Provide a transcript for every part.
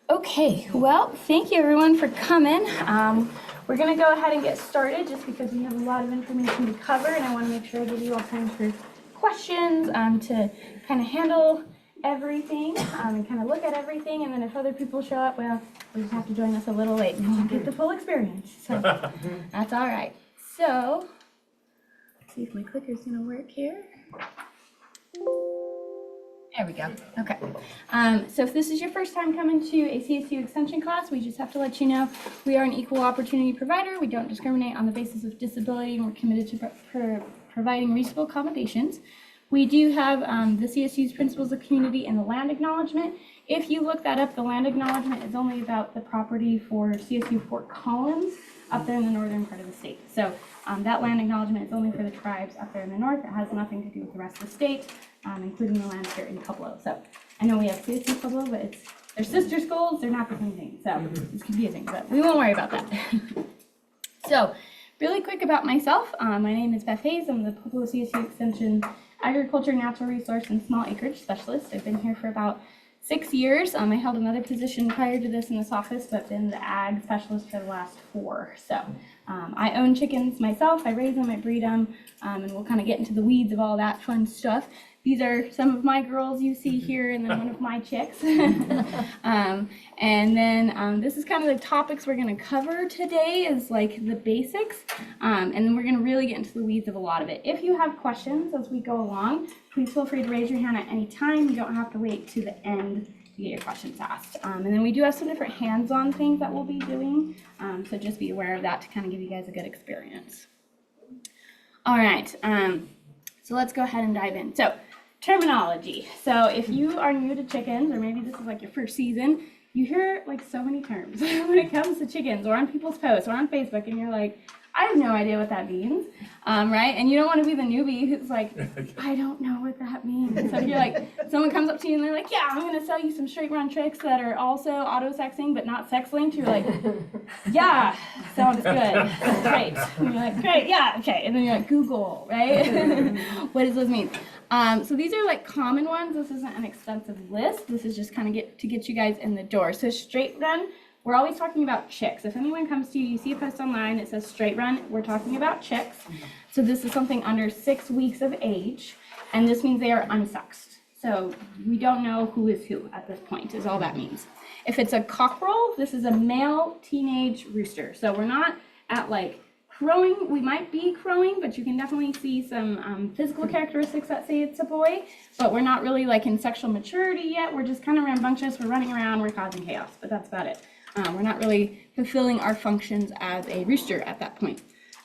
Okay, well, thank you everyone for coming. We're going to go ahead and get started just because we have a lot of information to cover, and I want to make sure I give you all time for questions to kind of handle everything and kind of look at everything. And then if other people show up, well, we just have to join us a little late and we'll get the full experience. So that's all right. So let's see if my clicker is going to work here. There we go. Okay. So if this is your first time coming to a CSU extension class, we just have to let you know we are an equal opportunity provider. We don't discriminate on the basis of disability, and we're committed to providing reasonable accommodations. We do have the CSU's Principles of Community and the land acknowledgement. If you look that up, the land acknowledgement is only about the property for CSU Fort Collins up there in the northern part of the state. So that land acknowledgement is only for the tribes up there in the north. It has nothing to do with the rest of the state, including the land here in Pueblo. So I know we have CSU Pueblo, but they're sister schools. They're not the same thing. So it's confusing, but we won't worry about that. So really quick about myself. My name is Beth Hayes. I'm the Pueblo CSU Extension Agriculture, Natural Resource, and Small Acreage Specialist. I've been here for about 6 years. I held another position prior to this in this office, but been the ag specialist for the last 4. So I own chickens myself. I raise them, I breed them, and we'll kind of get into the weeds of all that fun stuff. These are some of my girls you see here, and then one of my chicks. And then this is kind of the topics we're going to cover today is like the basics, and then we're going to really get into the weeds of a lot of it. If you have questions as we go along, please feel free to raise your hand at any time. You don't have to wait to the end to get your questions asked. And then we do have some different hands-on things that we'll be doing, so just be aware of that to kind of give you guys a good experience. All right, so let's go ahead and dive in. So terminology. So if you are new to chickens, or maybe this is like your first season, you hear like so many terms when it comes to chickens, or on people's posts, or on Facebook, and you're like, I have no idea what that means, right? And you don't want to be the newbie who's like, I don't know what that means. So if you're like, someone comes up to you and they're like, yeah, I'm going to sell you some straight run tricks that are also auto-sexing but not sex-linked, you're like, yeah, sounds good, great. And you're like, great, yeah, okay. And then you're like, Google, right? What does this mean? So these are like common ones. This isn't an extensive list. This is just kind of to get you guys in the door. So straight run, we're always talking about chicks. If anyone comes to you, you see a post online, it says straight run, we're talking about chicks. So this is something under 6 weeks of age, and this means they are unsexed. So we don't know who is who at this point, is all that means. If it's a cockerel, this is a male teenage rooster. So we're not at like crowing. We might be crowing, but you can definitely see some physical characteristics that say it's a boy, but we're not really like in sexual maturity yet. We're just kind of rambunctious, we're running around, we're causing chaos, but that's about it. We're not really fulfilling our functions as a rooster at that point.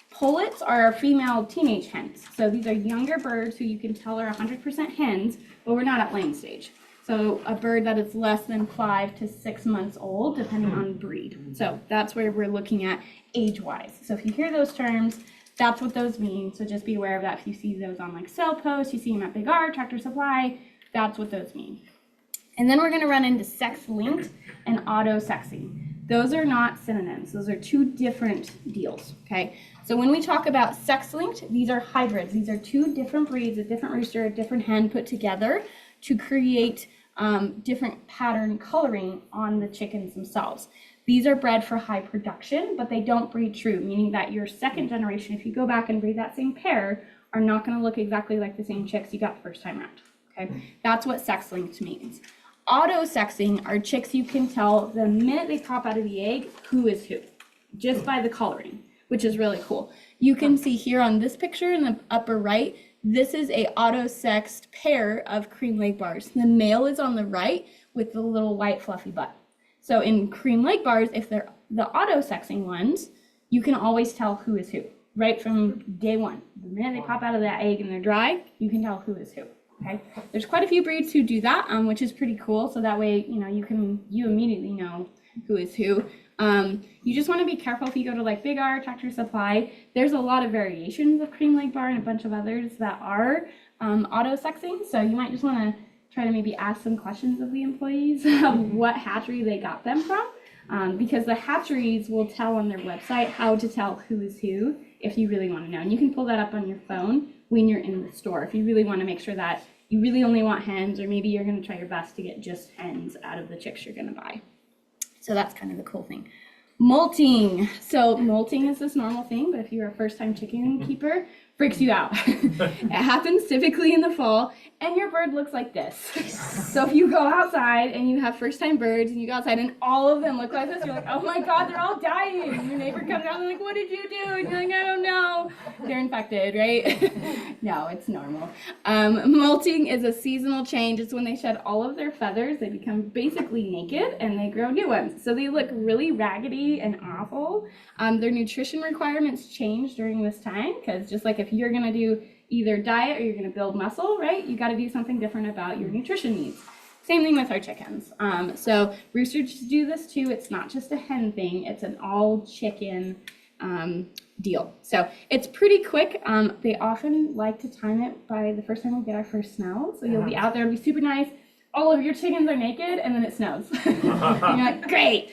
Pullets are our female teenage hens. So these are younger birds who you can tell are 100% hens, but we're not at laying stage. So a bird that is less than 5 to 6 months old, depending on breed. So that's where we're looking at age-wise. So if you hear those terms, that's what those mean. So just be aware of that. If you see those on like sale posts, you see them at Big R, Tractor Supply, that's what those mean. And then we're going to run into sex-linked and auto-sexing. Those are not synonyms. Those are 2 different deals, okay? So when we talk about sex-linked, these are hybrids. These are 2 different breeds, a different rooster, a different hen put together to create different pattern coloring on the chickens themselves. These are bred for high production, but they don't breed true, meaning that your second generation, if you go back and breed that same pair, are not going to look exactly like the same chicks you got the first time around, okay? That's what sex-linked means. Auto-sexing are chicks you can tell the minute they pop out of the egg who is who, just by the coloring, which is really cool. You can see here on this picture in the upper right, this is a auto-sexed pair of cream leg bars. The male is on the right with the little white fluffy butt. So in cream leg bars, if they're the auto-sexing ones, you can always tell who is who, right from day one. The minute they pop out of that egg and they're dry, you can tell who is who. Okay, there's quite a few breeds who do that, which is pretty cool. So that way, you know, you immediately know who is who. You just want to be careful if you go to like Big R, Tractor Supply. There's a lot of variations of cream leg bar and a bunch of others that are auto-sexing. So you might just want to try to maybe ask some questions of the employees of what hatchery they got them from, because the hatcheries will tell on their website how to tell who is who if you really want to know. And you can pull that up on your phone when you're in the store if you really want to make sure that you really only want hens, or maybe you're going to try your best to get just hens out of the chicks you're going to buy. So that's kind of the cool thing. Molting. So molting is this normal thing, but if you're a first-time chicken keeper, freaks you out. It happens typically in the fall, and your bird looks like this. So if you go outside and you have first-time birds and you go outside and all of them look like this, you're like, oh my God, they're all dying. And your neighbor comes out and like, what did you do? And you're like, I don't know. They're infected, right? No, it's normal. Molting is a seasonal change. It's when they shed all of their feathers. They become basically naked and they grow new ones. So they look really raggedy and awful. Their nutrition requirements change during this time because just like if you're going to do either diet or you're going to build muscle, right? You got to do something different about your nutrition needs. Same thing with our chickens. So roosters do this too. It's not just a hen thing. It's an all chicken deal. So it's pretty quick. They often like to time it by the first time we get our first snow. So you'll be out there, it'll be super nice. All of your chickens are naked and then it snows. And you're like, great.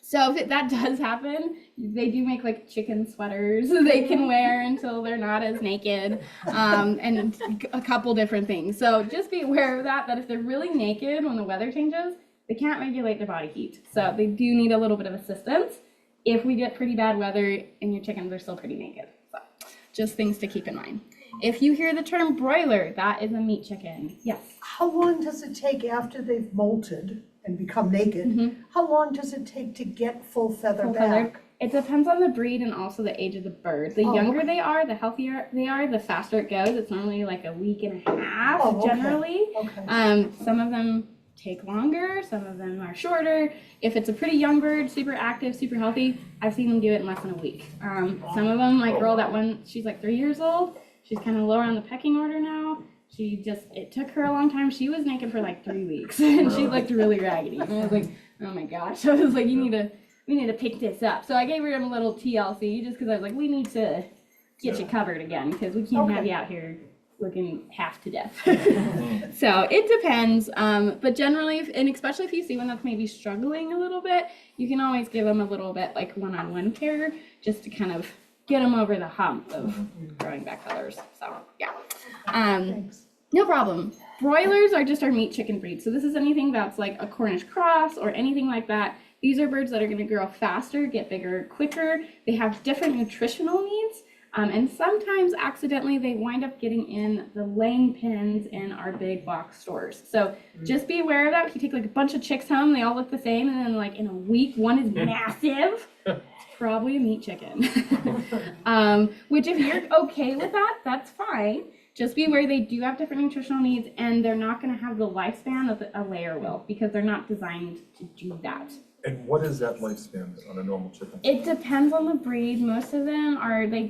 So if that does happen, they do make like chicken sweaters they can wear until they're not as naked, and a couple different things. So just be aware of that if they're really naked when the weather changes, they can't regulate their body heat. So they do need a little bit of assistance if we get pretty bad weather and your chickens are still pretty naked. So just things to keep in mind. If you hear the term broiler, that is a meat chicken. Yes. How long does it take after they've molted and become naked? How long does it take to get full feather back? It depends on the breed and also the age of the bird. The younger they are, the healthier they are, the faster it goes. It's normally like a week and a half generally. Some of them take longer, some of them are shorter. If it's a pretty young bird, super active, super healthy, I've seen them do it in less than a week. Some of them, my girl, that one, she's like 3 years old. She's kind of lower on the pecking order now. It took her a long time. She was naked for like 3 weeks and she looked really raggedy. And I was like, oh my gosh. I was like, we need to pick this up. So I gave her a little TLC just because I was like, we need to get you covered again because we can't have you out here looking half to death. So it depends. But generally, and especially if you see one that's maybe struggling a little bit, you can always give them a little bit like one-on-one care just to kind of get them over the hump of growing back feathers. So yeah. No problem. Broilers are just our meat chicken breed. So this is anything that's like a Cornish cross or anything like that. These are birds that are going to grow faster, get bigger quicker. They have different nutritional needs. And sometimes accidentally they wind up getting in the laying pens in our big box stores. So just be aware of that. If you take like a bunch of chicks home, they all look the same. And then like in a week, one is massive. Probably a meat chicken. Which if you're okay with that, that's fine. Just be aware they do have different nutritional needs and they're not going to have the lifespan that a layer will because they're not designed to do that. And what is that lifespan on a normal chicken? It depends on the breed. Most of them are they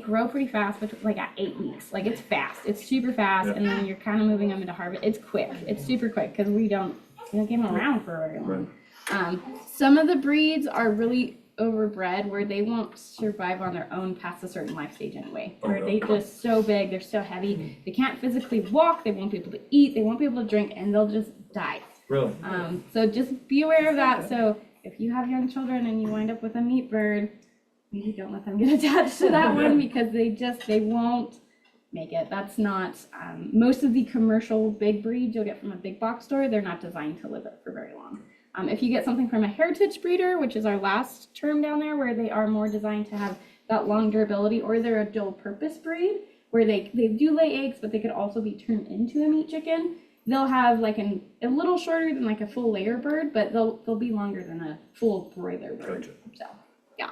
grow pretty fast, but like at 8 weeks. Like it's fast. It's super fast, and then you're kind of moving them into harvest. It's quick. It's super quick because we don't get them around for very long. Right. Some of the breeds are really overbred where they won't survive on their own past a certain life stage anyway. Where they just so big, they're so heavy, they can't physically walk, they won't be able to eat, they won't be able to drink, and they'll just die. Really? So just be aware of that. So if you have young children and you wind up with a meat bird, maybe don't let them get attached to that one because they won't make it. That's not, most of the commercial big breeds you'll get from a big box store, they're not designed to live it for very long. If you get something from a heritage breeder, which is our last term down there, where they are more designed to have that long durability, or they're a dual purpose breed, where they do lay eggs, but they could also be turned into a meat chicken. They'll have like a little shorter than like a full layer bird, but they'll be longer than a full broiler bird. So yeah.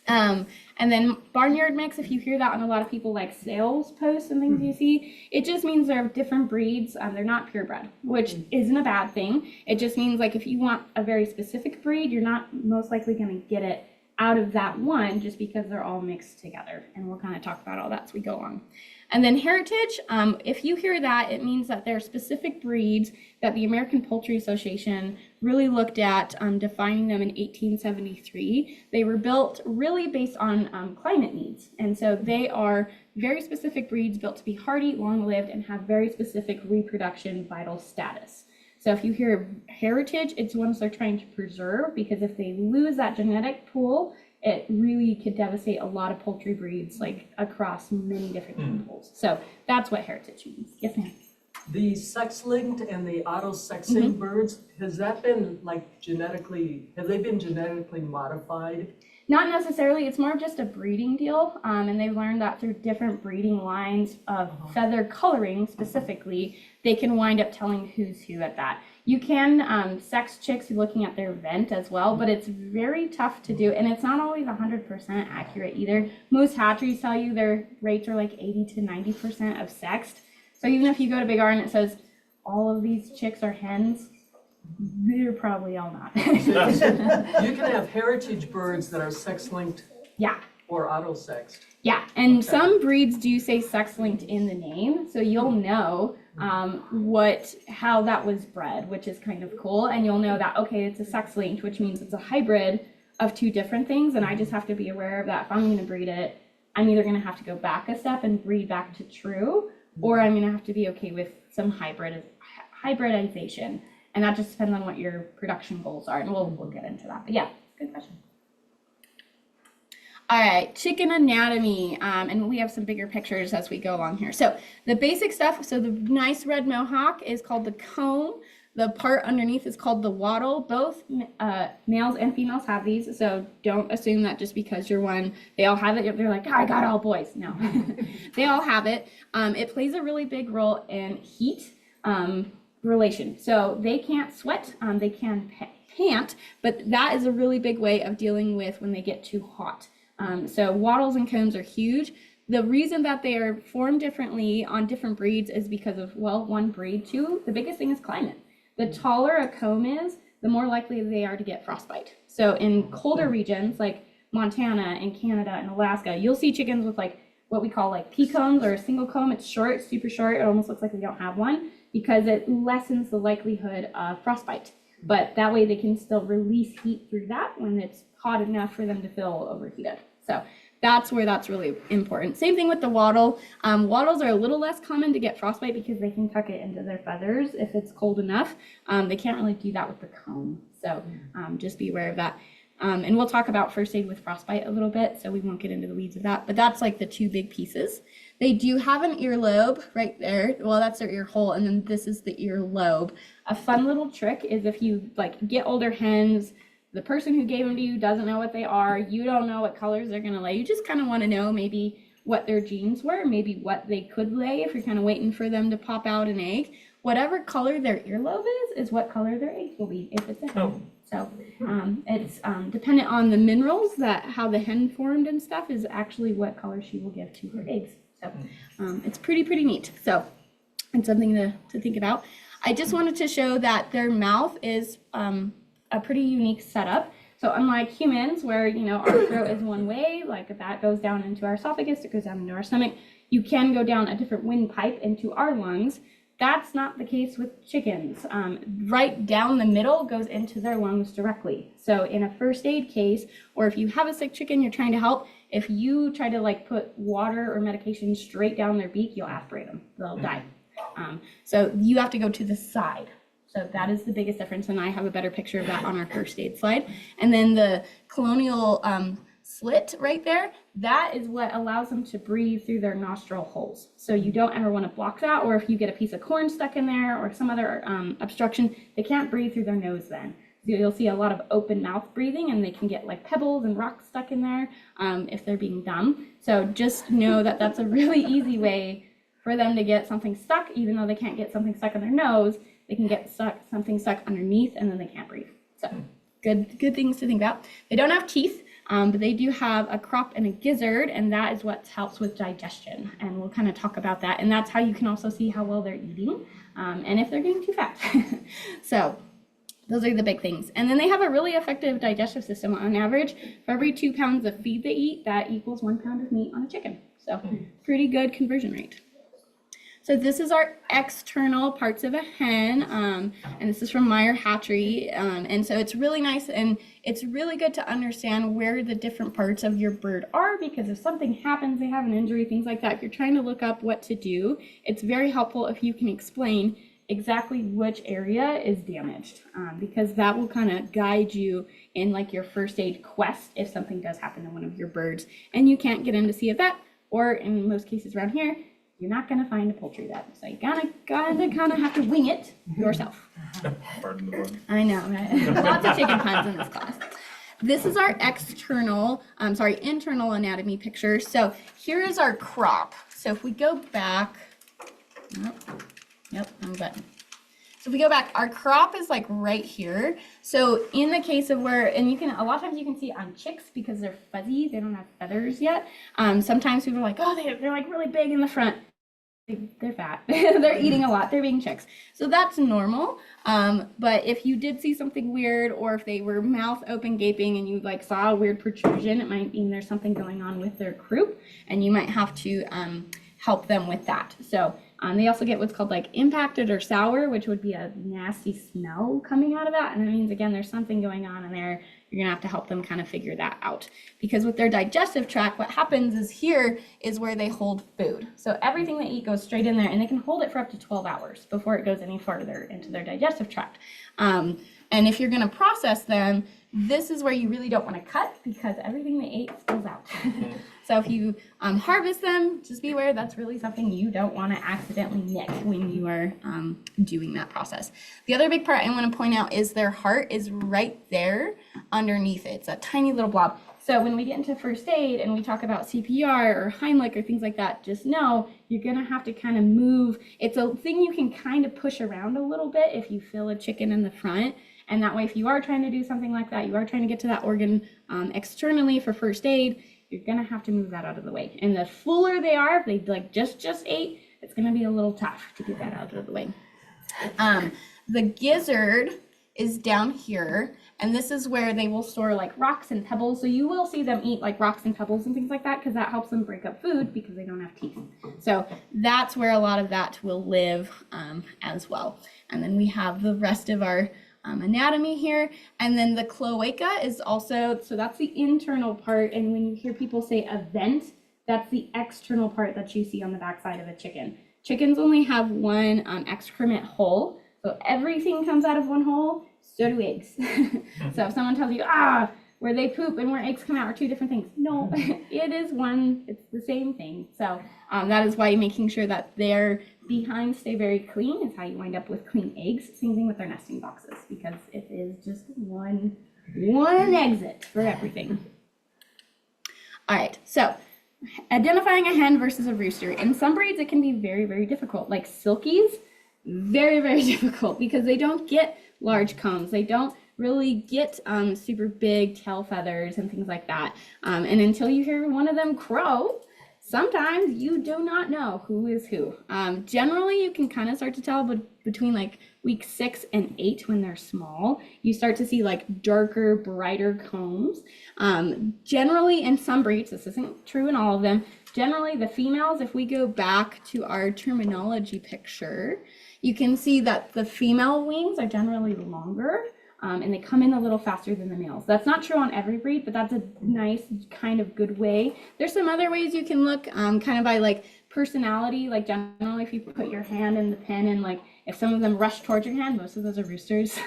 And then barnyard mix, if you hear that on a lot of people like sales posts and things you see, it just means they're different breeds. They're not purebred, which isn't a bad thing. It just means like if you want a very specific breed, you're not most likely going to get it out of that one just because they're all mixed together. And we'll kind of talk about all that as we go along. And then heritage, if you hear that, it means that there are specific breeds that the American Poultry Association really looked at defining them in 1873. They were built really based on climate needs. And so they are very specific breeds built to be hardy, long-lived, and have very specific reproduction vital status. So if you hear heritage, it's ones they're trying to preserve because if they lose that genetic pool, it really could devastate a lot of poultry breeds, like across many different animals. So that's what heritage means. Yes, ma'am. The sex-linked and the auto-sexing birds, has that been like have they been genetically modified? Not necessarily, it's more of just a breeding deal, and they've learned that through different breeding lines of feather coloring specifically, they can wind up telling who's who at that. You can sex chicks looking at their vent as well, but it's very tough to do, and it's not always 100% accurate either. Most hatcheries tell you their rates are like 80 to 90% of sexed. So even if you go to Big R and it says all of these chicks are hens, they're probably all not. You can have heritage birds that are sex-linked Yeah. or auto-sexed. Yeah, and Okay. some breeds do say sex linked in the name, so you'll know how that was bred, which is kind of cool, and you'll know that, okay, it's a sex linked, which means it's a hybrid of two different things, and I just have to be aware of that. If I'm going to breed it, I'm either going to have to go back a step and breed back to true, or I'm going to have to be okay with some hybridization, and that just depends on what your production goals are, and we'll get into that. But yeah, good question. All right, chicken anatomy, and we have some bigger pictures as we go along here. So the basic stuff, so the nice red mohawk is called the comb. The part underneath is called the wattle. Both males and females have these, so don't assume that just because you're one, they all have it. They're like, I got all boys. No, they all have it. It plays a really big role in heat relation. So they can't sweat, they can pant, but that is a really big way of dealing with when they get too hot. So wattles and combs are huge. The reason that they are formed differently on different breeds is because of, well, one breed. Two, the biggest thing is climate. The taller a comb is, the more likely they are to get frostbite. So in colder regions like Montana and Canada and Alaska, you'll see chickens with like what we call like pea combs or a single comb. It's short, super short. It almost looks like they don't have one because it lessens the likelihood of frostbite. But that way they can still release heat through that when it's hot enough for them to feel overheated. So that's where that's really important. Same thing with the wattle. Wattles are a little less common to get frostbite because they can tuck it into their feathers if it's cold enough. They can't really do that with the comb. So just be aware of that. And we'll talk about first aid with frostbite a little bit, so we won't get into the weeds of that. But that's like the two big pieces. They do have an earlobe right there. Well, that's their ear hole, and then this is the earlobe. A fun little trick is if you like get older hens, the person who gave them to you doesn't know what they are, you don't know what colors they're gonna lay, you just kind of want to know maybe what their genes were, maybe what they could lay if you're kind of waiting for them to pop out an egg. Whatever color their earlobe is what color their eggs will be if it's a hen. So it's dependent on the minerals, that how the hen formed and stuff is actually what color she will give to her eggs. So it's pretty neat. So it's something to think about. I just wanted to show that their mouth is a pretty unique setup. So unlike humans, where our throat is one way, like that goes down into our esophagus, it goes down into our stomach, you can go down a different windpipe into our lungs. That's not the case with chickens. Right down the middle goes into their lungs directly. So in a first aid case, or if you have a sick chicken you're trying to help, if you try to like put water or medication straight down their beak, you'll aspirate them. They'll die. So you have to go to the side. So that is the biggest difference, and I have a better picture of that on our first aid slide. And then the colonial slit right there, that is what allows them to breathe through their nostril holes. So you don't ever want to block that, or if you get a piece of corn stuck in there or some other obstruction, they can't breathe through their nose then. So you'll see a lot of open mouth breathing, and they can get like pebbles and rocks stuck in there if they're being dumb. So just know that that's a really easy way for them to get something stuck, even though they can't get something stuck in their nose. They can get something stuck underneath, and then they can't breathe. So good things to think about. They don't have teeth, but they do have a crop and a gizzard, and that is what helps with digestion. And we'll kind of talk about that. And that's how you can also see how well they're eating and if they're getting too fat. So those are the big things. And then they have a really effective digestive system. On average, for every 2 pounds of feed they eat, that equals 1 pound of meat on a chicken. So pretty good conversion rate. So this is our external parts of a hen, and this is from Meyer Hatchery, and so it's really nice, and it's really good to understand where the different parts of your bird are, because if something happens, they have an injury, things like that, if you're trying to look up what to do, it's very helpful if you can explain exactly which area is damaged, because that will kind of guide you in like your first aid quest if something does happen to one of your birds, and you can't get in to see a vet, or in most cases around here, you're not gonna find a poultry vet. So you kind of have to wing it yourself. Pardon the pun. I know, right? Lots of chicken puns in this class. This is our internal anatomy picture. So here is our crop. So if we go back, wrong button. So if we go back, our crop is like right here. So in the case of where, and a lot of times you can see on chicks because they're fuzzy, they don't have feathers yet. Sometimes people are like, oh, they're like really big in the front. They're fat. They're eating a lot. They're being chicks. So that's normal. But if you did see something weird, or if they were mouth open gaping and you like saw a weird protrusion, it might mean there's something going on with their croup, and you might have to help them with that. So they also get what's called like impacted or sour, which would be a nasty smell coming out of that. And it means, again, there's something going on in there. You're gonna have to help them kind of figure that out. Because with their digestive tract, what happens is here is where they hold food. So everything they eat goes straight in there, and they can hold it for up to 12 hours before it goes any farther into their digestive tract. And if you're gonna process them, this is where you really don't wanna cut, because everything they ate spills out. So if you harvest them, just be aware that's really something you don't want to accidentally nick when you are doing that process. The other big part I want to point out is their heart is right there underneath it. It's a tiny little blob. So when we get into first aid and we talk about CPR or Heimlich or things like that, just know you're going to have to kind of move. It's a thing you can kind of push around a little bit if you feel a chicken in the front. And that way, if you are trying to do something like that, you are trying to get to that organ externally for first aid, you're gonna have to move that out of the way. And the fuller they are, if they like just ate, it's gonna be a little tough to get that out of the way. The gizzard is down here, and this is where they will store like rocks and pebbles. So you will see them eat like rocks and pebbles and things like that, because that helps them break up food because they don't have teeth. So that's where a lot of that will live as well. And then we have the rest of our anatomy here, and then the cloaca is also, so that's the internal part, and when you hear people say a vent, that's the external part that you see on the backside of a chicken. Chickens only have one excrement hole, so everything comes out of one hole, so do eggs. So if someone tells you, where they poop and where eggs come out are two different things. No, it is one, it's the same thing. So that is why making sure that their behinds stay very clean is how you wind up with clean eggs. Same thing with their nesting boxes, because it is just one exit for everything. All right, so identifying a hen versus a rooster. In some breeds, it can be very, very difficult. Like silkies, very, very difficult, because they don't get large combs. They don't really get super big tail feathers and things like that. And until you hear one of them crow, sometimes you do not know who is who. Generally, you can kind of start to tell, but between like week 6 and 8, when they're small, you start to see like darker, brighter combs. Generally, in some breeds, this isn't true in all of them, generally the females, if we go back to our terminology picture, you can see that the female wings are generally longer. And they come in a little faster than the males. That's not true on every breed, but that's a nice kind of good way. There's some other ways you can look kind of by like personality, like generally if you put your hand in the pen and like if some of them rush towards your hand, most of those are roosters.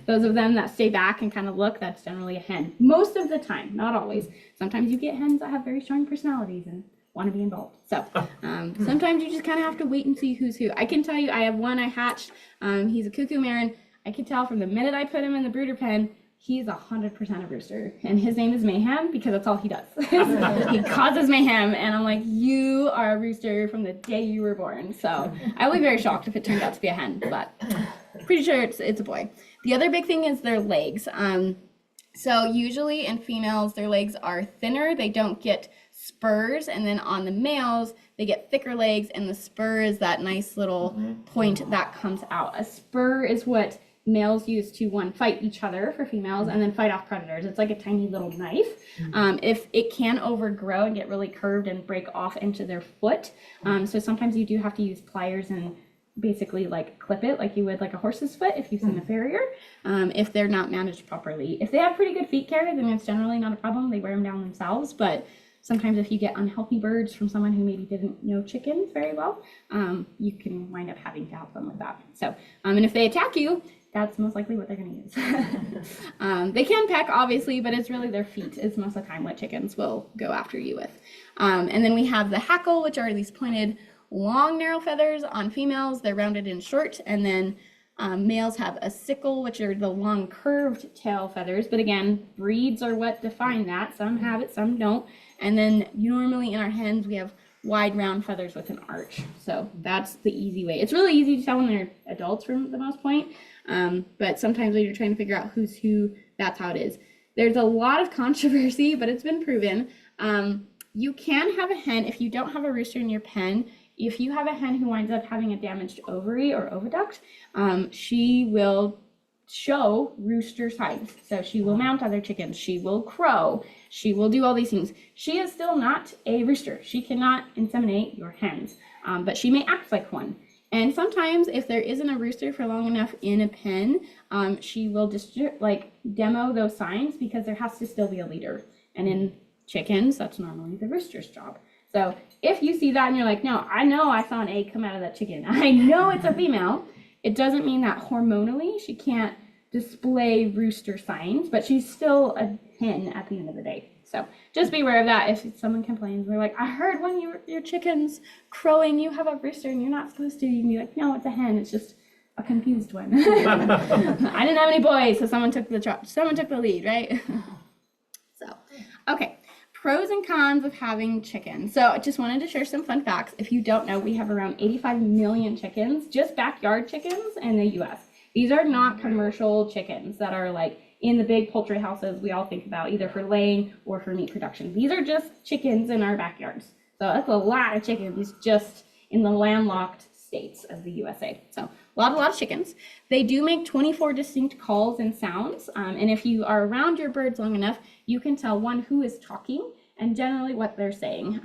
Those of them that stay back and kind of look, that's generally a hen. Most of the time, not always. Sometimes you get hens that have very strong personalities and want to be involved. So sometimes you just kind of have to wait and see who's who. I can tell you, I have one I hatched. He's a cuckoo marin. I could tell from the minute I put him in the brooder pen, he's 100% a rooster. And his name is Mayhem because that's all he does. He causes mayhem. And I'm like, you are a rooster from the day you were born. So I would be very shocked if it turned out to be a hen, but pretty sure it's a boy. The other big thing is their legs. So usually in females, their legs are thinner. They don't get spurs. And then on the males, they get thicker legs. And the spur is that nice little point that comes out. A spur is what males use to, one, fight each other for females, and then fight off predators. It's like a tiny little knife. If it can overgrow and get really curved and break off into their foot, so sometimes you do have to use pliers and basically like clip it like you would like a horse's foot if you've seen a farrier, if they're not managed properly. If they have pretty good feet care, then it's generally not a problem. They wear them down themselves, but sometimes if you get unhealthy birds from someone who maybe didn't know chickens very well, you can wind up having to help them with that. So, and if they attack you, that's most likely what they're going to use. They can peck, obviously, but it's really their feet is most of the time what chickens will go after you with. And then we have the hackle, which are these pointed long, narrow feathers on females. They're rounded and short. And then males have a sickle, which are the long curved tail feathers. But again, breeds are what define that. Some have it, some don't. And then normally in our hens, we have wide round feathers with an arch. So that's the easy way. It's really easy to tell when they're adults for the most point. But sometimes when you're trying to figure out who's who, that's how it is. There's a lot of controversy, but it's been proven. You can have a hen if you don't have a rooster in your pen. If you have a hen who winds up having a damaged ovary or oviduct, she will show rooster signs. So she will mount other chickens. She will crow. She will do all these things. She is still not a rooster. She cannot inseminate your hens, but she may act like one. And sometimes if there isn't a rooster for long enough in a pen, she will just demo those signs because there has to still be a leader. And in chickens, that's normally the rooster's job. So if you see that and you're like, no, I know I saw an egg come out of that chicken. I know it's a female. It doesn't mean that hormonally she can't display rooster signs, but she's still a hen at the end of the day. So just be aware of that. If someone complains, they're like, I heard when your chicken's crowing, you have a rooster and you're not supposed to. You can be like, no, it's a hen. It's just a confused one. I didn't have any boys, so someone took the lead, right? So, okay. Pros and cons of having chickens. So I just wanted to share some fun facts. If you don't know, we have around 85 million chickens, just backyard chickens in the US. These are not commercial chickens that are like in the big poultry houses we all think about, either for laying or for meat production. These are just chickens in our backyards. So that's a lot of chickens just in the landlocked states of the USA. So a lot of chickens. They do make 24 distinct calls and sounds. And if you are around your birds long enough, you can tell one who is talking and generally what they're saying.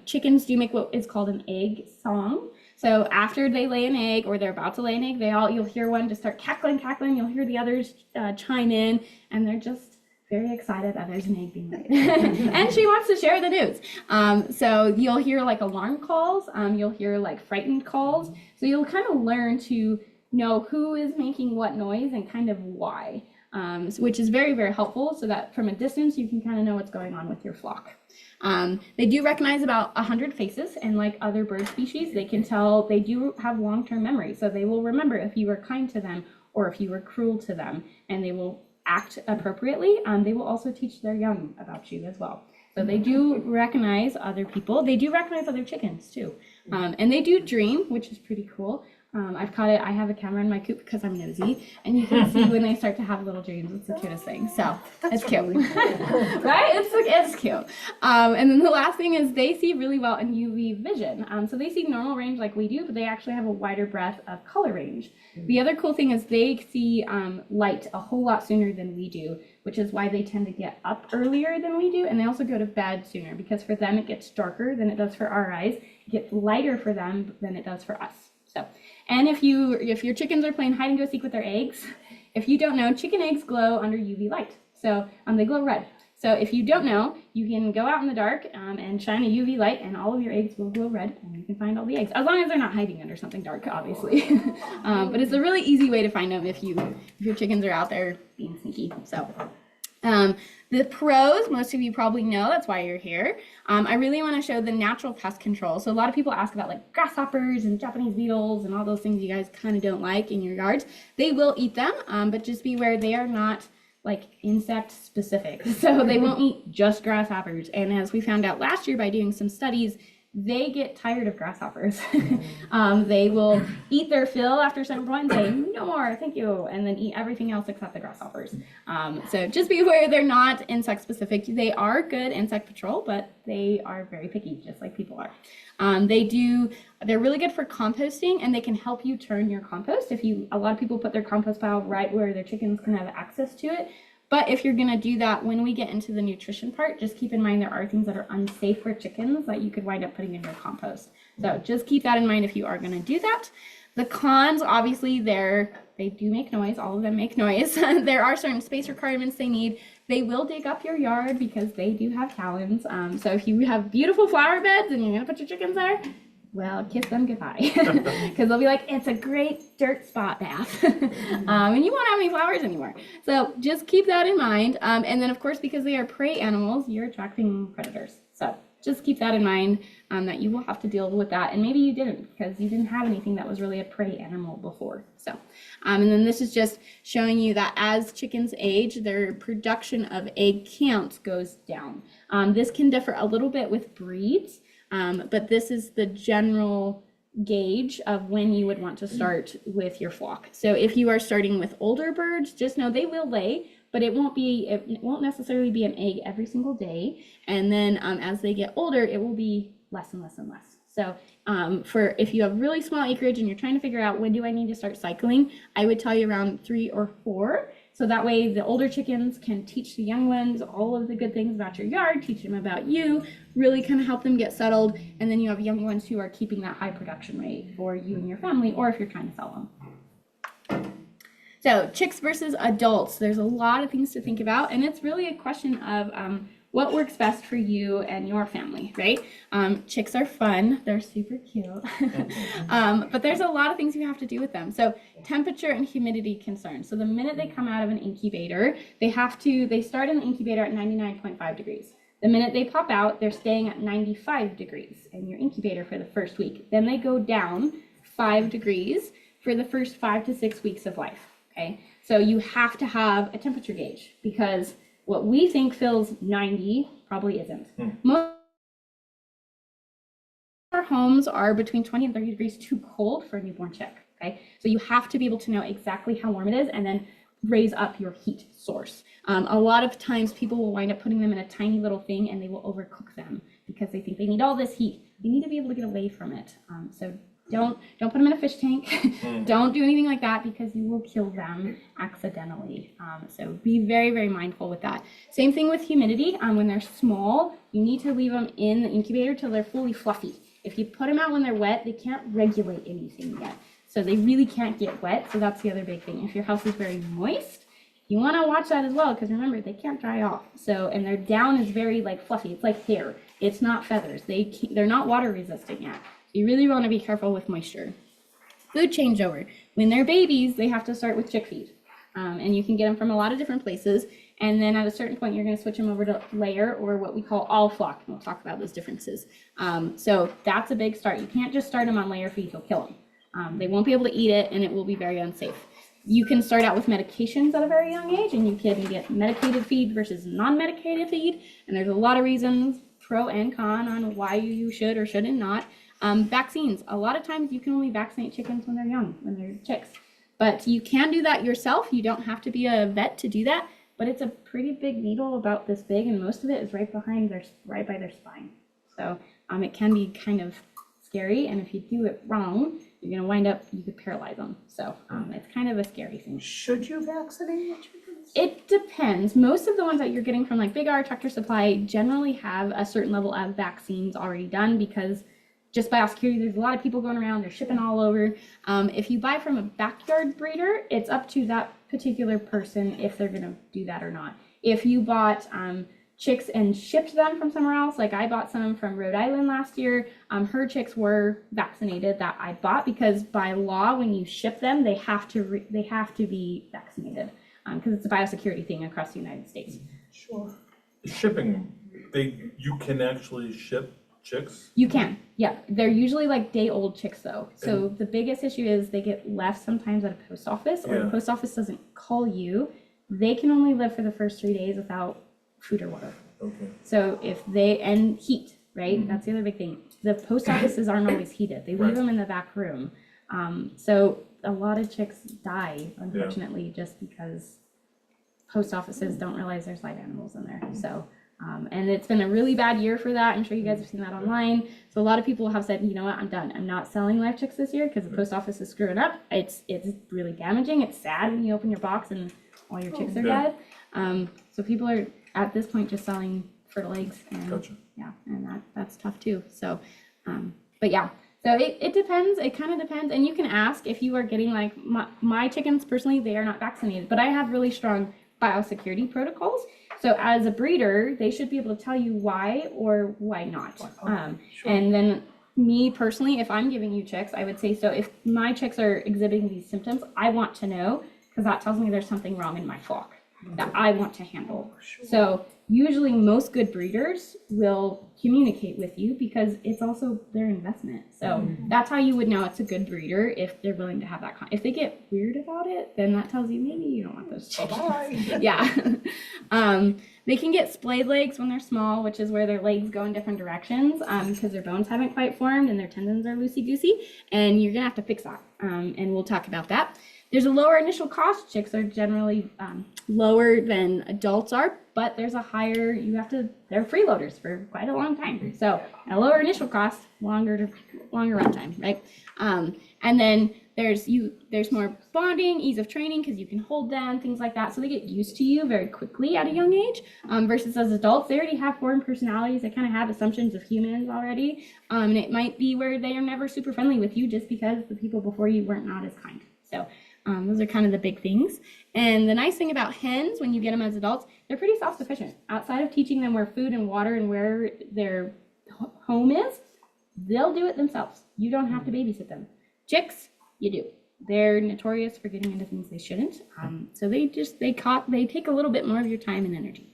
Chickens do make what is called an egg song. So after they lay an egg or they're about to lay an egg, you'll hear one just start cackling. You'll hear the others chime in, and they're just very excited that there's an egg being laid. And she wants to share the news. So you'll hear like alarm calls. You'll hear like frightened calls. So you'll kind of learn to know who is making what noise and kind of why, which is very, very helpful so that from a distance you can kind of know what's going on with your flock. They do recognize about 100 faces, and like other bird species, they can tell they do have long-term memory. So they will remember if you were kind to them or if you were cruel to them, and they will act appropriately. They will also teach their young about you as well. So they do recognize other people. They do recognize other chickens too. And they do dream, which is pretty cool. I've caught it. I have a camera in my coop because I'm nosy, and you can see when they start to have little dreams. It's the cutest thing. So it's cute, right? It's cute. And then the last thing is they see really well in UV vision. So they see normal range like we do, but they actually have a wider breadth of color range. The other cool thing is they see light a whole lot sooner than we do, which is why they tend to get up earlier than we do, and they also go to bed sooner because for them it gets darker than it does for our eyes. It gets lighter for them than it does for us. So, and if your chickens are playing hide and go seek with their eggs, if you don't know, chicken eggs glow under UV light. So they glow red. So if you don't know, you can go out in the dark and shine a UV light, and all of your eggs will glow red, and you can find all the eggs, as long as they're not hiding under something dark, obviously. But it's a really easy way to find them if your chickens are out there being sneaky. So. The pros, most of you probably know, that's why you're here. I really want to show the natural pest control. So a lot of people ask about like grasshoppers and Japanese beetles and all those things you guys kind of don't like in your yards. They will eat them, but just be aware they are not like insect specific. So they won't eat just grasshoppers. And as we found out last year by doing some studies, they get tired of grasshoppers. They will eat their fill after a certain point and say, no more, thank you, and then eat everything else except the grasshoppers. So just be aware they're not insect specific. They are good insect patrol, but they are very picky, just like people are. They're really good for composting, and they can help you turn your compost. A lot of people put their compost pile right where their chickens can have access to it. But if you're gonna do that, when we get into the nutrition part, just keep in mind there are things that are unsafe for chickens that you could wind up putting in your compost. So just keep that in mind if you are gonna do that. The cons, obviously, they do make noise. All of them make noise. There are certain space requirements they need. They will dig up your yard because they do have talons. So if you have beautiful flower beds and you're gonna put your chickens there, well, kiss them goodbye, because they'll be like, it's a great dirt spot bath, and you won't have any flowers anymore. So just keep that in mind. And then, of course, because they are prey animals, you're attracting predators. So just keep that in mind, that you will have to deal with that. And maybe you didn't, because you didn't have anything that was really a prey animal before. So, and then this is just showing you that as chickens age, their production of egg count goes down. This can differ a little bit with breeds, but this is the general gauge of when you would want to start with your flock. So if you are starting with older birds, just know they will lay, but it won't necessarily be an egg every single day. And then as they get older, it will be less and less and less. So for if you have really small acreage and you're trying to figure out when do I need to start cycling, I would tell you around 3 or 4. So that way the older chickens can teach the young ones all of the good things about your yard, teach them about you, really kind of help them get settled. And then you have young ones who are keeping that high production rate for you and your family, or if you're trying to sell them. So chicks versus adults, there's a lot of things to think about, and it's really a question of what works best for you and your family, right? Chicks are fun, they're super cute, but there's a lot of things you have to do with them. So temperature and humidity concerns. So the minute they come out of an incubator, they start in the incubator at 99.5 degrees. The minute they pop out, they're staying at 95 degrees in your incubator for the first week. Then they go down 5 degrees for the first 5 to 6 weeks of life. Okay, so you have to have a temperature gauge, because what we think feels 90 probably isn't. Most of our homes are between 20 and 30 degrees too cold for a newborn chick. Okay, so you have to be able to know exactly how warm it is and then raise up your heat source. A lot of times people will wind up putting them in a tiny little thing and they will overcook them because they think they need all this heat. You need to be able to get away from it. So don't put them in a fish tank. Don't do anything like that, because you will kill them accidentally. So be very, very mindful with that. Same thing with humidity. When they're small, you need to leave them in the incubator till they're fully fluffy. If you put them out when they're wet, they can't regulate anything yet. So they really can't get wet. So that's the other big thing. If your house is very moist, you want to watch that as well, because remember, they can't dry off. So, and their down is very like fluffy. It's like hair. It's not feathers. They're not water resistant yet. You really want to be careful with moisture. Food changeover. When they're babies, they have to start with chick feed. And you can get them from a lot of different places. And then at a certain point, you're going to switch them over to layer, or what we call all flock. And we'll talk about those differences. So that's a big start. You can't just start them on layer feed. You'll kill them. They won't be able to eat it, and it will be very unsafe. You can start out with medications at a very young age, and you can get medicated feed versus non-medicated feed. And there's a lot of reasons, pro and con, on why you should or shouldn't not. Vaccines. A lot of times you can only vaccinate chickens when they're young, when they're chicks. But you can do that yourself. You don't have to be a vet to do that. But it's a pretty big needle, about this big, and most of it is right by their spine. So it can be kind of scary, and if you do it wrong, you're going to wind up, you could paralyze them. So it's kind of a scary thing. Should you vaccinate your chickens? It depends. Most of the ones that you're getting from like Big R, Tractor Supply, generally have a certain level of vaccines already done, because just biosecurity, there's a lot of people going around, they're shipping all over. If you buy from a backyard breeder, it's up to that particular person if they're going to do that or not. If you bought chicks and shipped them from somewhere else, like I bought some from Rhode Island last year, her chicks were vaccinated that I bought, because by law, when you ship them, they have to be vaccinated, because it's a biosecurity thing across the United States. Sure. Shipping, you can actually ship chicks? You can, yeah. They're usually like day-old chicks, though. So the biggest issue is they get left sometimes at a post office, or the post office doesn't call you. They can only live for the first 3 days without food or water. Okay. So and heat, right? That's the other big thing. The post offices aren't always heated. They leave them in the back room. So a lot of chicks die, unfortunately, just because post offices don't realize there's live animals in there. So. And it's been a really bad year for that. I'm sure you guys have seen that online. So a lot of people have said, you know what, I'm done. I'm not selling live chicks this year because the post office is screwing up. It's really damaging. It's sad when you open your box and all your chicks are dead. So people are at this point just selling fertile eggs. And, Gotcha. Yeah, and that's tough too. So, but yeah. So it depends. It kind of depends. And you can ask if you are getting like my chickens personally, they are not vaccinated, but I have really strong biosecurity protocols. So as a breeder, they should be able to tell you why or why not. Sure. And then me personally, if I'm giving you chicks, I would say, so if my chicks are exhibiting these symptoms, I want to know, because that tells me there's something wrong in my flock. that I want to handle. So usually most good breeders will communicate with you because it's also their investment. So that's how you would know it's a good breeder if they're willing to have that. If they get weird about it, then that tells you maybe you don't want those chickens. Bye-bye. Yeah. They can get splayed legs when they're small, which is where their legs go in different directions because their bones haven't quite formed and their tendons are loosey-goosey. And you're going to have to fix that. And we'll talk about that. There's a lower initial cost. Chicks are generally lower than adults are, but there's a higher, they're freeloaders for quite a long time. So a lower initial cost, longer run time, right? And then there's more bonding, ease of training, because you can hold them, things like that. So they get used to you very quickly at a young age, versus as adults, they already have formed personalities. They kind of have assumptions of humans already. And it might be where they are never super friendly with you just because the people before you weren't not as kind. So those are kind of the big things. And the nice thing about hens, when you get them as adults, they're pretty self-sufficient. Outside of teaching them where food and water and where their home is, they'll do it themselves. You don't have to babysit them. Chicks, you do. They're notorious for getting into things they shouldn't. So they take a little bit more of your time and energy.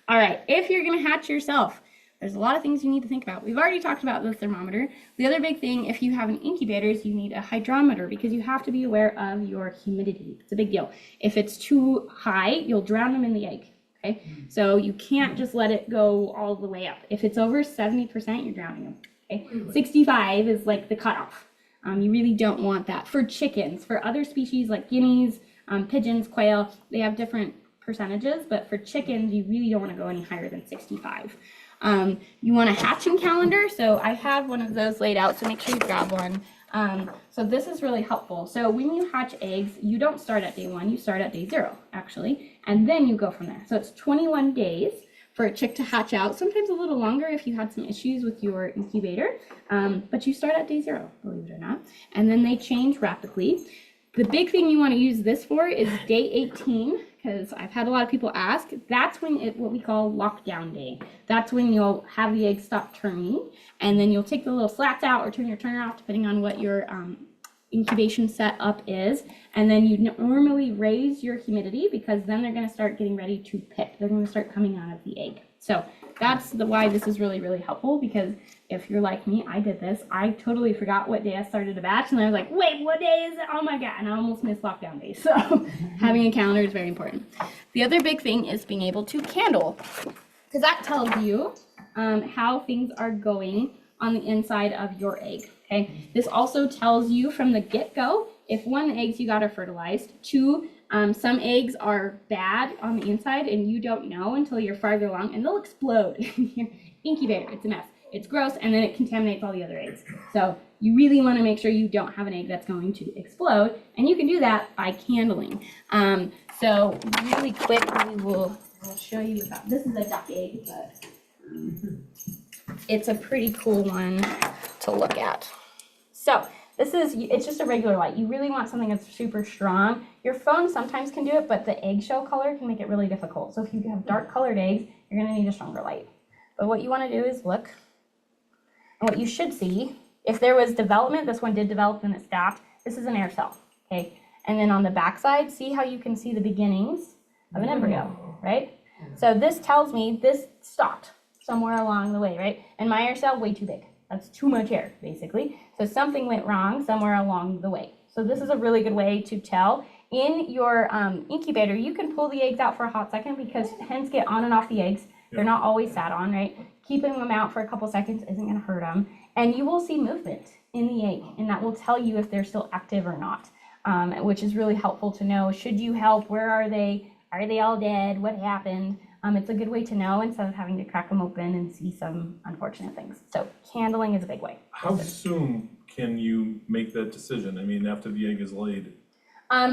All right, if you're gonna hatch yourself, there's a lot of things you need to think about. We've already talked about the thermometer. The other big thing, if you have an incubator, is you need a hydrometer because you have to be aware of your humidity. It's a big deal. If it's too high, you'll drown them in the egg. Okay, so you can't just let it go all the way up. If it's over 70%, you're drowning them. Okay, 65 is like the cutoff. You really don't want that. For chickens, for other species like guineas, pigeons, quail, they have different percentages, but for chickens, you really don't want to go any higher than 65. You want a hatching calendar, so I have one of those laid out, so make sure you grab one. So this is really helpful. So when you hatch eggs, you don't start at day 1, you start at day 0, actually, and then you go from there. So it's 21 days for a chick to hatch out, sometimes a little longer if you had some issues with your incubator, but you start at day 0, believe it or not, and then they change rapidly. The big thing you want to use this for is day 18, because I've had a lot of people ask. That's when what we call lockdown day. That's when you'll have the eggs stop turning, and then you'll take the little slats out or turn your turner off, depending on what your incubation setup is. And then you normally raise your humidity because then they're going to start getting ready to pick. They're going to start coming out of the egg. So that's why this is really, really helpful, because if you're like me, I did this. I totally forgot what day I started a batch, and I was like, wait, what day is it? Oh my God, and I almost missed lockdown day. So having a calendar is very important. The other big thing is being able to candle, because that tells you how things are going on the inside of your egg. Okay. This also tells you from the get-go if 1, the eggs you got are fertilized, 2, some eggs are bad on the inside and you don't know until you're farther along, and they'll explode in your incubator. It's a mess. It's gross, and then it contaminates all the other eggs. So you really want to make sure you don't have an egg that's going to explode, and you can do that by candling. So really quick, I'll show you about this. Is a duck egg, but it's a pretty cool one to look at. So it's just a regular light. You really want something that's super strong. Your phone sometimes can do it, but the eggshell color can make it really difficult. So if you have dark colored eggs, you're going to need a stronger light. But what you want to do is look. And what you should see, if there was development, this one did develop and it stopped. This is an air cell, okay? And then on the back side, see how you can see the beginnings of an embryo, right? So this tells me this stopped somewhere along the way, right? And my air cell, way too big. That's too much air, basically. So something went wrong somewhere along the way. So this is a really good way to tell. In your incubator, you can pull the eggs out for a hot second because hens get on and off the eggs. They're not always sat on, right? Keeping them out for a couple seconds isn't going to hurt them. And you will see movement in the egg, and that will tell you if they're still active or not, which is really helpful to know. Should you help? Where are they? Are they all dead? What happened? It's a good way to know instead of having to crack them open and see some unfortunate things. So candling is a big way. How soon can you make that decision? I mean, after the egg is laid?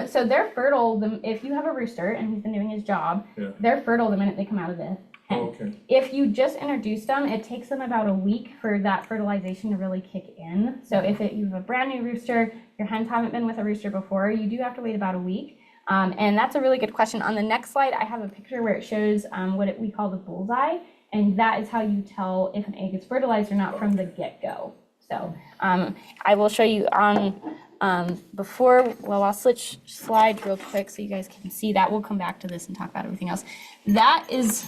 So they're fertile. If you have a rooster and he's been doing his job, they're fertile the minute they come out of the hen. Oh, okay. If you just introduce them, it takes them about a week for that fertilization to really kick in. So if you have a brand new rooster, your hens haven't been with a rooster before, you do have to wait about a week. And that's a really good question. On the next slide, I have a picture where it shows what we call the bullseye, and that is how you tell if an egg is fertilized or not from the get-go. So I will show you on I'll switch slides real quick so you guys can see that. We'll come back to this and talk about everything else. That is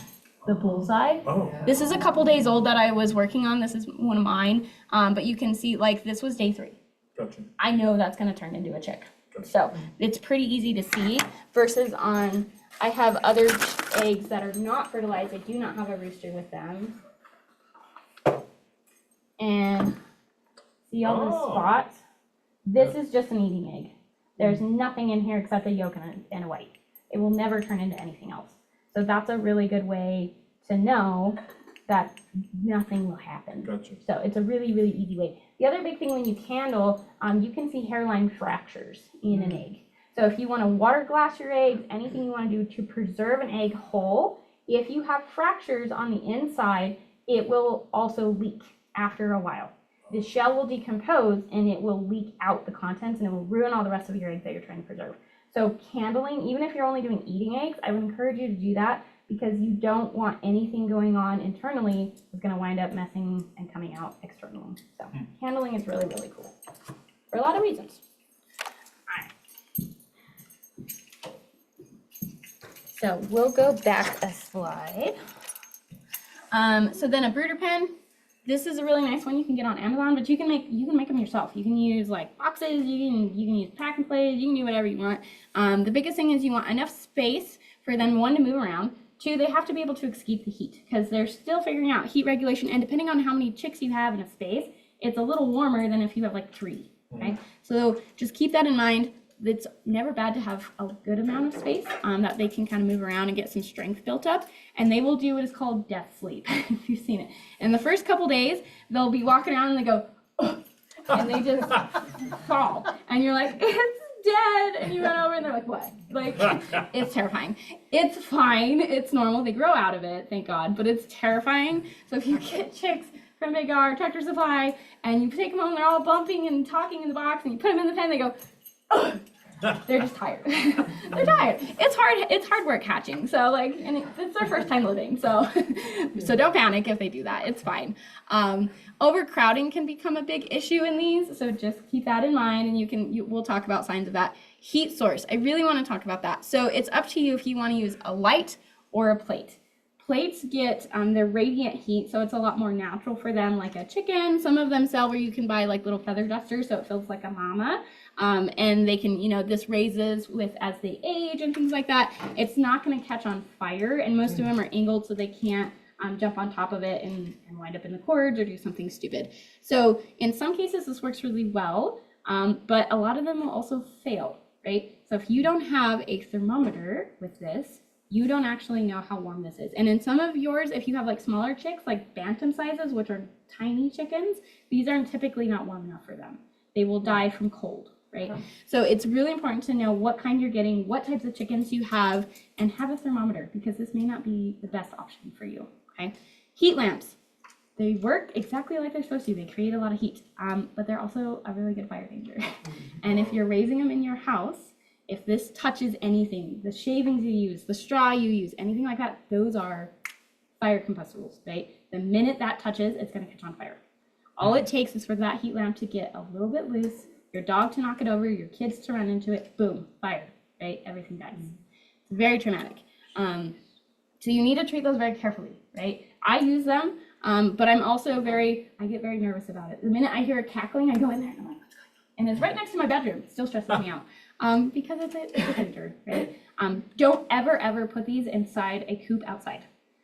the bullseye. Oh. This is a couple days old that I was working on. This is one of mine. But you can see, like, this was day 3. Gotcha. I know that's going to turn into a chick. Gotcha. So it's pretty easy to see versus I have other eggs that are not fertilized. I do not have a rooster with them. And see all those spots? This is just an eating egg. There's nothing in here except a yolk and a white. It will never turn into anything else. So that's a really good way to know that nothing will happen. Gotcha. So it's a really, really easy way. The other big thing when you candle, you can see hairline fractures in an egg. So if you want to water glass your eggs, anything you want to do to preserve an egg whole, if you have fractures on the inside, it will also leak after a while. The shell will decompose and it will leak out the contents and it will ruin all the rest of your eggs that you're trying to preserve. So candling, even if you're only doing eating eggs, I would encourage you to do that because you don't want anything going on internally that's going to wind up messing and coming out externally. So candling is really, really cool for a lot of reasons. All right. So we'll go back a slide. So then a brooder pen. This is a really nice one you can get on Amazon, but you can make them yourself. You can use like boxes, you can use pack and plays, you can do whatever you want. The biggest thing is you want enough space for them, 1, to move around. 2, they have to be able to escape the heat because they're still figuring out heat regulation, and depending on how many chicks you have in a space, it's a little warmer than if you have like 3. Okay, so just keep that in mind. It's never bad to have a good amount of space that they can kind of move around and get some strength built up, and they will do what is called death sleep if you've seen it. In the first couple days, they'll be walking around and they go, oh, and they just fall, and you're like, it's dead, and you run over and they're like, what? Like, it's terrifying. It's fine, it's normal, they grow out of it, thank God, but it's terrifying. So if you get chicks from Big R, Tractor Supply, and you take them home, they're all bumping and talking in the box, and you put them in the pen, they go, oh. They're just tired. They're tired. It's hard work hatching. So like, and it's their first time living. So don't panic if they do that. It's fine. Overcrowding can become a big issue in these. So just keep that in mind, and we'll talk about signs of that. Heat source. I really want to talk about that. So it's up to you if you want to use a light or a plate. Plates get their radiant heat, so it's a lot more natural for them, like a chicken. Some of them sell where you can buy like little feather dusters, so it feels like a mama. And they can, this raises with as they age and things like that. It's not going to catch on fire, and most of them are angled so they can't jump on top of it and wind up in the cords or do something stupid. So in some cases, this works really well, but a lot of them will also fail, right? So if you don't have a thermometer with this, you don't actually know how warm this is. And in some of yours, if you have like smaller chicks, like bantam sizes, which are tiny chickens, these are typically not warm enough for them. They will die from cold, right? So it's really important to know what kind you're getting, what types of chickens you have, and have a thermometer because this may not be the best option for you, okay? Heat lamps. They work exactly like they're supposed to. They create a lot of heat, but they're also a really good fire danger. And if you're raising them in your house, if this touches anything, the shavings you use, the straw you use, anything like that, those are fire combustibles, right? The minute that touches, it's going to catch on fire. All it takes is for that heat lamp to get a little bit loose, your dog to knock it over, your kids to run into it, boom, fire, right? Everything dies. It's very traumatic. So you need to treat those very carefully, right? I use them, but I'm also I get very nervous about it. The minute I hear a cackling, I go in there and I'm like, what's going on? And it's right next to my bedroom. It still stresses me out. Because it's a danger, right? Don't ever put these inside a coop outside.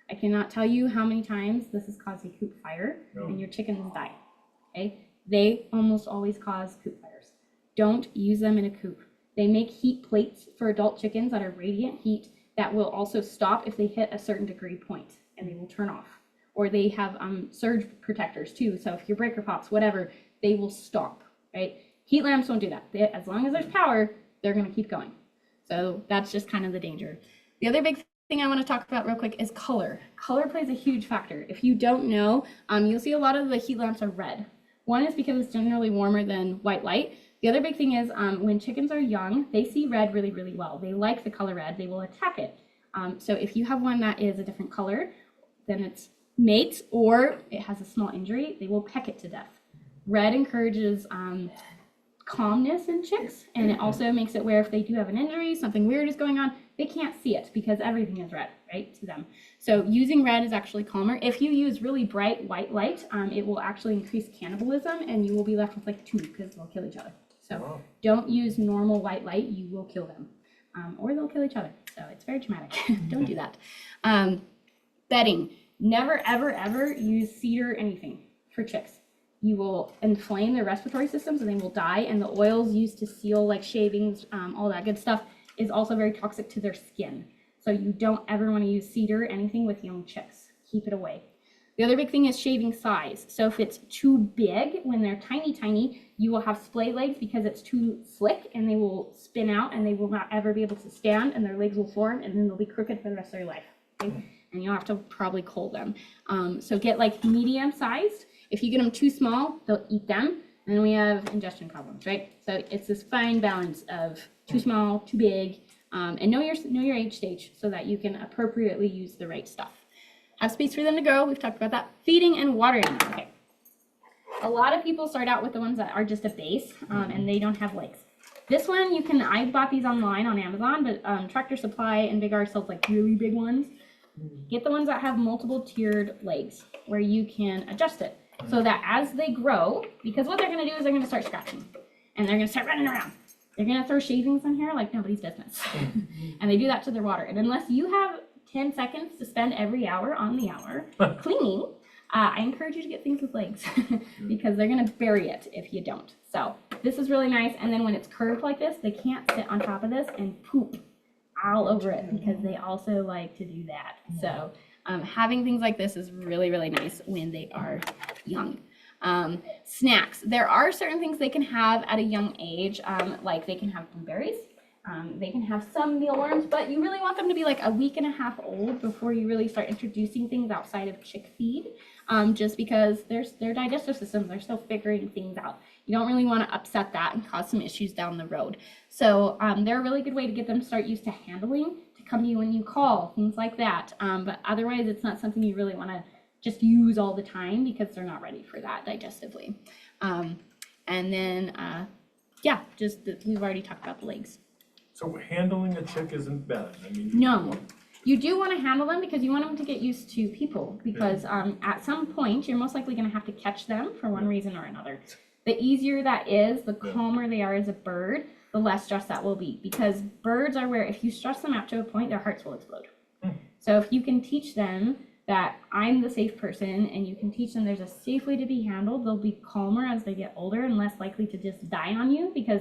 I cannot tell you how many times this has caused a coop fire and your chickens die, okay? They almost always cause coop fires. Don't use them in a coop. They make heat plates for adult chickens that are radiant heat that will also stop if they hit a certain degree point and they will turn off. Or they have surge protectors too, so if your breaker pops, whatever, they will stop, right? Heat lamps won't do that. As long as there's power, they're going to keep going. So that's just kind of the danger. The other big thing I want to talk about real quick is color. Color plays a huge factor. If you don't know, you'll see a lot of the heat lamps are red. One is because it's generally warmer than white light. The other big thing is when chickens are young, they see red really, really well. They like the color red. They will attack it. So if you have one that is a different color, then it's mates or it has a small injury, they will peck it to death. Red encourages calmness in chicks, and it also makes it where if they do have an injury, something weird is going on, they can't see it because everything is red, right, to them. So using red is actually calmer. If you use really bright white light, it will actually increase cannibalism, and you will be left with like 2 because they'll kill each other. So don't use normal white light, you will kill them, or they'll kill each other. So it's very traumatic. Don't do that. Bedding. Never, ever, ever use cedar anything for chicks. You will inflame their respiratory systems and they will die. And the oils used to seal like shavings, all that good stuff is also very toxic to their skin. So you don't ever want to use cedar, anything with young chicks. Keep it away. The other big thing is shaving size. So if it's too big, when they're tiny, tiny, you will have splay legs because it's too slick and they will spin out and they will not ever be able to stand and their legs will form and then they'll be crooked for the rest of their life. Okay? And you'll have to probably cull them. So get like medium sized. If you get them too small, they'll eat them. And then we have ingestion problems, right? So it's this fine balance of too small, too big, and know your age stage so that you can appropriately use the right stuff. Have space for them to grow. We've talked about that. Feeding and watering. Okay. A lot of people start out with the ones that are just a base and they don't have legs. This one, I bought these online on Amazon, but Tractor Supply and Big R sells like really big ones. Get the ones that have multiple tiered legs where you can adjust it so that as they grow, because what they're going to do is they're going to start scratching and they're going to start running around. They're going to throw shavings in here like nobody's business. And they do that to their water. And unless you have 10 seconds to spend every hour on the hour cleaning, I encourage you to get things with legs because they're going to bury it if you don't. So this is really nice. And then when it's curved like this, they can't sit on top of this and poop all over it because they also like to do that. So having things like this is really, really nice when they are young. Snacks. There are certain things they can have at a young age, like they can have blueberries. They can have some mealworms, but you really want them to be like a week and a half old before you really start introducing things outside of chick feed, just because their digestive systems are still figuring things out. You don't really want to upset that and cause some issues down the road. So they're a really good way to get them to start used to handling, to come to you when you call, things like that. But otherwise, it's not something you really want to just use all the time because they're not ready for that digestively. And then, we've already talked about the legs. So handling a chick isn't bad. I mean, No, you do want to handle them because you want them to get used to people because at some point you're most likely going to have to catch them for one reason or another. The easier that is, the calmer they are as a bird, the less stress that will be because birds are where if you stress them out to a point, their hearts will explode. So if you can teach them that I'm the safe person and you can teach them there's a safe way to be handled, they'll be calmer as they get older and less likely to just die on you because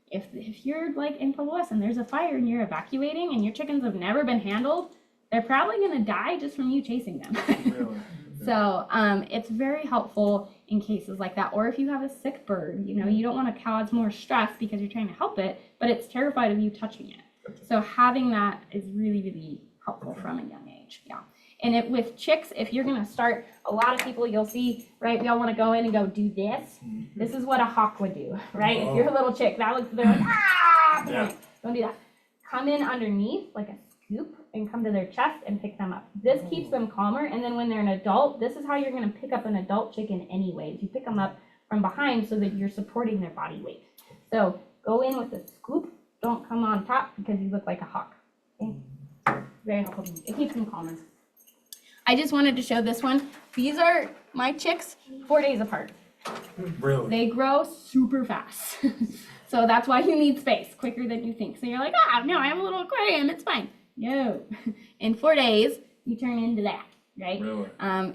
if you're like in Pueblo and there's a fire and you're evacuating and your chickens have never been handled, they're probably going to die just from you chasing them. really? So it's very helpful in cases like that. Or if you have a sick bird, you don't want to cause more stress because you're trying to help it, but it's terrified of you touching it. So having that is really, really helpful from a young age. Yeah. And with chicks, if you're going to start, a lot of people you'll see, right, we all want to go in and go do this. This is what a hawk would do, right? If you're a little chick, they're like, ah! Yeah. Don't do that. Come in underneath like a scoop and come to their chest and pick them up. This keeps them calmer. And then when they're an adult, this is how you're going to pick up an adult chicken anyways. You pick them up from behind so that you're supporting their body weight. So go in with a scoop. Don't come on top because you look like a hawk. Okay? Very helpful. It keeps them calmer. I just wanted to show this one. These are my chicks 4 days apart. Really? They grow super fast. So that's why you need space quicker than you think. So you're like, no, I have a little aquarium. It's fine. No. In 4 days, you turn into that, right? Really?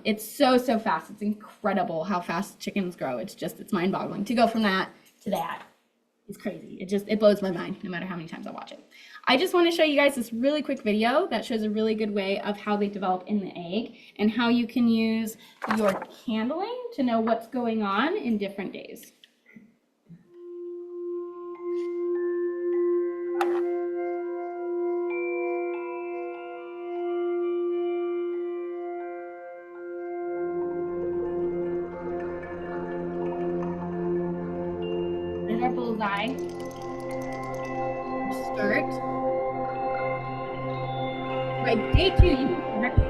It's so fast. It's incredible how fast chickens grow. It's mind boggling. To go from that to that is crazy. It blows my mind no matter how many times I watch it. I just want to show you guys this really quick video that shows a really good way of how they develop in the egg and how you can use your candling to know what's going on in different days. There's our bullseye. Skirt. By day 2, you can correct it.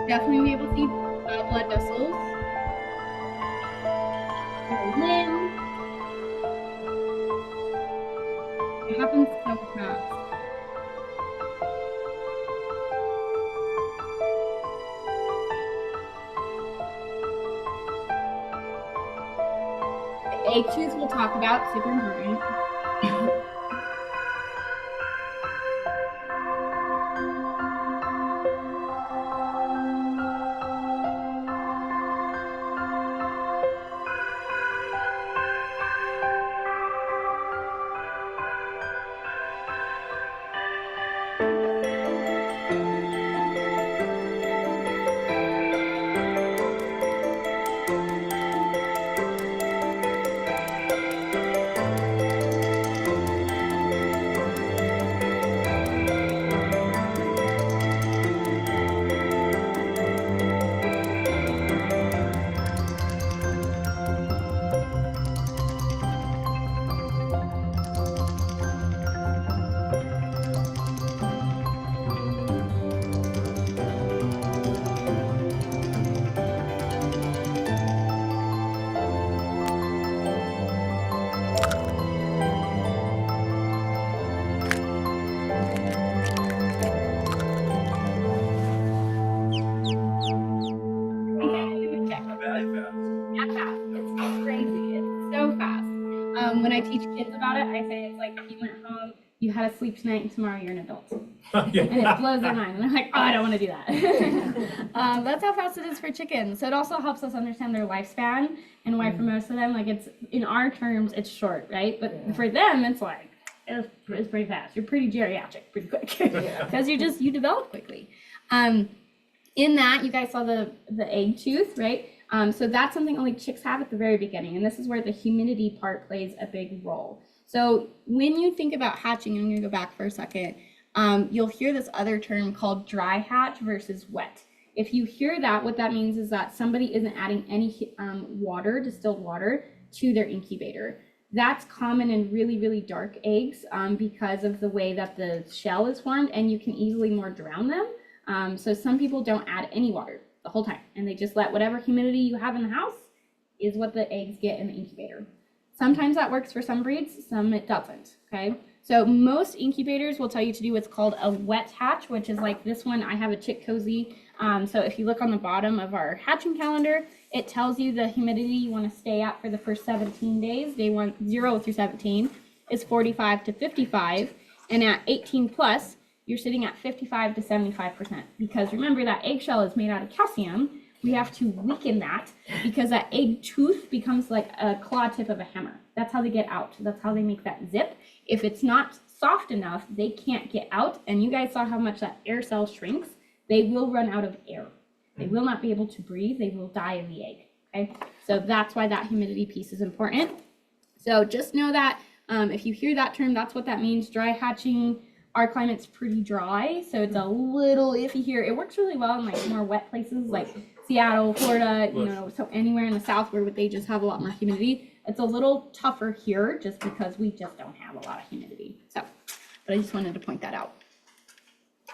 definitely be able to see blood vessels. Your limb. It happens so fast. The egg tooth we'll talk about, super important. It's crazy. It's so fast. When I teach kids about it, I say it's like if you went home, you had a sleep tonight, and tomorrow you're an adult. And it blows their mind. And they're like, oh, I don't want to do that. That's how fast it is for chickens. So it also helps us understand their lifespan and why for most of them, like it's, in our terms, it's short, right? But for them, it's like, it's pretty fast. You're pretty geriatric pretty quick because you develop quickly. In that, you guys saw the egg tooth, right? So that's something only chicks have at the very beginning. And this is where the humidity part plays a big role. So when you think about hatching, I'm going to go back for a second, you'll hear this other term called dry hatch versus wet. If you hear that, what that means is that somebody isn't adding any water, distilled water, to their incubator. That's common in really, really dark eggs because of the way that the shell is formed, and you can easily more drown them. So some people don't add any water the whole time, and they just let whatever humidity you have in the house is what the eggs get in the incubator. Sometimes that works for some breeds, some it doesn't, okay? So most incubators will tell you to do what's called a wet hatch, which is like this one. I have a chick cozy. So if you look on the bottom of our hatching calendar, it tells you the humidity you want to stay at for the first 17 days. Day 0 through 17 is 45 to 55. And at 18 plus, you're sitting at 55 to 75%. Because remember, that eggshell is made out of calcium. We have to weaken that because that egg tooth becomes like a claw tip of a hammer. That's how they get out. That's how they make that zip. If it's not soft enough, they can't get out. And you guys saw how much that air cell shrinks. They will run out of air. They will not be able to breathe. They will die in the egg. Okay, so that's why that humidity piece is important. So just know that if you hear that term, that's what that means. Dry hatching. Our climate's pretty dry, so it's a little iffy here. It works really well in like more wet places like Seattle, Florida, you know, so anywhere in the South where they just have a lot more humidity. It's a little tougher here just because we just don't have a lot of humidity. So, but I just wanted to point that out.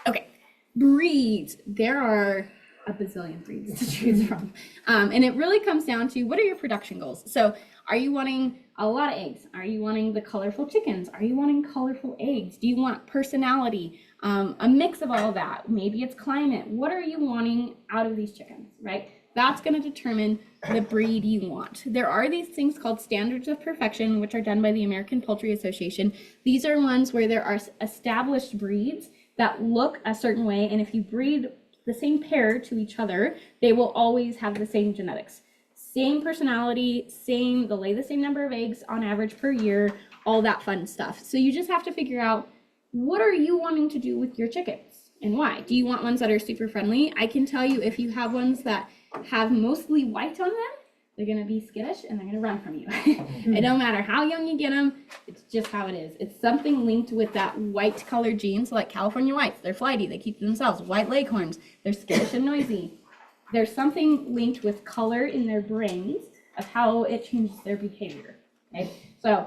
Okay, breeds. There are a bazillion breeds to choose from. And it really comes down to what are your production goals? So are you wanting a lot of eggs? Are you wanting the colorful chickens? Are you wanting colorful eggs? Do you want personality? A mix of all of that. Maybe it's climate. What are you wanting out of these chickens, right? That's going to determine the breed you want. There are these things called standards of perfection, which are done by the American Poultry Association. These are ones where there are established breeds that look a certain way, and if you breed the same pair to each other, they will always have the same genetics. Same personality, they'll lay the same number of eggs on average per year, all that fun stuff. So you just have to figure out, what are you wanting to do with your chickens and why? Do you want ones that are super friendly? I can tell you if you have ones that have mostly white on them, they're gonna be skittish and they're gonna run from you. It don't matter how young you get them, it's just how it is. It's something linked with that white colored gene. So like California whites, they're flighty, they keep to themselves. White leghorns, they're skittish and noisy. There's something linked with color in their brains of how it changes their behavior. Okay, so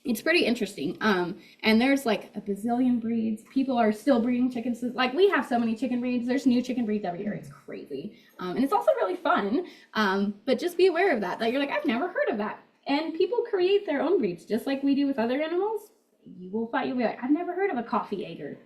It's pretty interesting. And there's like a bazillion breeds. People are still breeding chickens. Like we have so many chicken breeds. There's new chicken breeds every year. It's crazy. And it's also really fun. But just be aware of that you're like, I've never heard of that. And people create their own breeds, just like we do with other animals. You'll be like, I've never heard of a coffee egger.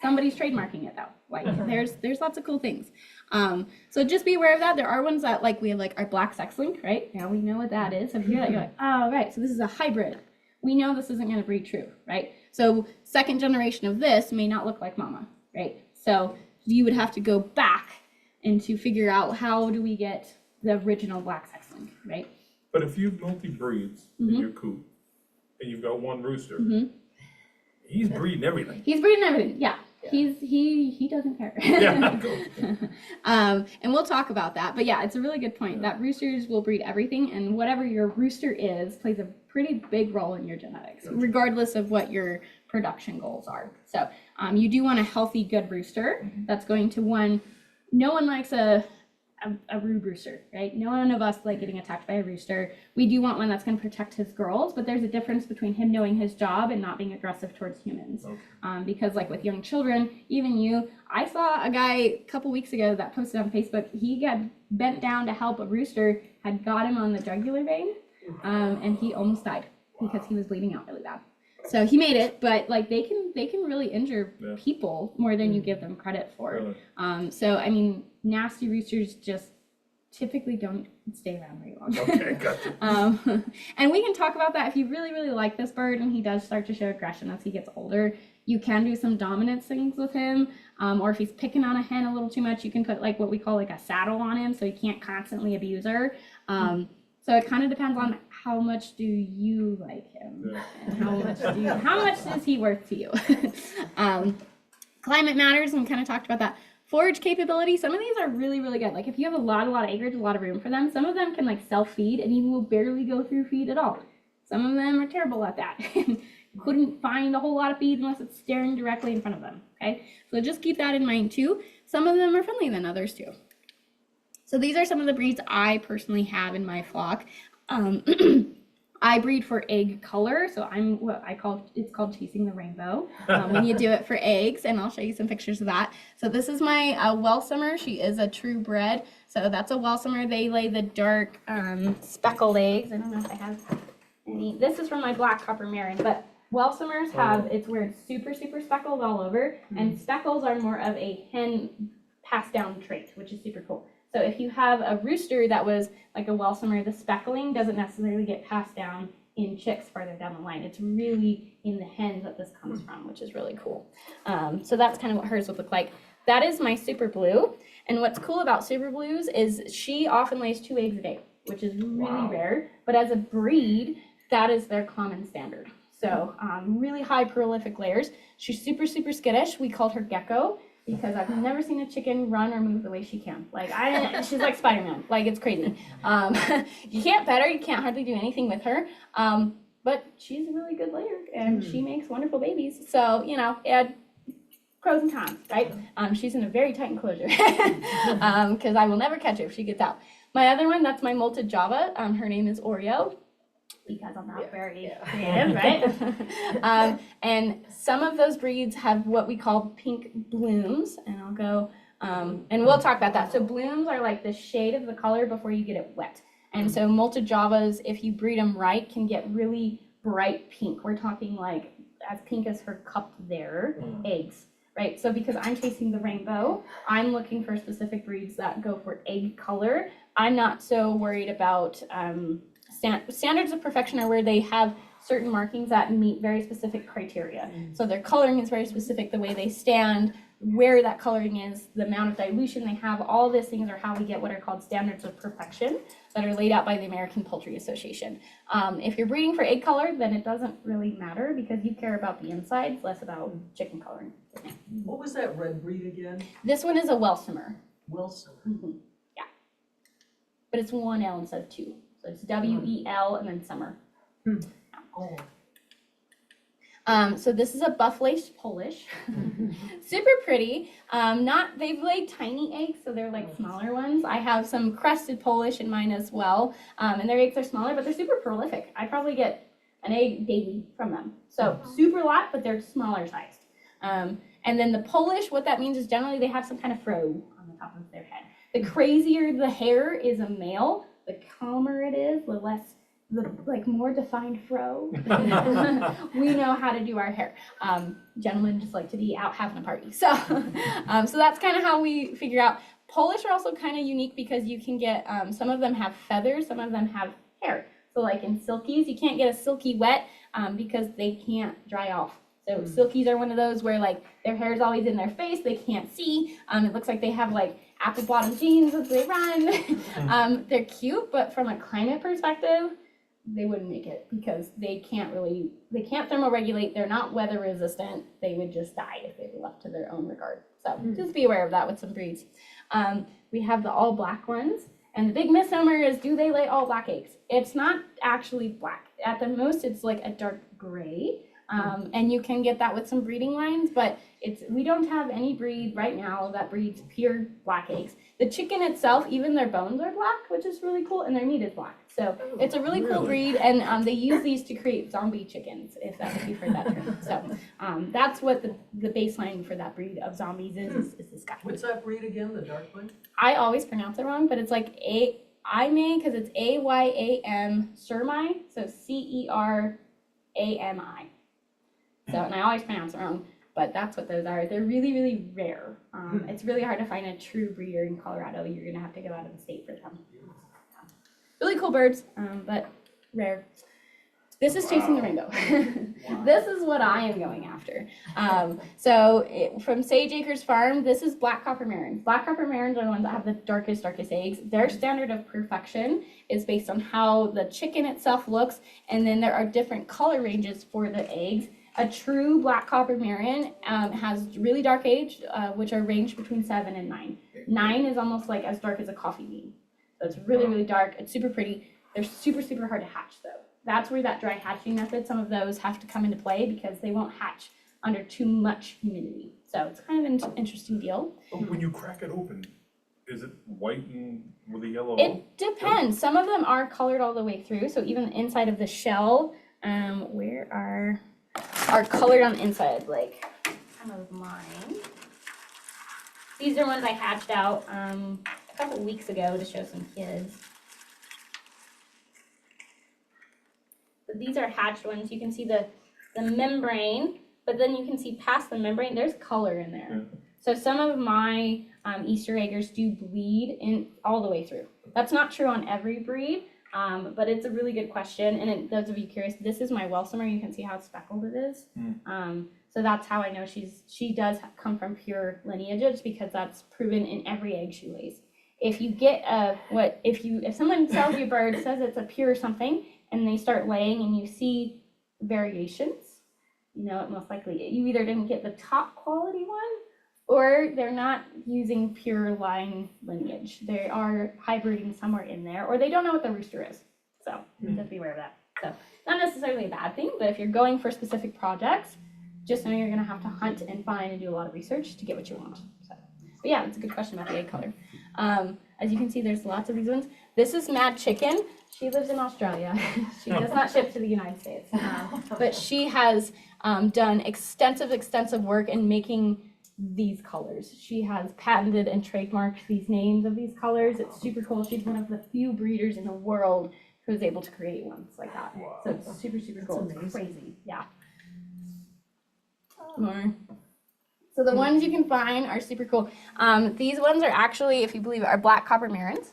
Somebody's trademarking it though. Like there's lots of cool things. So just be aware of that. There are ones that like we have like our black sex link, right? Now we know what that is. So if you hear that, you're like, oh right, so this is a hybrid. We know this isn't going to breed true, right? So second generation of this may not look like mama, right? So you would have to go back and to figure out how do we get the original black sex link, right? But if you multi-breeds in your coop, and you've got one rooster, he's breeding everything. He's breeding everything, yeah. He doesn't care. Yeah. And we'll talk about that. But yeah, it's a really good point that roosters will breed everything, and whatever your rooster is plays a pretty big role in your genetics, regardless of what your production goals are. So you do want a healthy, good rooster that's going to no one likes a rude rooster, right? None of us like getting attacked by a rooster. We do want one that's going to protect his girls, but there's a difference between him knowing his job and not being aggressive towards humans. Okay. Because like with young children, even I saw a guy a couple weeks ago that posted on Facebook, he got bent down to help a rooster, had got him on the jugular vein, and he almost died because he was bleeding out really bad. So he made it, but like they can really injure people more than you give them credit for. Really? So I mean, nasty roosters just typically don't stay around very long. Okay, gotcha. And we can talk about that if you really, really like this bird and he does start to show aggression as he gets older. You can do some dominance things with him, or if he's picking on a hen a little too much, you can put like what we call like a saddle on him so he can't constantly abuse her. So it kind of depends on how much do you like him and how much is he worth to you. Climate matters, and we kind of talked about that. Forage capability, some of these are really, really good. Like if you have a lot of acreage, a lot of room for them, some of them can like self-feed and you will barely go through feed at all. Some of them are terrible at that. Couldn't find a whole lot of feed unless it's staring directly in front of them, okay? So just keep that in mind too. Some of them are friendlier than others too. So these are some of the breeds I personally have in my flock. I breed for egg color, so I'm it's called chasing the rainbow when you do it for eggs, and I'll show you some pictures of that. So this is my Welsomer. She is a true bred, so that's a Welsomer. They lay the dark speckled eggs. I don't know if I have any. This is from my black copper Marin, but Welsomers have, it's where it's super, super speckled all over, and speckles are more of a hen passed down trait, which is super cool. So if you have a rooster that was like a Welsomer, the speckling doesn't necessarily get passed down in chicks farther down the line. It's really in the hens that this comes from, which is really cool. So that's kind of what hers would look like. That is my super blue. And what's cool about super blues is she often lays 2 eggs a day, which is really rare. But as a breed, that is their common standard. So really high prolific layers. She's super, super skittish. We called her Gecko, because I've never seen a chicken run or move the way she can. Like she's like Spider-Man. Like it's crazy. You can't pet her. You can't hardly do anything with her. But she's a really good layer, and she makes wonderful babies. So it pros and cons, right? She's in a very tight enclosure because I will never catch her if she gets out. My other one, that's my molted Java. Her name is Oreo, because I'm not very creative, right? And some of those breeds have what we call pink blooms, and I'll go, and we'll talk about that. So blooms are like the shade of the color before you get it wet. And so molted Javas, if you breed them right, can get really bright pink. We're talking like as pink as her cup there, eggs, right? So because I'm chasing the rainbow, I'm looking for specific breeds that go for egg color. I'm not so worried about, standards of perfection are where they have certain markings that meet very specific criteria. So their coloring is very specific, the way they stand, where that coloring is, the amount of dilution they have, all these things are how we get what are called standards of perfection that are laid out by the American Poultry Association. If you're breeding for egg color, then it doesn't really matter because you care about the insides, less about chicken coloring. What was that red breed again? This one is a Welsomer. Welsomer. Yeah. But it's 1 L instead of 2. So it's W-E-L and then summer. Oh. So this is a buff-laced Polish. Super pretty. They've laid tiny eggs, so they're like smaller ones. I have some crested Polish in mine as well. And their eggs are smaller, but they're super prolific. I probably get an egg daily from them. So super lot, but they're smaller sized. And then the Polish, what that means is generally they have some kind of fro on the top of their head. The crazier the hair is a male, the calmer it is, the more defined fro. We know how to do our hair. Gentlemen just like to be out having a party. So that's kind of how we figure out. Polish are also kind of unique because you can get, some of them have feathers, some of them have hair. So like in silkies, you can't get a silky wet because they can't dry off. So silkies are one of those where like their hair is always in their face, they can't see. It looks like they have like apple bottom jeans as they run. They're cute, but from a climate perspective, they wouldn't make it because they can't thermoregulate. They're not weather resistant. They would just die if they were left to their own regard. So just be aware of that with some breeds. We have the all black ones. And the big misnomer is, do they lay all black eggs? It's not actually black. At the most, it's like a dark gray. And you can get that with some breeding lines, but we don't have any breed right now that breeds pure black eggs. The chicken itself, even their bones are black, which is really cool, and their meat is black. So it's a really cool breed, and they use these to create zombie chickens, if you've heard that term. So that's what the baseline for that breed of zombies is this guy. What's that breed again, the dark one? I always pronounce it wrong, but it's like Ayam, because it's AYAM Cermi, so CERAMI. So, and I always pronounce it wrong, but that's what those are. They're really, really rare. It's really hard to find a true breeder in Colorado. You're gonna have to go out of the state for them. Really cool birds, but rare. This is chasing the rainbow. This is what I am going after. From Sage Acres Farm, this is black copper marins. Black copper marins are the ones that have the darkest eggs. Their standard of perfection is based on how the chicken itself looks, and then there are different color ranges for the eggs. A true black copper marin has really dark eggs, which are ranged between 7 and 9. 9 is almost like as dark as a coffee bean. So it's really, really dark. It's super pretty. They're super, super hard to hatch though. That's where that dry hatching method, some of those have to come into play because they won't hatch under too much humidity. So it's kind of an interesting deal. When you crack it open, is it white and with a yellow? It depends. Some of them are colored all the way through. So even the inside of the shell, are colored on the inside, like some of mine. These are ones I hatched out a couple weeks ago to show some kids. But these are hatched ones. You can see the membrane, but then you can see past the membrane, there's color in there. Yeah. So some of my Easter eggers do bleed in all the way through. That's not true on every breed. But it's a really good question, and those of you curious, this is my Welsomer. You can see how speckled it is. So that's how I know she does come from pure lineages because that's proven in every egg she lays. If you get if someone sells you a bird, says it's a pure something, and they start laying and you see variations, you know it most likely you either didn't get the top quality one, or they're not using pure line lineage. They are hybriding somewhere in there, or they don't know what the rooster is. So just be aware of that. So not necessarily a bad thing, but if you're going for specific projects, just know you're gonna have to hunt and find and do a lot of research to get what you want. So, but yeah, that's a good question about the egg color. As you can see, there's lots of these ones. This is Mad Chicken. She lives in Australia. She does not ship to the United States, but she has done extensive work in making these colors. She has patented and trademarked these names of these colors. It's super cool. She's one of the few breeders in the world who is able to create ones like that. Wow. So it's super cool. It's crazy. Yeah. More. So the ones you can find are super cool. These ones are actually, if you believe it, are black copper marins.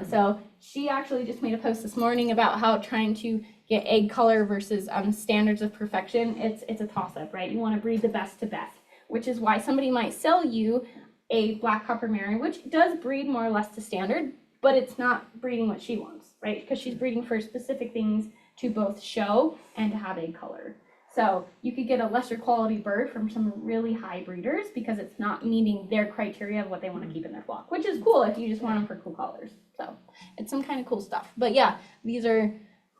So she actually just made a post this morning about how trying to get egg color versus standards of perfection. It's a toss-up, right? You want to breed the best to best, which is why somebody might sell you a black copper marin, which does breed more or less to standard, but it's not breeding what she wants, right? Because she's breeding for specific things to both show and to have egg color. So you could get a lesser quality bird from some really high breeders because it's not meeting their criteria of what they want to keep in their flock, which is cool if you just want them for cool colors. So it's some kind of cool stuff. But yeah, these are,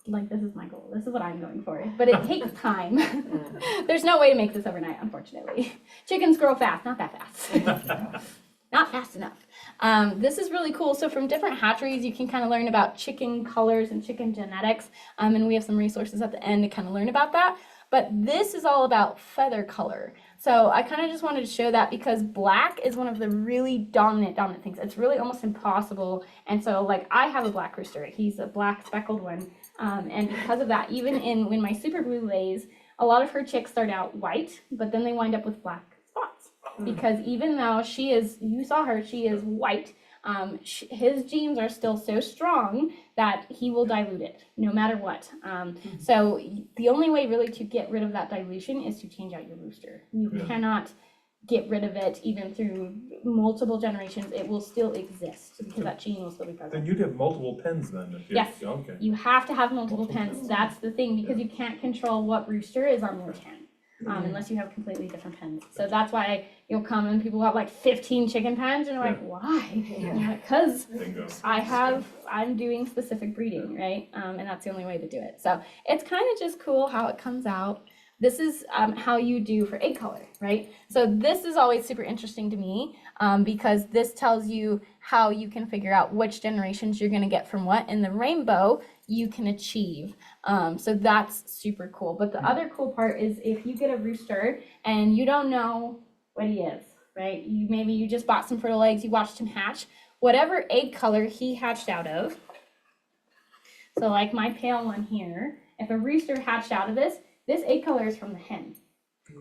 like, this is my goal. This is what I'm going for. But it takes time. There's no way to make this overnight, unfortunately. Chickens grow fast, not that fast. Not fast enough. This is really cool. So from different hatcheries, you can kind of learn about chicken colors and chicken genetics. And we have some resources at the end to kind of learn about that. But this is all about feather color. So I kind of just wanted to show that because black is one of the really dominant things. It's really almost impossible. And so like I have a black rooster. He's a black speckled one. And because of that, even when my super blue lays, a lot of her chicks start out white, but then they wind up with black spots. Because even though you saw her, she is white, his genes are still so strong that he will dilute it no matter what. So the only way really to get rid of that dilution is to change out your rooster. You cannot get rid of it even through multiple generations. It will still exist because that gene will still be present. Then you'd have multiple pens then. Yes, Okay. you have to have multiple pens. That's the thing, because you can't control what rooster is on your pen. Unless you have completely different pens. So that's why you'll come and people have like 15 chicken pens and you're like, why? Because I'm doing specific breeding, right? And that's the only way to do it. So it's kind of just cool how it comes out. This is how you do for egg color, right? So this is always super interesting to me because this tells you how you can figure out which generations you're gonna get from what in the rainbow you can achieve. So that's super cool. But the other cool part is if you get a rooster and you don't know what he is, right? Maybe you just bought some fertile eggs, you watched him hatch, whatever egg color he hatched out of. So like my pale one here, if a rooster hatched out of this egg color is from the hen,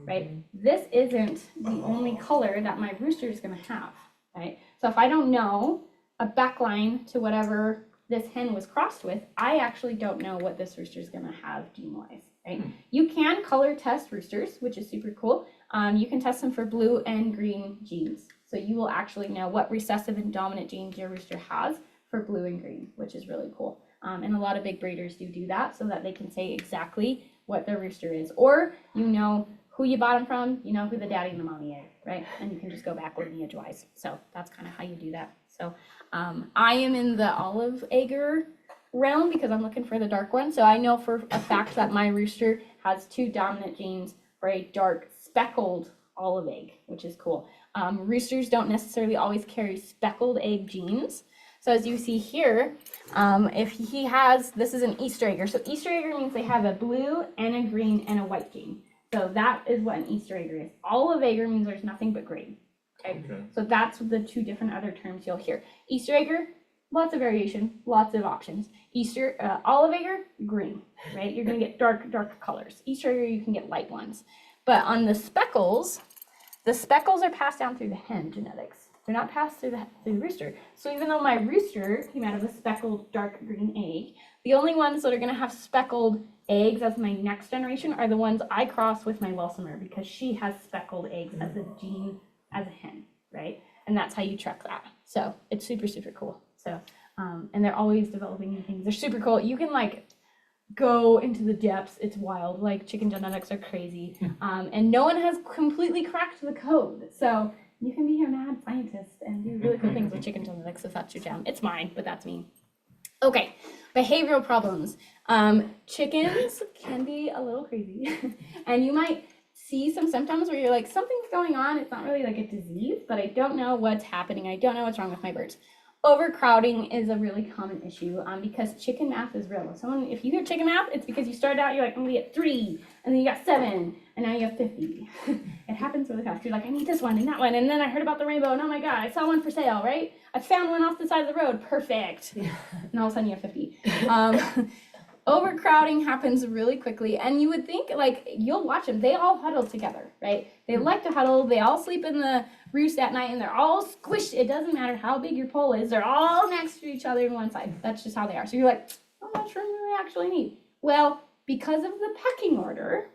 right? This isn't the only color that my rooster is gonna have, right? So if I don't know a backline to whatever this hen was crossed with, I actually don't know what this rooster is gonna have gene-wise, right? You can color test roosters, which is super cool. You can test them for blue and green genes. So you will actually know what recessive and dominant genes your rooster has for blue and green, which is really cool. And a lot of big breeders do that so that they can say exactly what their rooster is. Or you know who you bought them from, you know who the daddy and the mommy are, right? And you can just go back lineage-wise. So that's kind of how you do that. So I am in the olive egger realm because I'm looking for the dark one. So I know for a fact that my rooster has 2 dominant genes for a dark speckled olive egg, which is cool. Roosters don't necessarily always carry speckled egg genes. So as you see here, if he has, this is an Easter egger. So Easter egger means they have a blue and a green and a white gene. So that is what an Easter egger is. Olive egger means there's nothing but green. Okay. So that's the 2 different other terms you'll hear. Easter egger, lots of variation, lots of options. Olive egger, green, right? You're gonna get dark colors. Easter egger, you can get light ones. But on the speckles are passed down through the hen genetics. They're not passed through the rooster. So even though my rooster came out of a speckled dark green egg, the only ones that are gonna have speckled eggs as my next generation are the ones I cross with my Welsomer because she has speckled eggs as a gene as a hen, right? And that's how you track that. So it's super, super cool. So, and they're always developing new things. They're super cool. You can like go into the depths. It's wild. Like chicken genetics are crazy. And no one has completely cracked the code. So you can be a mad scientist and do really cool things with chicken genetics if that's your jam. It's mine, but that's me. Okay, behavioral problems. Chickens can be a little crazy. And you might see some symptoms where you're like, something's going on. It's not really like a disease, but I don't know what's happening. I don't know what's wrong with my birds. Overcrowding is a really common issue because chicken math is real. If you hear chicken math, it's because you started out, you're like, I'm gonna get 3, and then you got 7, and now you have 50. It happens really fast. You're like, I need this one and that one, and then I heard about the rainbow, and oh my God, I saw one for sale, right? I found one off the side of the road, perfect. And all of a sudden you have 50. Overcrowding happens really quickly, and you would think, like, you'll watch them, they all huddle together, right? They like to huddle, they all sleep in the roost at night, and they're all squished. It doesn't matter how big your pole is, they're all next to each other in one side. That's just how they are. So you're like, how much room do they actually need? Well, because of the pecking order,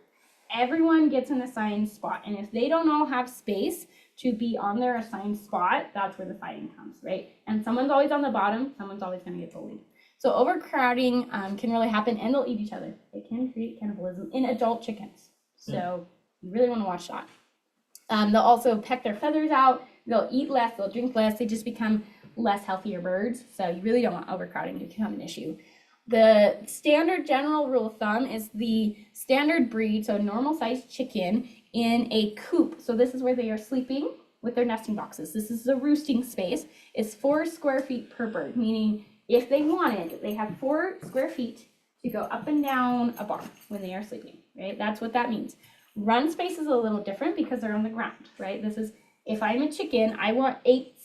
everyone gets an assigned spot, and if they don't all have space to be on their assigned spot, that's where the fighting comes, right? And someone's always on the bottom, someone's always gonna get bullied. So overcrowding can really happen, and they'll eat each other. It can create cannibalism in adult chickens. So you really want to watch that. They'll also peck their feathers out. They'll eat less. They'll drink less. They just become less healthier birds. So you really don't want overcrowding to become an issue. The standard general rule of thumb is the standard breed, so normal sized chicken in a coop. So this is where they are sleeping with their nesting boxes. This is the roosting space. It's 4 square feet per bird, meaning if they wanted, they have 4 square feet to go up and down a bar when they are sleeping, right? That's what that means. Run space is a little different because they're on the ground, right? This is, if I'm a chicken, I want 8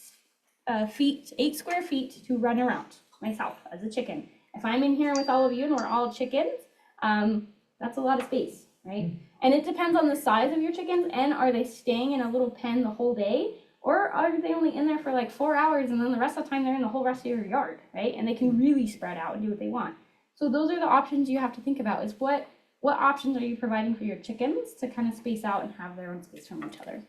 square feet to run around myself as a chicken. If I'm in here with all of you and we're all chickens, that's a lot of space, right? And it depends on the size of your chickens, and are they staying in a little pen the whole day, or are they only in there for like 4 hours and then the rest of the time they're in the whole rest of your yard, right? And they can really spread out and do what they want. So those are the options you have to think about, is what options are you providing for your chickens to kind of space out and have their own space from each other.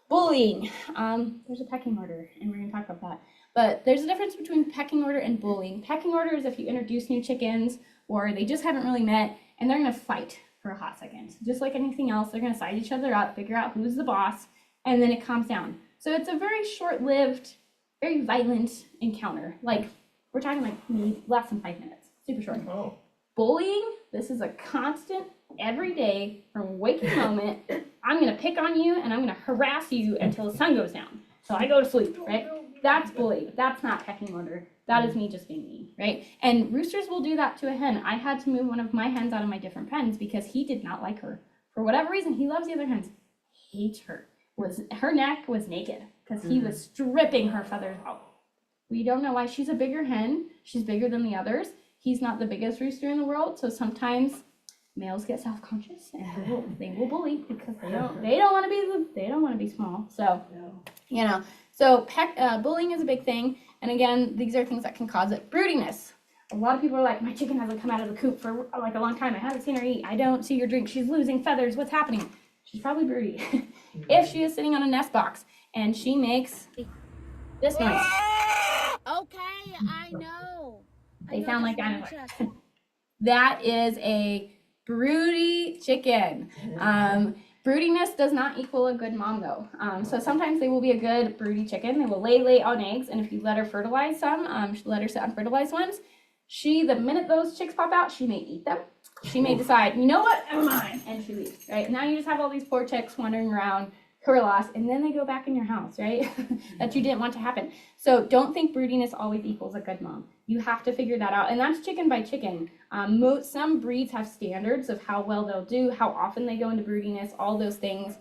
Bullying, there's a pecking order, and we're gonna talk about that. But there's a difference between pecking order and bullying. Pecking order is if you introduce new chickens or they just haven't really met and they're gonna fight for a hot second. Just like anything else, they're gonna size each other up, figure out who's the boss, and then it calms down. So it's a very short-lived, very violent encounter. Like, we're talking like maybe less than 5 minutes, super short. Oh. Bullying, this is a constant, every day, from waking moment, I'm gonna pick on you and I'm gonna harass you until the sun goes down. So I go to sleep, right? That's bullying. That's not pecking order. That is me just being mean, right? And roosters will do that to a hen. I had to move one of my hens out of my different pens because he did not like her. For whatever reason, he loves the other hens. Hates her. Her neck was naked because he was stripping her feathers out. We don't know why. She's a bigger hen. She's bigger than the others. He's not the biggest rooster in the world, so sometimes males get self-conscious and they will bully because they don't want to be small. So you know, so bullying is a big thing. And again, these are things that can cause it. Broodiness. A lot of people are like, my chicken hasn't come out of the coop for like a long time. I haven't seen her eat. I don't see her drink. She's losing feathers. What's happening? She's probably broody. If she is sitting on a nest box and she makes this noise. Okay, I know. They sound like dinosaurs. That is a broody chicken. Broodiness does not equal a good mom though. So sometimes they will be a good broody chicken. They will lay on eggs, and if you let her fertilize some, let her sit on fertilized ones, the minute those chicks pop out, she may eat them. She may decide, you know what, I'm mine, and she leaves, right? Now you just have all these poor chicks wandering around, lost, and then they go back in your house, right? That you didn't want to happen. So don't think broodiness always equals a good mom. You have to figure that out, and that's chicken by chicken. Some breeds have standards of how well they'll do, how often they go into broodiness, all those things,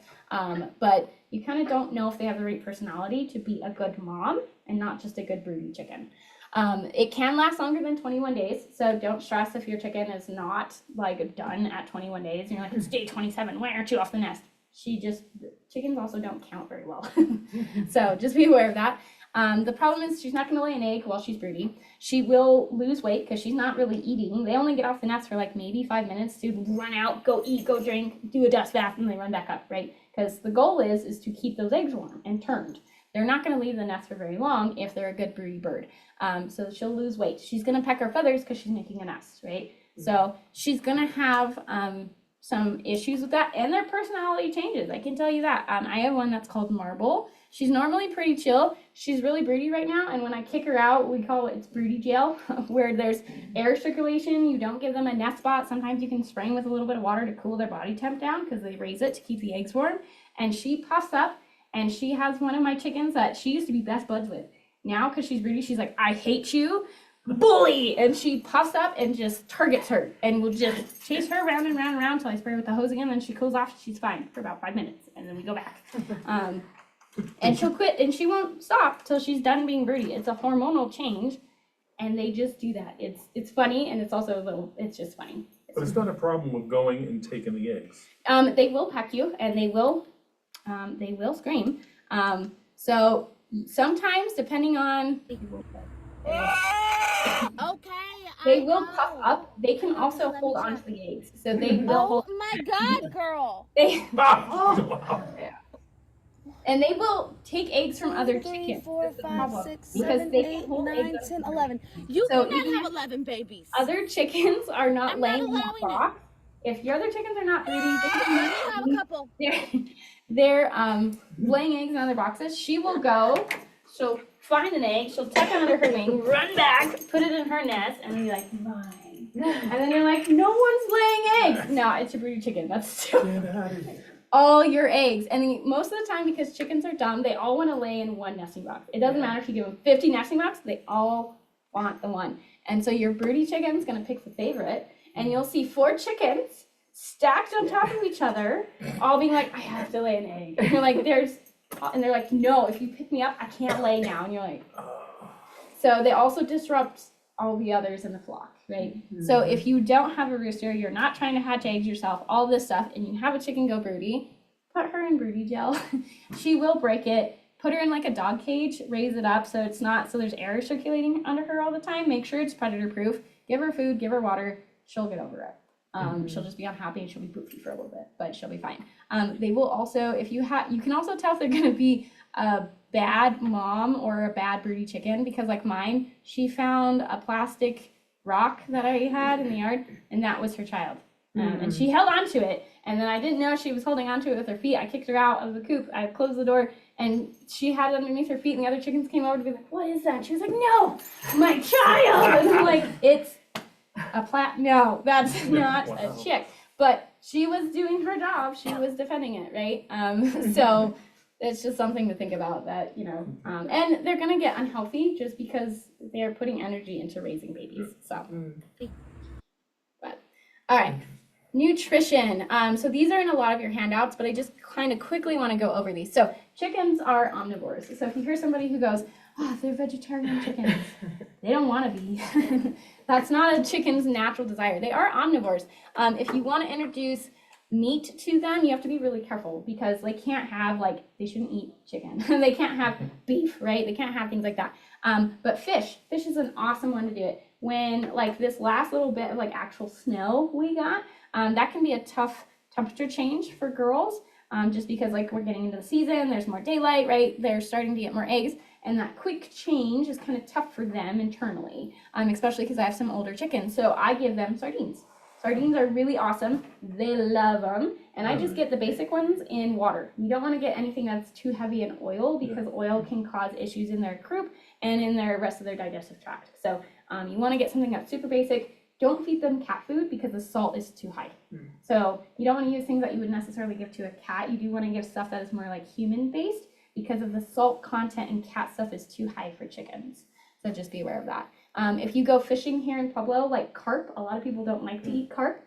but you kind of don't know if they have the right personality to be a good mom and not just a good broody chicken. It can last longer than 21 days, so don't stress if your chicken is not like done at 21 days and you're like, it's day 27, why aren't you off the nest? Chickens also don't count very well. So just be aware of that. The problem is she's not going to lay an egg while she's broody. She will lose weight because she's not really eating. They only get off the nest for like maybe 5 minutes to run out, go eat, go drink, do a dust bath, and they run back up, right? Because the goal is to keep those eggs warm and turned. They're not going to leave the nest for very long if they're a good broody bird. So she'll lose weight. She's going to peck her feathers because she's making a nest, right? So she's going to have some issues with that, and their personality changes. I can tell you that. I have one that's called Marble. She's normally pretty chill. She's really broody right now, and when I kick her out, we call it's broody jail, where there's air circulation. You don't give them a nest spot. Sometimes you can spray them with a little bit of water to cool their body temp down because they raise it to keep the eggs warm. And she puffs up, and she has one of my chickens that she used to be best buds with. Now, because she's broody, she's like, I hate you. Bully, and she puffs up and just targets her and will just chase her around and around and around until I spray her with the hose again. Then she cools off. She's fine for about 5 minutes, and then we go back. And she'll quit, and she won't stop till she's done being broody. It's a hormonal change, and they just do that. It's funny, and it's also it's just funny. But it's not a problem with going and taking the eggs. They will peck you, and they will scream. So sometimes, depending on. Okay, They will puff up. They can also hold on to the eggs. So they will Oh hold. my God, girl! And they will take eggs from other 3, chickens. 4, That's the 5, problem. 6, Because 7, they can 8, hold 9, eggs 10, up. 11. You So cannot even have 11 babies. Other chickens are not I'm not laying in the allowing it. box. If your other chickens are not breeding, You have a couple. they're laying eggs in other boxes. She will go. She'll find an egg. She'll tuck it under her wing, run back, put it in her nest, and be like, mine. And then you're like, no one's laying eggs. No, it's a broody chicken. That's too. all your eggs. And most of the time, because chickens are dumb, they all want to lay in one nesting box. It doesn't matter if you give them 50 nesting boxes, they all want the one. And so your broody chicken's going to pick the favorite, and you'll see 4 chickens stacked on top of each other, all being like, I have to lay an egg. And you're like, they're like, no, if you pick me up, I can't lay now. And you're like, so they also disrupt all the others in the flock, right? So if you don't have a rooster, you're not trying to hatch eggs yourself, all this stuff, and you have a chicken go broody, put her in broody gel. She will break it. Put her in like a dog cage, raise it up so there's air circulating under her all the time. Make sure it's predator proof. Give her food, give her water. She'll get over it. She'll just be unhappy and she'll be poopy for a little bit, but she'll be fine. They will also, you can also tell if they're going to be a bad mom or a bad broody chicken, because like mine, she found a plastic rock that I had in the yard, and that was her child. And she held on to it, and then I didn't know she was holding on to it with her feet. I kicked her out of the coop. I closed the door, and she had it underneath her feet, and the other chickens came over to be like, what is that? And she was like, no, my child. And I'm like, it's no, that's not a chick. But she was doing her job. She was defending it, right? So it's just something to think about that, and they're going to get unhealthy just because they're putting energy into raising babies. So, but, all right. Nutrition. So these are in a lot of your handouts, but I just kind of quickly want to go over these. So chickens are omnivores. So if you hear somebody who goes, oh, they're vegetarian chickens, they don't want to be. That's not a chicken's natural desire. They are omnivores. If you want to introduce meat to them, you have to be really careful, because they can't have, they shouldn't eat chicken. They can't have beef, right? They can't have things like that. But fish is an awesome one to do it. When this last little bit of actual snow we got, that can be a tough temperature change for girls, just because we're getting into the season, there's more daylight, right? They're starting to get more eggs, and that quick change is kind of tough for them internally, especially because I have some older chickens. So I give them sardines. Sardines are really awesome. They love them. And I just get the basic ones in water. You don't want to get anything that's too heavy in oil, because oil can cause issues in their croup and in the rest of their digestive tract. So you want to get something that's super basic. Don't feed them cat food because the salt is too high. So you don't want to use things that you would necessarily give to a cat. You do want to give stuff that is more human-based, because of the salt content in cat stuff is too high for chickens. So just be aware of that. If you go fishing here in Pueblo, carp, a lot of people don't like to eat carp.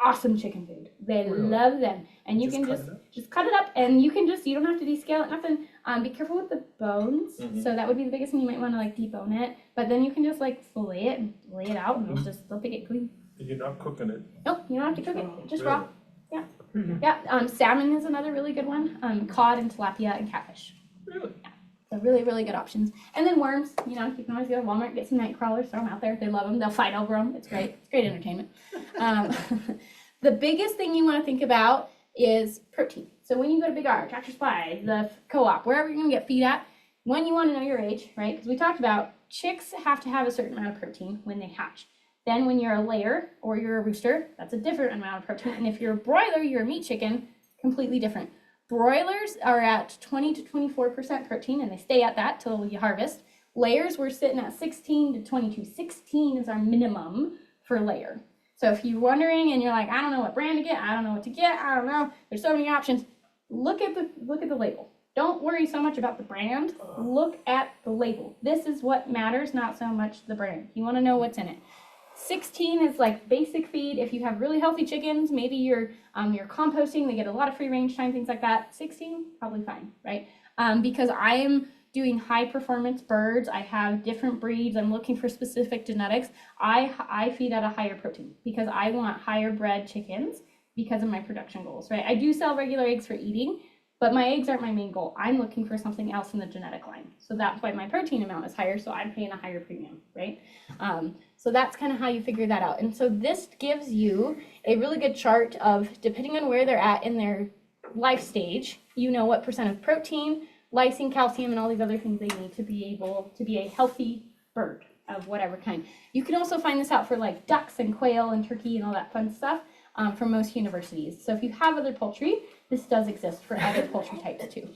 Awesome chicken food. They love them. And you can just cut it up, and you don't have to descale it, nothing. Be careful with the bones. So that would be the biggest thing. You might want to debone it, but then you can just fillet it and lay it out, and they'll pick it clean. And you're not cooking it? Nope, you don't have to cook it, just raw. Yeah. Yeah, salmon is another really good one. Cod and tilapia and catfish. Really? Yeah. So really, really good options. And then worms, you can always go to Walmart, get some night crawlers, throw them out there. They love them. They'll fight over them. It's great. It's great entertainment. The biggest thing you want to think about is protein. So when you go to Big R, Tractor Supply, the co-op, wherever you're going to get feed at, one, you want to know your age, right? Because we talked about chicks have to have a certain amount of protein when they hatch. Then when you're a layer or you're a rooster, that's a different amount of protein. And if you're a broiler, you're a meat chicken, completely different. Broilers are at 20 to 24% protein, and they stay at that till you harvest. Layers, we're sitting at 16 to 22. 16 is our minimum for layer. So if you're wondering and you're like, I don't know what brand to get, I don't know what to get, I don't know, there's so many options. Look at the label. Don't worry so much about the brand. Look at the label. This is what matters, not so much the brand. You want to know what's in it. 16 is basic feed. If you have really healthy chickens, maybe you're composting, they get a lot of free range time, things like that. 16, probably fine, right? Because I am doing high performance birds. I have different breeds. I'm looking for specific genetics. I feed at a higher protein because I want higher bred chickens because of my production goals, right? I do sell regular eggs for eating, but my eggs aren't my main goal. I'm looking for something else in the genetic line. So that's why my protein amount is higher. So I'm paying a higher premium, right? So that's kind of how you figure that out. And so this gives you a really good chart of, depending on where they're at in their life stage, what percent of protein, lysine, calcium, and all these other things they need to be able to be a healthy bird of whatever kind. You can also find this out for ducks and quail and turkey and all that fun stuff from most universities. So if you have other poultry, this does exist for other poultry types too.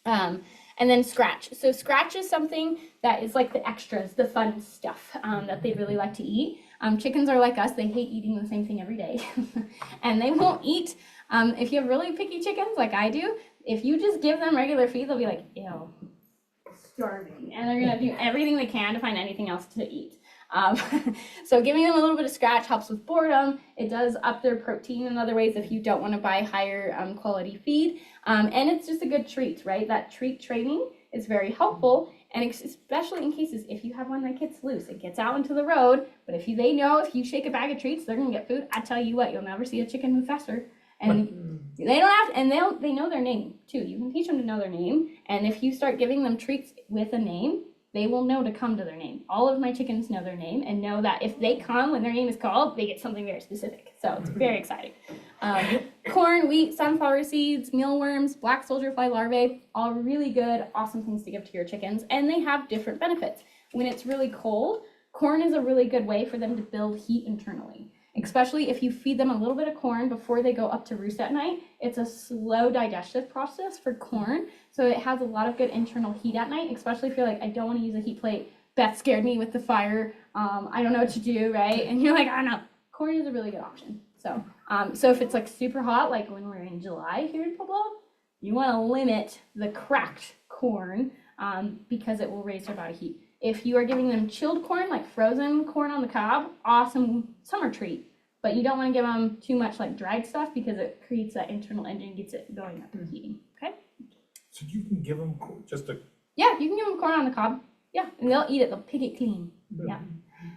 And then scratch. So scratch is something that is the extras, the fun stuff that they really like to eat. Chickens are like us. They hate eating the same thing every day. And they won't eat If you have really picky chickens like I do, if you just give them regular feed, they'll be like, ew, starving. And they're gonna do everything they can to find anything else to eat. So giving them a little bit of scratch helps with boredom. It does up their protein in other ways if you don't want to buy higher quality feed. And it's just a good treat, right? That treat training is very helpful. And especially in cases if you have one that gets loose, it gets out into the road. But they know if you shake a bag of treats, they're gonna get food. I tell you what, you'll never see a chicken move faster. And they don't have to, and they know their name too. You can teach them to know their name. And if you start giving them treats with a name, they will know to come to their name. All of my chickens know their name and know that if they come when their name is called, they get something very specific. So it's very exciting. Corn, wheat, sunflower seeds, mealworms, black soldier fly larvae, all really good, awesome things to give to your chickens. And they have different benefits. When it's really cold, corn is a really good way for them to build heat internally. Especially if you feed them a little bit of corn before they go up to roost at night. It's a slow digestive process for corn. So it has a lot of good internal heat at night, especially if you're like, I don't want to use a heat plate. Beth scared me with the fire. I don't know what to do, right? And you're like, I don't know. Corn is a really good option. So, so if it's like super hot, like when we're in July here in Pueblo, you want to limit the cracked corn because it will raise their body heat. If you are giving them chilled corn, like frozen corn on the cob, awesome summer treat. But you don't want to give them too much like dried stuff because it creates that internal engine, gets it going up and heating. Okay? So you can give them just a. Yeah, you can give them corn on the cob. Yeah, and they'll eat it. They'll pick it clean. Yeah.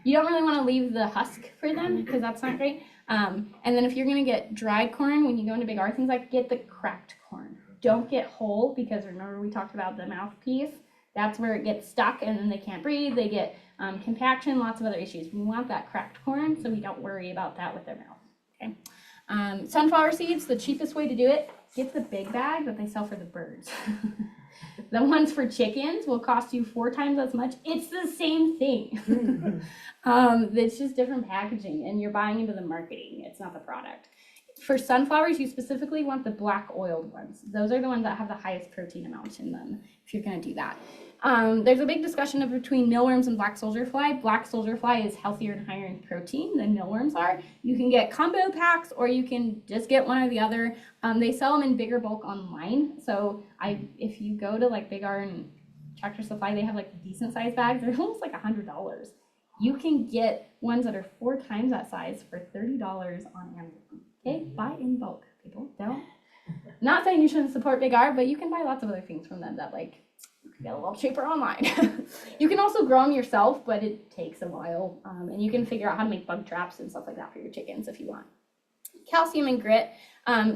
You don't really want to leave the husk for them because that's not great. And then if you're going to get dried corn, when you go into big R, things like get the cracked corn. Don't get whole because remember we talked about the mouthpiece. That's where it gets stuck and then they can't breathe. They get compaction, lots of other issues. We want that cracked corn so we don't worry about that with their mouth. Okay. Sunflower seeds, the cheapest way to do it, get the big bag that they sell for the birds. The ones for chickens will cost you 4 times as much. It's the same thing. It's just different packaging and you're buying into the marketing. It's not the product. For sunflowers, you specifically want the black oiled ones. Those are the ones that have the highest protein amount in them, if you're going to do that. There's a big discussion between mealworms and black soldier fly. Black soldier fly is healthier and higher in protein than mealworms are. You can get combo packs or you can just get one or the other. They sell them in bigger bulk online. So if you go to like Big R and Tractor Supply, they have like decent sized bags. They're almost like $100. You can get ones that are 4 times that size for $30 on Amazon. Okay, buy in bulk, people. Don't. Not saying you shouldn't support Big R, but you can buy lots of other things from them that like get a little cheaper online. You can also grow them yourself, but it takes a while. And you can figure out how to make bug traps and stuff like that for your chickens if you want. Calcium and grit.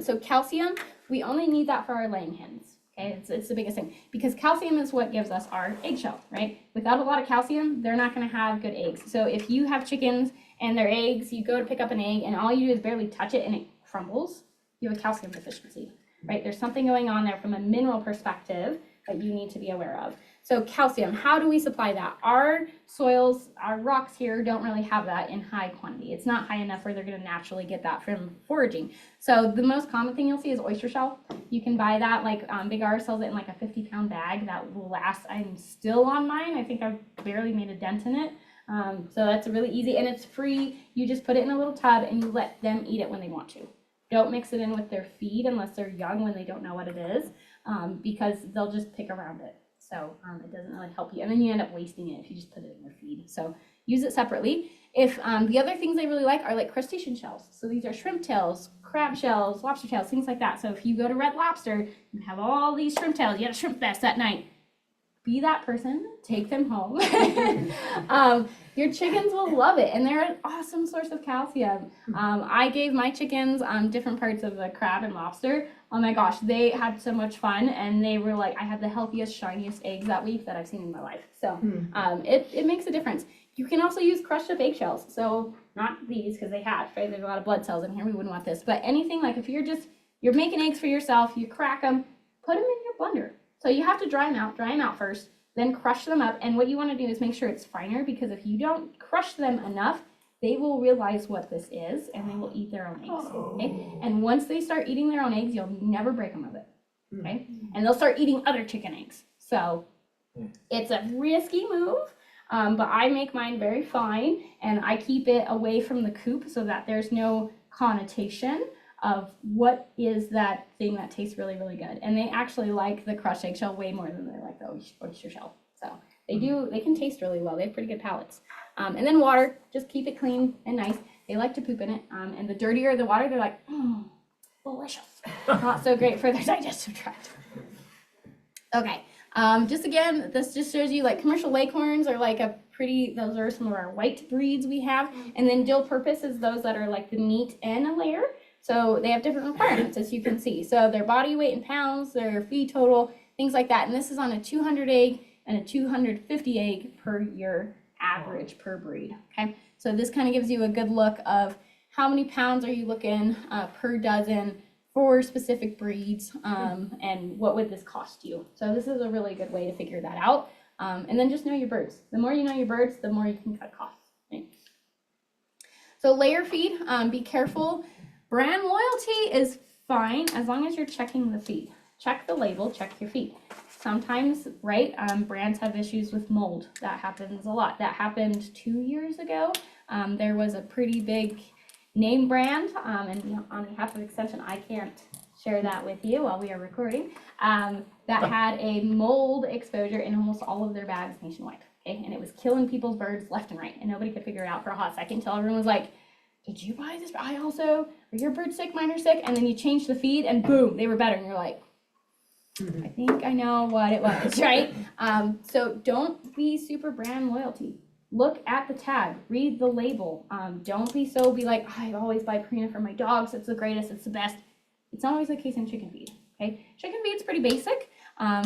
So calcium, we only need that for our laying hens. Okay, it's the biggest thing because calcium is what gives us our eggshell, right? Without a lot of calcium, they're not going to have good eggs. So if you have chickens and their eggs, you go to pick up an egg and all you do is barely touch it and it crumbles, you have a calcium deficiency, right? There's something going on there from a mineral perspective that you need to be aware of. So calcium, how do we supply that? Our soils, our rocks here don't really have that in high quantity. It's not high enough where they're going to naturally get that from foraging. So the most common thing you'll see is oyster shell. You can buy that, like Big R sells it in like a 50-pound bag that will last. I'm still on mine. I think I've barely made a dent in it. So that's really easy and it's free. You just put it in a little tub and you let them eat it when they want to. Don't mix it in with their feed unless they're young when they don't know what it is, because they'll just pick around it. So it doesn't really help you. And then you end up wasting it if you just put it in their feed. So use it separately. If the other things they really like are like crustacean shells. So these are shrimp tails, crab shells, lobster tails, things like that. So if you go to Red Lobster, you have all these shrimp tails. You had a shrimp fest that night. Be that person, take them home. Your chickens will love it, and they're an awesome source of calcium. I gave my chickens different parts of the crab and lobster. Oh my gosh, they had so much fun, and they were like, I had the healthiest, shiniest eggs that week that I've seen in my life. So it makes a difference. You can also use crushed up eggshells. So not these, because they hatch, right? There's a lot of blood cells in here. We wouldn't want this. But anything like if you're making eggs for yourself, you crack them, put them in your blender. So you have to dry them out first, then crush them up. And what you want to do is make sure it's finer because if you don't crush them enough, they will realize what this is and they will eat their own eggs, okay? And once they start eating their own eggs, you'll never break them of it, okay? And they'll start eating other chicken eggs. So it's a risky move, but I make mine very fine and I keep it away from the coop so that there's no connotation of what is that thing that tastes really, really good. And they actually like the crushed eggshell way more than they like the oyster shell. So they can taste really well. They have pretty good palates. And then water, just keep it clean and nice. They like to poop in it. And the dirtier the water, they're like, delicious. Not so great for their digestive tract. Okay. Just again, this just shows you like commercial leghorns are like those are some of our white breeds we have. And then dual purpose is those that are like the meat and a layer. So they have different requirements, as you can see. So their body weight in pounds, their feed total, things like that. And this is on a 200 egg and a 250 egg per year average per breed. Okay. So this kind of gives you a good look of how many pounds are you looking per dozen for specific breeds, and what would this cost you. So this is a really good way to figure that out. And then just know your birds. The more you know your birds, the more you can cut costs. Right? So layer feed, be careful. Brand loyalty is fine as long as you're checking the feed. Check the label, check your feed. Sometimes, right, brands have issues with mold. That happens a lot. That happened 2 years ago. There was a pretty big name brand, and on behalf of Extension, I can't share that with you while we are recording, that had a mold exposure in almost all of their bags nationwide. Okay, and it was killing people's birds left and right, and nobody could figure it out for a hot second until everyone was like, did you buy this? I also, are your birds sick? Mine are sick. And then you change the feed and boom, they were better. And you're like, I think I know what it was, right? So don't be super brand loyalty. Look at the tag, read the label. Don't be like, I always buy Purina for my dogs. It's the greatest, it's the best. It's not always the case in chicken feed, okay? Chicken feed's pretty basic.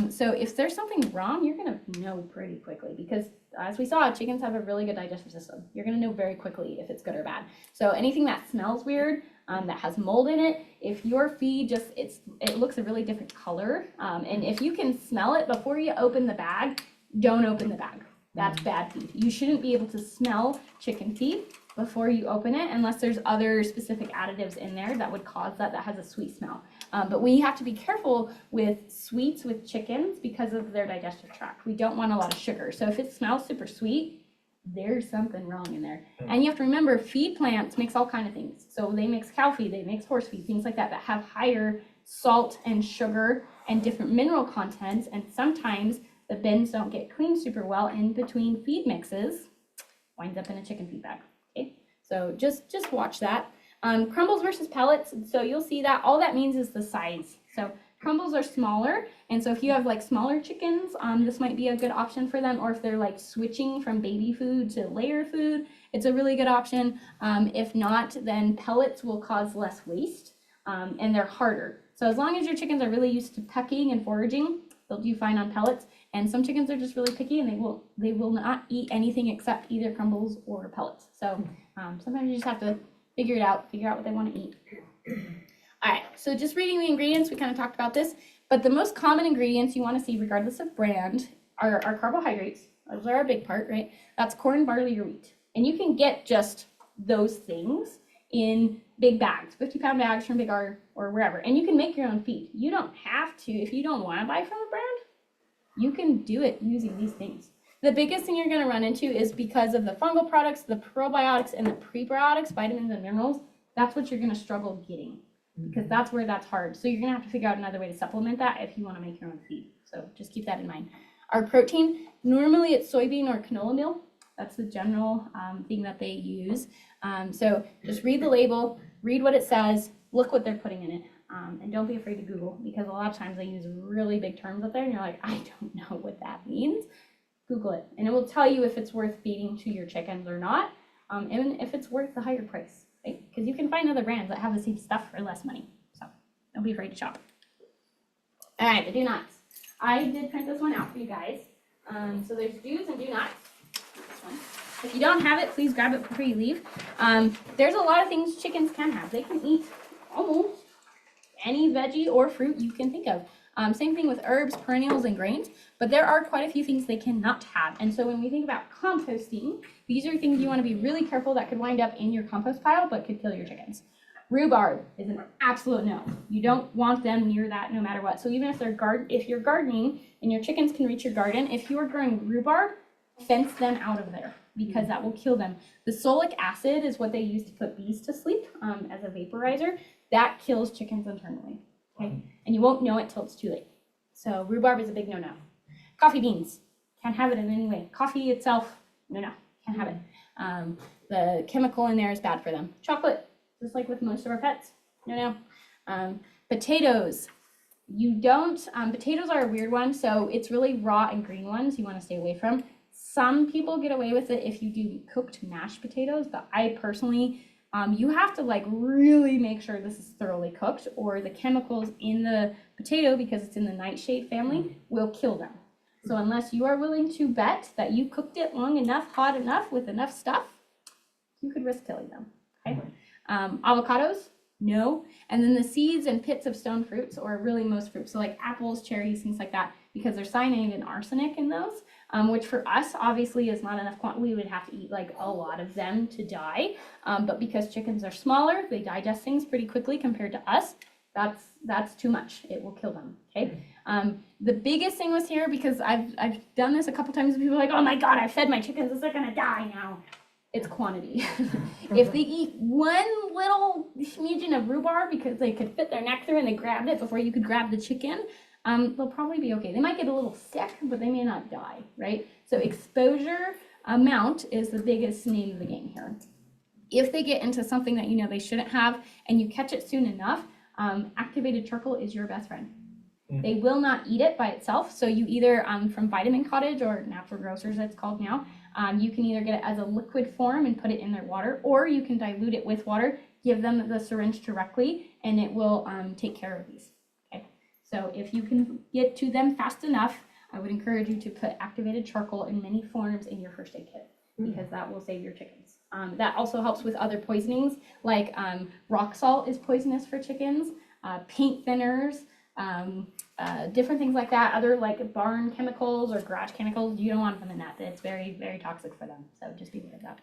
So if there's something wrong, you're gonna know pretty quickly because as we saw, chickens have a really good digestive system. You're gonna know very quickly if it's good or bad. So anything that smells weird, that has mold in it, if your feed it looks a really different color, and if you can smell it before you open the bag, don't open the bag. That's bad feed. You shouldn't be able to smell chicken feed before you open it unless there's other specific additives in there that would cause that has a sweet smell. But we have to be careful with sweets with chickens because of their digestive tract. We don't want a lot of sugar. So if it smells super sweet, there's something wrong in there. And you have to remember feed plants mix all kinds of things. So they mix cow feed, they mix horse feed, things like that have higher salt and sugar and different mineral contents. And sometimes the bins don't get cleaned super well in between feed mixes, winds up in a chicken feed bag. Okay, so just watch that. Crumbles versus pellets. So you'll see that all that means is the size. So crumbles are smaller, and so if you have like smaller chickens, this might be a good option for them. Or if they're like switching from baby food to layer food, it's a really good option. If not, then pellets will cause less waste, and they're harder. So as long as your chickens are really used to pecking and foraging, they'll do fine on pellets. And some chickens are just really picky and they will not eat anything except either crumbles or pellets. So sometimes you just have to figure out what they want to eat. All right, so just reading the ingredients, we kind of talked about this, but the most common ingredients you want to see regardless of brand are carbohydrates. Those are a big part, right? That's corn, barley, or wheat. And you can get just those things in big bags, 50-pound bags from Big R or wherever. And you can make your own feed. You don't have to, if you don't want to buy from a brand, you can do it using these things. The biggest thing you're going to run into is because of the fungal products, the probiotics, and the prebiotics, vitamins and minerals, that's what you're going to struggle getting because that's where that's hard. So you're going to have to figure out another way to supplement that if you want to make your own feed. So just keep that in mind. Our protein, normally it's soybean or canola meal. That's the general thing that they use. So just read the label, read what it says, look what they're putting in it. And don't be afraid to Google because a lot of times they use really big terms up there and you're like, I don't know what that means. Google it and it will tell you if it's worth feeding to your chickens or not, and if it's worth the higher price, right? Because you can find other brands that have the same stuff for less money. So don't be afraid to shop. All right, the do nots. I did print this one out for you guys. So there's do's and do nots. This one. If you don't have it, please grab it before you leave. There's a lot of things chickens can have. They can eat almost any veggie or fruit you can think of. Same thing with herbs, perennials, and grains, but there are quite a few things they cannot have. And so when we think about composting, these are things you want to be really careful that could wind up in your compost pile, but could kill your chickens. Rhubarb is an absolute no. You don't want them near that no matter what. So even if if you're gardening and your chickens can reach your garden, if you are growing rhubarb, fence them out of there because that will kill them. The solic acid is what they use to put bees to sleep as a vaporizer. that kills chickens internally, okay? And you won't know it till it's too late. So rhubarb is a big no-no. Coffee beans, can't have it in any way. Coffee itself, no, can't have it. The chemical in there is bad for them. Chocolate, just like with most of our pets, no. Potatoes, potatoes are a weird one, so it's really raw and green ones you want to stay away from. Some people get away with it if you do cooked mashed potatoes, but I personally, you have to like really make sure this is thoroughly cooked, or the chemicals in the potato, because it's in the nightshade family, will kill them. So unless you are willing to bet that you cooked it long enough, hot enough, with enough stuff, you could risk killing them, okay? Avocados, no. And then the seeds and pits of stone fruits, or really most fruits, so like apples, cherries, things like that, because there's cyanide and arsenic in those, which for us obviously is not enough quantity. We would have to eat like a lot of them to die. But because chickens are smaller, they digest things pretty quickly compared to us. That's too much. It will kill them, okay? The biggest thing was here, because I've done this a couple times, and people are like, oh my God, I fed my chickens, they're gonna die now. It's quantity. If they eat one little smidgen of rhubarb because they could fit their neck through and they grabbed it before you could grab the chicken, they'll probably be okay. They might get a little sick, but they may not die, right? So exposure amount is the biggest name of the game here. If they get into something that you know they shouldn't have and you catch it soon enough, activated charcoal is your best friend. They will not eat it by itself. So you either, from Vitamin Cottage or Natural Grocers, it's called now, you can either get it as a liquid form and put it in their water, or you can dilute it with water, give them the syringe directly, and it will take care of these. Okay. So if you can get to them fast enough, I would encourage you to put activated charcoal in many forms in your first aid kit, because that will save your chickens. That also helps with other poisonings, like rock salt is poisonous for chickens, paint thinners, different things like that, other like barn chemicals or garage chemicals. You don't want them in that. It's very, very toxic for them. So just be aware of that.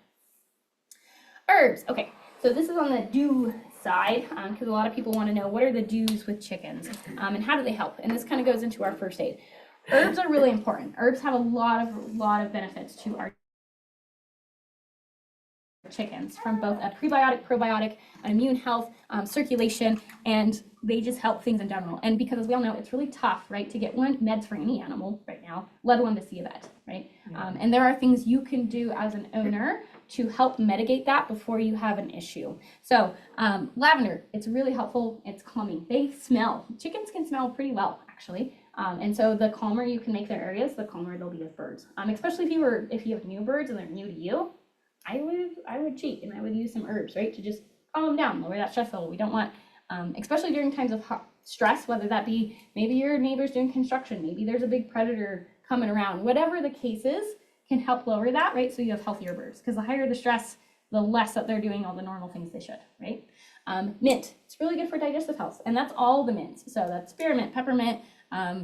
Herbs. Okay, so this is on the do side, because a lot of people want to know, what are the do's with chickens, and how do they help? And this kind of goes into our first aid. Herbs are really important. Herbs have a lot of benefits to our chickens, from both a prebiotic, probiotic, an immune health, circulation, and they just help things in general. And because, as we all know, it's really tough, right, to get meds for any animal right now, let alone to see a vet, right? And there are things you can do as an owner to help mitigate that before you have an issue. So lavender, it's really helpful. It's calming. They smell. Chickens can smell pretty well, actually. And so the calmer you can make their areas, the calmer they'll be with birds. Especially if you have new birds and they're new to you, I would cheat and I would use some herbs, right, to just calm them down, lower that stress level. We don't want, especially during times of stress, whether that be maybe your neighbor's doing construction, maybe there's a big predator coming around, whatever the case is, can help lower that, right? So you have healthier birds, because the higher the stress, the less that they're doing all the normal things they should, right? Mint, it's really good for digestive health, and that's all the mints. So that's spearmint, peppermint,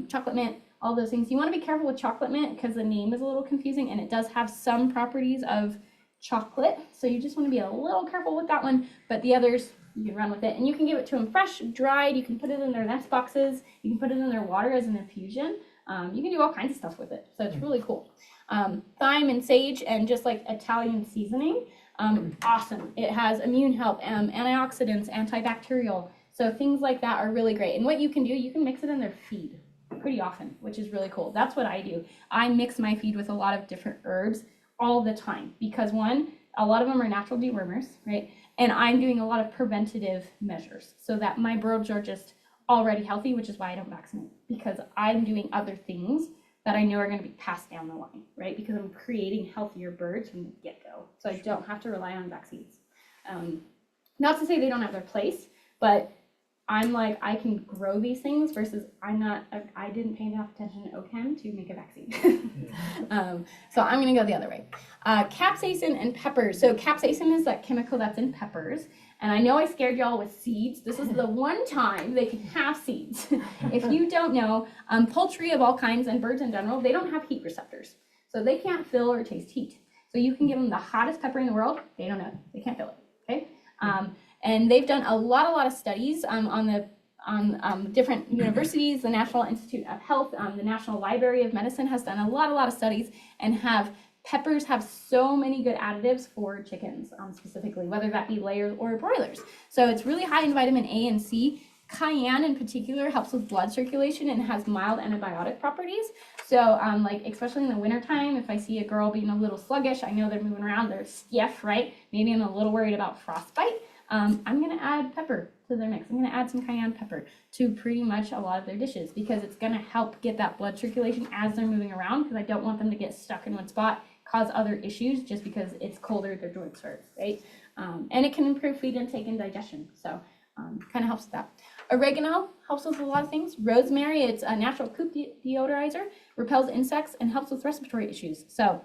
chocolate mint, all those things. You want to be careful with chocolate mint because the name is a little confusing, and it does have some properties of chocolate, so you just want to be a little careful with that one, but the others you can run with it. And you can give it to them fresh, dried, you can put it in their nest boxes, you can put it in their water as an infusion. You can do all kinds of stuff with it, so it's really cool. Thyme and sage and just like Italian seasoning, awesome. It has immune help, antioxidants, antibacterial, so things like that are really great. And what you can do, you can mix it in their feed pretty often, which is really cool. That's what I do. I mix my feed with a lot of different herbs all the time, because one, a lot of them are natural dewormers, right? And I'm doing a lot of preventative measures so that my birds are just already healthy, which is why I don't vaccinate, because I'm doing other things that I know are going to be passed down the line, right? Because I'm creating healthier birds from the get-go, so I don't have to rely on vaccines. Not to say they don't have their place, but I'm like, I can grow these things versus I didn't pay enough attention to OChem to make a vaccine. So I'm gonna go the other way. Capsaicin and peppers. So capsaicin is that chemical that's in peppers. And I know I scared y'all with seeds. This is the one time they can have seeds. If you don't know, poultry of all kinds and birds in general, they don't have heat receptors. So they can't feel or taste heat. So you can give them the hottest pepper in the world, they don't know, they can't feel it, okay? And they've done a lot of studies on different universities. The National Institute of Health, the National Library of Medicine has done a lot of studies and have Peppers have so many good additives for chickens, specifically, whether that be layers or broilers. So it's really high in vitamin A and C. Cayenne in particular helps with blood circulation and has mild antibiotic properties. So like especially in the wintertime, if I see a girl being a little sluggish, I know they're moving around, they're stiff, right? Maybe I'm a little worried about frostbite. I'm gonna add pepper to their mix. I'm gonna add some cayenne pepper to pretty much a lot of their dishes because it's gonna help get that blood circulation as they're moving around, because I don't want them to get stuck in one spot, cause other issues just because it's colder, their joints hurt, right? And it can improve food intake and digestion. So kind of helps with that. Oregano helps with a lot of things. Rosemary, it's a natural coop deodorizer, repels insects, and helps with respiratory issues. So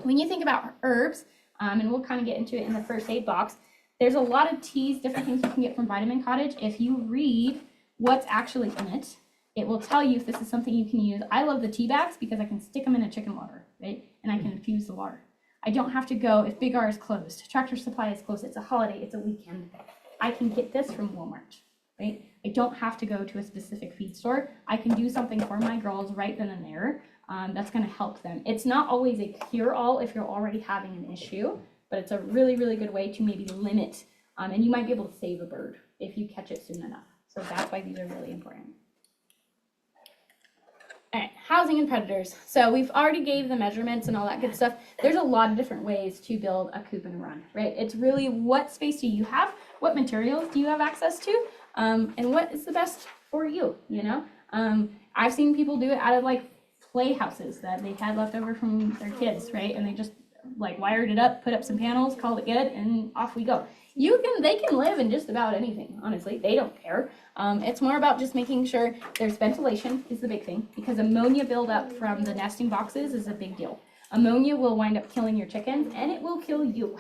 when you think about herbs, and we'll kind of get into it in the first aid box, there's a lot of teas, different things you can get from Vitamin Cottage. If you read what's actually in it, it will tell you if this is something you can use. I love the tea bags because I can stick them in a chicken water, right? And I can infuse the water. I don't have to go, if Big R is closed, Tractor Supply is closed, it's a holiday, it's a weekend, I can get this from Walmart, right? I don't have to go to a specific feed store. I can do something for my girls right then and there. That's gonna help them. It's not always a cure-all if you're already having an issue, but it's a really, really good way to maybe limit, and you might be able to save a bird if you catch it soon enough. So that's why these are really important. All right, housing and predators. So we've already gave the measurements and all that good stuff. There's a lot of different ways to build a coop and a run, right? It's really what space do you have? What materials do you have access to? And what is the best for you, you know? I've seen people do it out of like playhouses that they had left over from their kids, right? And they just like wired it up, put up some panels, called it good, and off we go. They can live in just about anything, honestly. They don't care. It's more about just making sure there's ventilation is the big thing, because ammonia buildup from the nesting boxes is a big deal. Ammonia will wind up killing your chickens and it will kill you.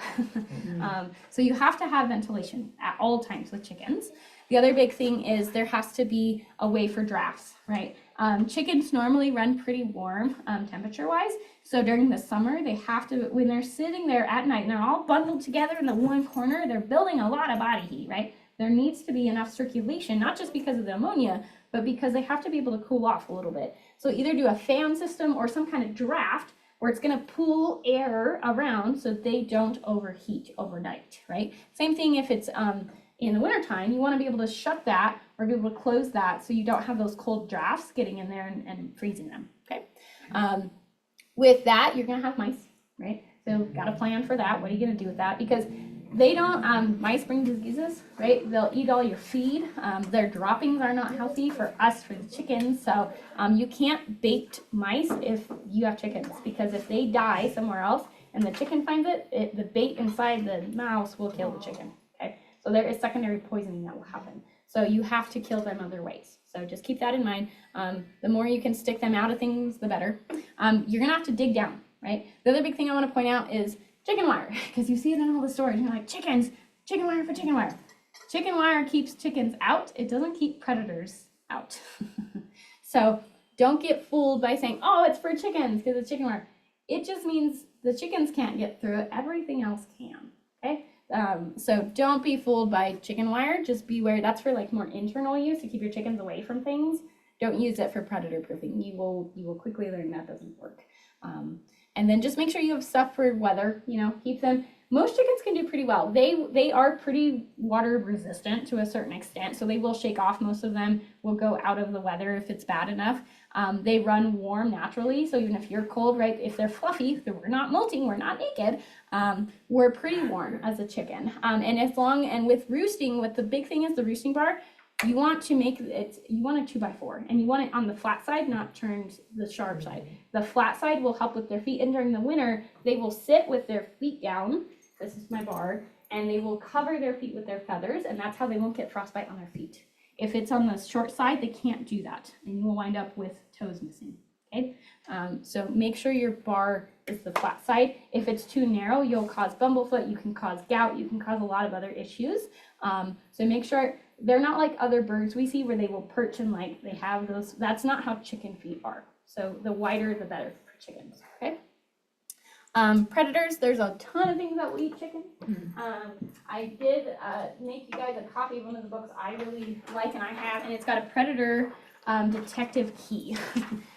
So you have to have ventilation at all times with chickens. The other big thing is there has to be a way for drafts, right? Chickens normally run pretty warm temperature wise. So during the summer, they have to, when they're sitting there at night and they're all bundled together in the one corner, they're building a lot of body heat, right? There needs to be enough circulation, not just because of the ammonia, but because they have to be able to cool off a little bit. So either do a fan system or some kind of draft where it's gonna pull air around so they don't overheat overnight, right? Same thing if it's in the wintertime, you wanna be able to shut that or be able to close that so you don't have those cold drafts getting in there and freezing them, okay? With that, you're gonna have mice, right? So got a plan for that. What are you gonna do with that? Because they don't, mice bring diseases, right? They'll eat all your feed. Their droppings are not healthy for us, for the chickens. So you can't bait mice if you have chickens, because if they die somewhere else and the chicken finds it, the bait inside the mouse will kill the chicken, okay? So there is secondary poisoning that will happen. So you have to kill them other ways. So just keep that in mind. The more you can stick them out of things, the better. You're gonna have to dig down, right? The other big thing I wanna point out is chicken wire, because you see it in all the stores. You're like, chickens, chicken wire for chicken wire. Chicken wire keeps chickens out. It doesn't keep predators out. So don't get fooled by saying, oh, it's for chickens because it's chicken wire. It just means the chickens can't get through it. Everything else can, okay? So don't be fooled by chicken wire. Just beware. That's for like more internal use to keep your chickens away from things. Don't use it for predator proofing. You will quickly learn that doesn't work. And then just make sure you have stuff for weather, you know, keep them. Most chickens can do pretty well. They are pretty water resistant to a certain extent, so they will shake off. Most of them will go out of the weather if it's bad enough. They run warm naturally, so even if you're cold, right, if they're fluffy, we're not molting, we're not naked, we're pretty warm as a chicken. And with roosting, what the big thing is, the roosting bar, you want to make it, you want a 2x4, and you want it on the flat side, not turned the sharp side. The flat side will help with their feet, and during the winter, they will sit with their feet down. This is my bar, and they will cover their feet with their feathers, and that's how they won't get frostbite on their feet. If it's on the short side, they can't do that, and you will wind up with toes missing, okay? So make sure your bar is the flat side. If it's too narrow, you'll cause bumblefoot, you can cause gout, you can cause a lot of other issues. So make sure they're not like other birds we see where they will perch and like they have those. That's not how chicken feet are. So the wider, the better for chickens, okay? Predators, there's a ton of things that will eat chicken. I did make you guys a copy of one of the books I really like and I have, and it's got a predator detective key.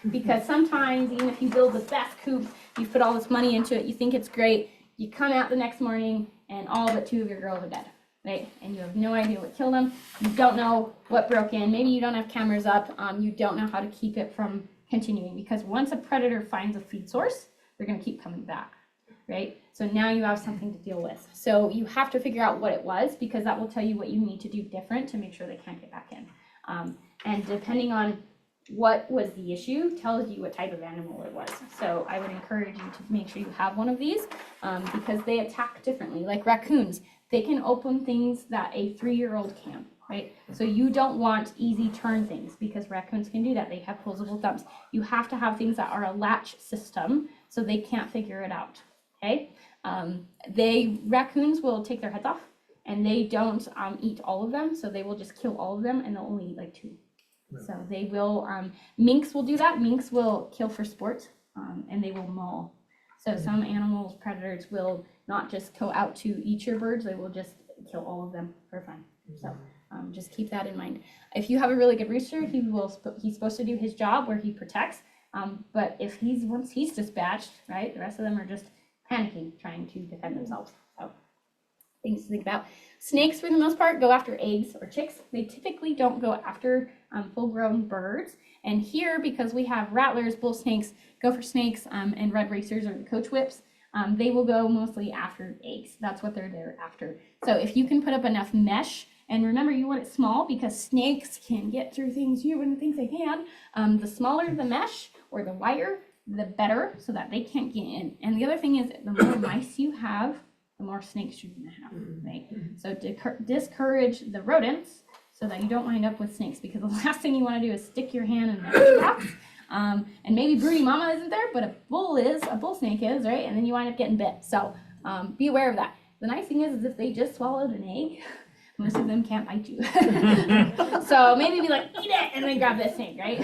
Because sometimes, even if you build the best coop, you put all this money into it, you think it's great, you come out the next morning and all but 2 of your girls are dead, right? And you have no idea what killed them. You don't know what broke in. Maybe you don't have cameras up. You don't know how to keep it from continuing, because once a predator finds a feed source, they're going to keep coming back, right? So now you have something to deal with. So you have to figure out what it was, because that will tell you what you need to do different to make sure they can't get back in. And depending on what was the issue tells you what type of animal it was. So I would encourage you to make sure you have one of these, because they attack differently. Like raccoons, they can open things that a 3-year-old can, right? So you don't want easy turn things, because raccoons can do that. They have posable thumbs. You have to have things that are a latch system so they can't figure it out, okay? Raccoons will take their heads off, and they don't eat all of them, so they will just kill all of them, and they'll only eat like 2. So they will, minks will do that. Minks will kill for sport, and they will maul. So some animals, predators, will not just go out to eat your birds, they will just kill all of them for fun. So just keep that in mind. If you have a really good rooster, he's supposed to do his job where he protects, but if once he's dispatched, right, the rest of them are just panicking, trying to defend themselves. So things to think about. Snakes, for the most part, go after eggs or chicks. They typically don't go after full-grown birds. And here, because we have rattlers, bull snakes, gopher snakes, and red racers or the coach whips, they will go mostly after eggs. That's what they're there after. So if you can put up enough mesh, and remember you want it small because snakes can get through things you wouldn't think they can. The smaller the mesh or the wire, the better, so that they can't get in. And the other thing is, the more mice you have, the more snakes you're gonna have, right? So discourage the rodents so that you don't wind up with snakes, because the last thing you wanna do is stick your hand in the box, and maybe broody mama isn't there, but a bull snake is, right? And then you wind up getting bit. So be aware of that. The nice thing is if they just swallowed an egg, most of them can't bite you. So maybe be like, eat it, and then grab this snake, right?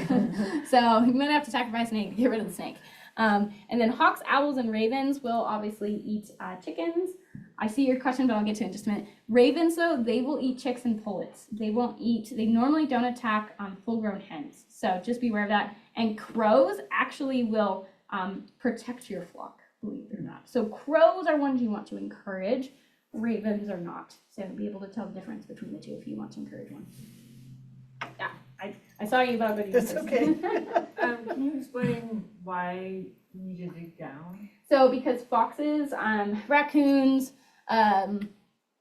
So you might have to sacrifice an egg to get rid of the snake. And then hawks, owls, and ravens will obviously eat chickens. I see your question, but I'll get to it in just a minute. Ravens, though, they will eat chicks and pullets. They normally don't attack full-grown hens. So just be aware of that. And crows actually will protect your flock, believe it or not. So crows are ones you want to encourage. Ravens are not. So be able to tell the difference between the two if you want to encourage one. Yeah, I saw you, but I'll go to you That's first. okay. Can you explain why you need to dig down? So because foxes, raccoons,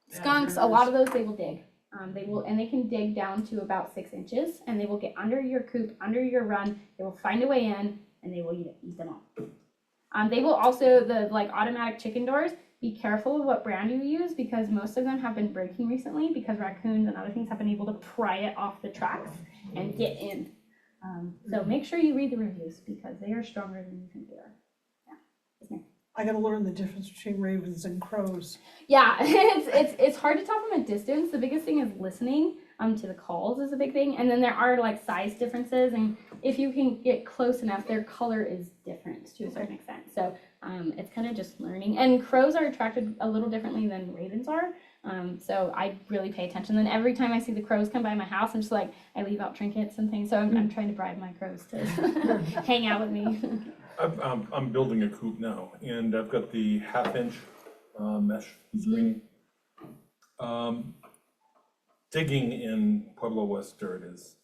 skunks, a lot of those they will dig. They can dig down to about 6 inches, and they will get under your coop, under your run. They will find a way in, and they will eat them all. They will also, automatic chicken doors, be careful of what brand you use, because most of them have been breaking recently because raccoons and other things have been able to pry it off the tracks and get in. So make sure you read the reviews, because they are stronger than you think they are. Yeah. I gotta learn the difference between ravens and crows. Yeah, it's hard to tell from a distance. The biggest thing is listening to the calls is a big thing, and then there are size differences, and if you can get close enough, their color is different to a certain extent. So it's kind of just learning. And crows are attracted a little differently than ravens are. So I really pay attention. Then every time I see the crows come by my house, I'm just like, I leave out trinkets and things. So I'm trying to bribe my crows to hang out with me. I'm building a coop now, and I've got the 1/2-inch mesh screening. Digging in Pueblo West dirt is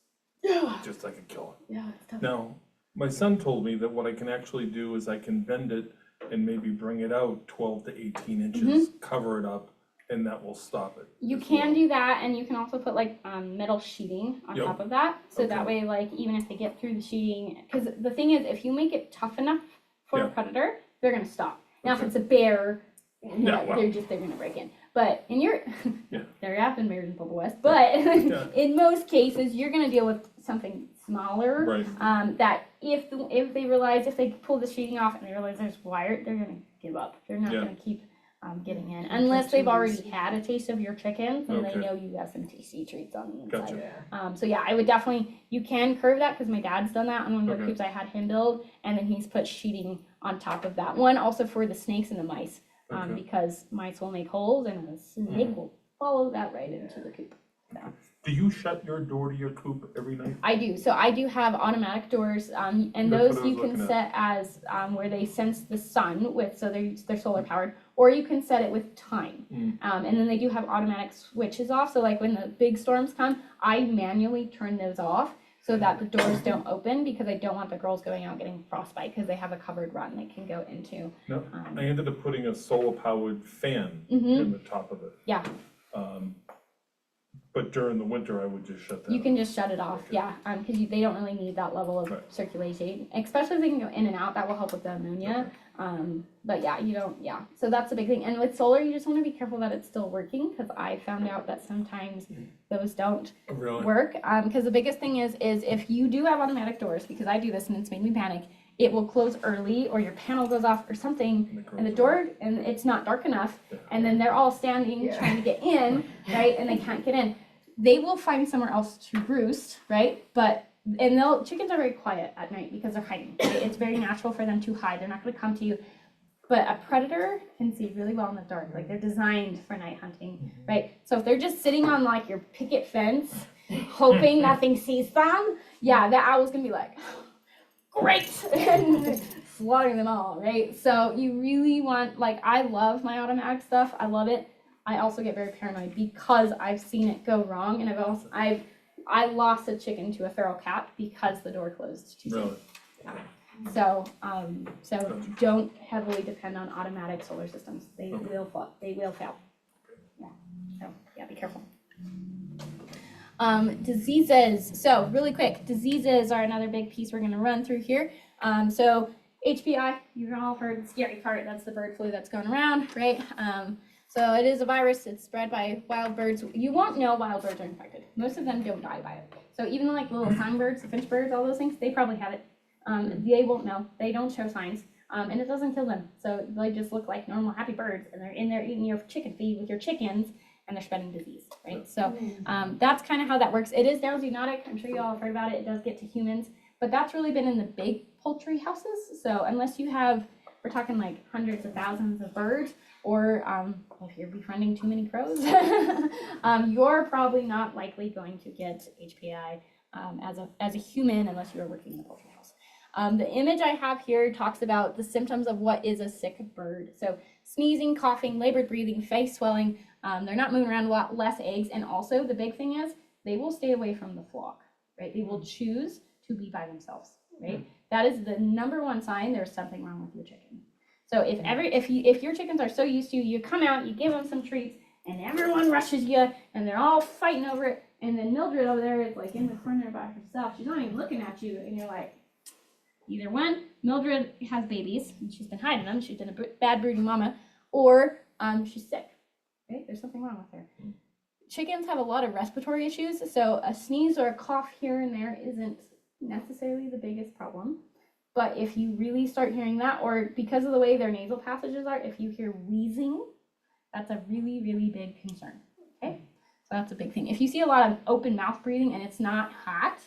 just like a killer. Yeah, it's tough. Now, my son told me that what I can actually do is I can bend it and maybe bring it out 12 to 18 inches, cover it up, and that will stop it. You can do that, and you can also put metal sheeting on top of that, so that way even if they get through the sheeting, because the thing is, if you make it tough enough for a predator, they're gonna stop. Now if it's a bear, they're gonna break in. But in there have been bears in Pueblo West, but in most cases you're gonna deal with something smaller. Right. That if they pull the sheeting off and they realize there's wire, they're gonna give up. They're not gonna keep getting in, unless they've already had a taste of your chickens and they know you got some tasty treats on the inside. Gotcha. So yeah, I would definitely, you can curve that, because my dad's done that on one of the coops I had him build, and then he's put sheeting on top of that. One also for the snakes and the mice, because mice will make holes and a snake will follow that right into the coop. So. Do you shut your door to your coop every night? I do. So I do have automatic doors, and That's those what I you was can looking set as where they sense the sun with, so they're solar powered, or you can set it with time. And then they do have automatic switches off. So like when the big storms come, I manually turn those off so that the doors don't open, because I don't want the girls going out getting frostbite, because they have a covered run they can go into. No, I ended up putting a solar powered fan in the top of it. Yeah. But during the winter, I would just shut that You off. can just shut it off, yeah, because they don't really need that level of Right. circulation, especially if they can go in and out. That will help with the ammonia. But yeah, you don't, yeah. So that's the big thing. And with solar, you just want to be careful that it's still working, because I found out that sometimes those don't Really? work. Because the biggest thing is if you do have automatic doors, because I do this and it's made me panic, it will close early, or your panel goes off or something, and the door, and it's not dark enough, and then they're all standing trying to get in, right, and they can't get in. They will find somewhere else to roost, right? Chickens are very quiet at night because they're hiding. Right? It's very natural for them to hide. They're not going to come to you. But a predator can see really well in the dark. Like, they're designed for night hunting, right? So if they're just sitting on like your picket fence, hoping nothing sees them, yeah, that owl's gonna be like, great, and slaughtering them all, right? So you really want, like, I love my automatic stuff. I love it. I also get very paranoid because I've seen it go wrong, and I lost a chicken to a feral cat because the door closed too soon. Really? So don't heavily depend on automatic solar systems. They will fail. Yeah. So yeah, be careful. Diseases. So really quick, diseases are another big piece we're going to run through here. So HPI, you've all heard the scary part. That's the bird flu that's going around, right? So it is a virus. It's spread by wild birds. You won't know wild birds are infected. Most of them don't die by it. So even like little songbirds, the finch birds, all those things, they probably have it. They won't know. They don't show signs. And it doesn't kill them. So they just look like normal happy birds, and they're in there eating your chicken feed with your chickens, and they're spreading disease, right? So that's kind of how that works. It is now zoonotic. I'm sure you all have heard about it. It does get to humans, but that's really been in the big poultry houses. So unless you have, we're talking like hundreds of thousands of birds, or if you're befriending too many crows, you're probably not likely going to get HPI as a human unless you are working in a poultry house. The image I have here talks about the symptoms of what is a sick bird. So sneezing, coughing, labored breathing, face swelling. They're not moving around a lot, less eggs. And also the big thing is they will stay away from the flock, right? They will choose to be by themselves, right? That is the number one sign there's something wrong with your chicken. So if your chickens are so used to you come out, you give them some treats, and everyone rushes you, and they're all fighting over it, and then Mildred over there is like in the corner by herself. She's not even looking at you, and you're like, either one, Mildred has babies, and she's been hiding them. She's been a bad brooding mama, or she's sick, right? There's something wrong with her. Chickens have a lot of respiratory issues, so a sneeze or a cough here and there isn't necessarily the biggest problem. But if you really start hearing that, or because of the way their nasal passages are, if you hear wheezing, that's a really, really big concern, okay? So that's a big thing. If you see a lot of open mouth breathing and it's not hot,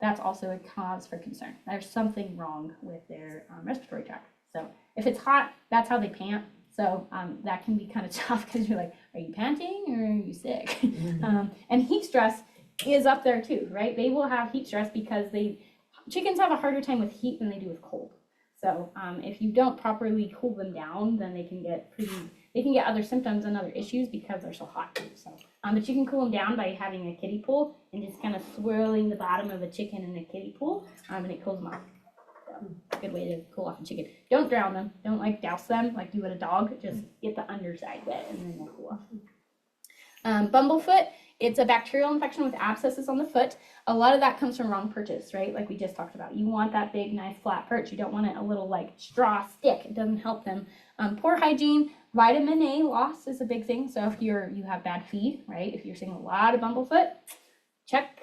that's also a cause for concern. There's something wrong with their respiratory tract. So if it's hot, that's how they pant. So that can be kind of tough, because you're like, are you panting or are you sick? And heat stress is up there too, right? They will have heat stress because chickens have a harder time with heat than they do with cold. So if you don't properly cool them down, then they can get other symptoms and other issues because they're so hot. So, but you can cool them down by having a kiddie pool and just kind of swirling the bottom of a chicken in the kiddie pool, and it cools them off. So, good way to cool off a chicken. Don't drown them. Don't like douse them like you would a dog. Just get the underside wet and then they'll cool off. Bumblefoot. It's a bacterial infection with abscesses on the foot. A lot of that comes from wrong perches, right? Like we just talked about. You want that big, nice, flat perch. You don't want it a little like straw stick. It doesn't help them. Poor hygiene. Vitamin A loss is a big thing. So if you have bad feed, right? If you're seeing a lot of bumblefoot, check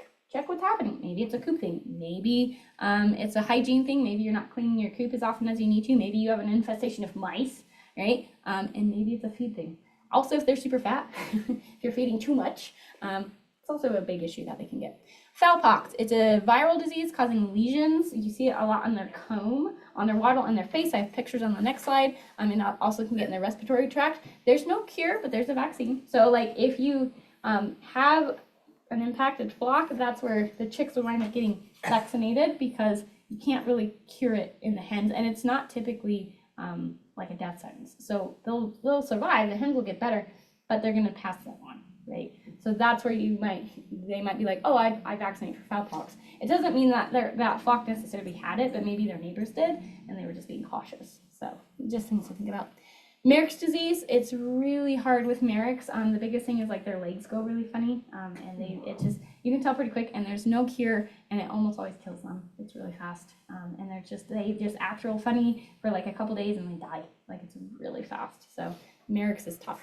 what's happening. Maybe it's a coop thing. Maybe it's a hygiene thing. Maybe you're not cleaning your coop as often as you need to. Maybe you have an infestation of mice, right? And maybe it's a feed thing. Also, if they're super fat, if you're feeding too much, it's also a big issue that they can get. Fowl-pox, it's a viral disease causing lesions. You see it a lot on their comb, on their wattle, and their face. I have pictures on the next slide. And also can get in their respiratory tract. There's no cure, but there's a vaccine. So like if you have an impacted flock, that's where the chicks will wind up getting vaccinated because you can't really cure it in the hens, and it's not typically like a death sentence. So they'll survive, the hens will get better, but they're gonna pass that on, right? So that's where they might be like, oh, I vaccinate for fowl pox. It doesn't mean that that flock necessarily had it, but maybe their neighbors did, and they were just being cautious. So just things to think about. Marek's disease, it's really hard with Marek's. The biggest thing is like their legs go really funny, and you can tell pretty quick, and there's no cure, and it almost always kills them. It's really fast, and they just act real funny for like a couple days and they die. Like it's really fast. So Marek's is tough.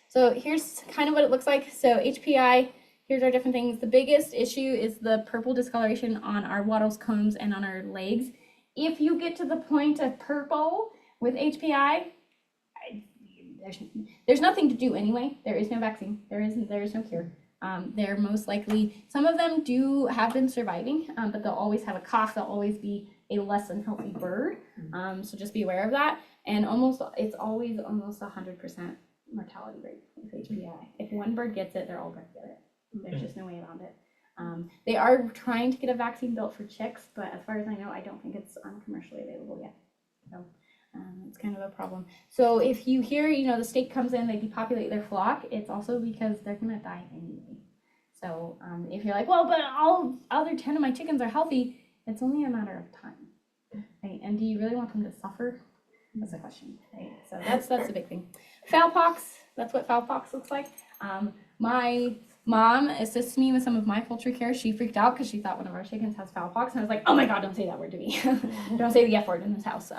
So here's kind of what it looks like. So HPI, here's our different things. The biggest issue is the purple discoloration on our wattles, combs, and on our legs. If you get to the point of purple with HPI, there's nothing to do anyway. There is no vaccine. There is no cure. They're most likely, some of them have been surviving, but they'll always have a cough. They'll always be a less than healthy bird. So just be aware of that. And it's always almost 100% mortality rate with HPI. If one bird gets it, they're all going to get it. There's just no way around it. They are trying to get a vaccine built for chicks, but as far as I know, I don't think it's commercially available yet. So it's kind of a problem. So if you hear, the state comes in, they depopulate their flock, it's also because they're going to die anyway. So if you're like, well, but all other 10 of my chickens are healthy, it's only a matter of time, right? And do you really want them to suffer? That's the question, right? So that's the big thing. Fowl pox, that's what fowl pox looks like. My mom assists me with some of my poultry care. She freaked out because she thought one of our chickens has fowl pox, and I was like, oh my God, don't say that word to me. Don't say the F word in this house.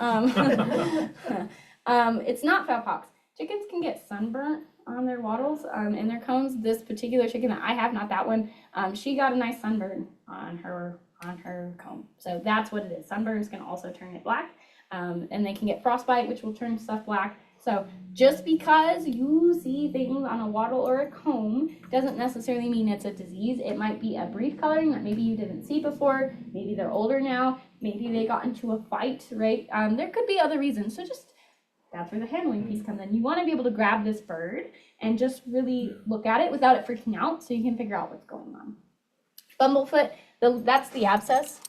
It's not fowl pox. Chickens can get sunburnt on their wattles and their combs. This particular chicken that I have, not that one, she got a nice sunburn on her comb. So that's what it is. Sunburns can also turn it black, and they can get frostbite, which will turn stuff black. So just because you see things on a wattle or a comb doesn't necessarily mean it's a disease. It might be a brief coloring that maybe you didn't see before. Maybe they're older now. Maybe they got into a fight, right? There could be other reasons. So that's where the handling piece comes in. You want to be able to grab this bird and just really look at it without it freaking out so you can figure out what's going on. Bumblefoot, that's the abscess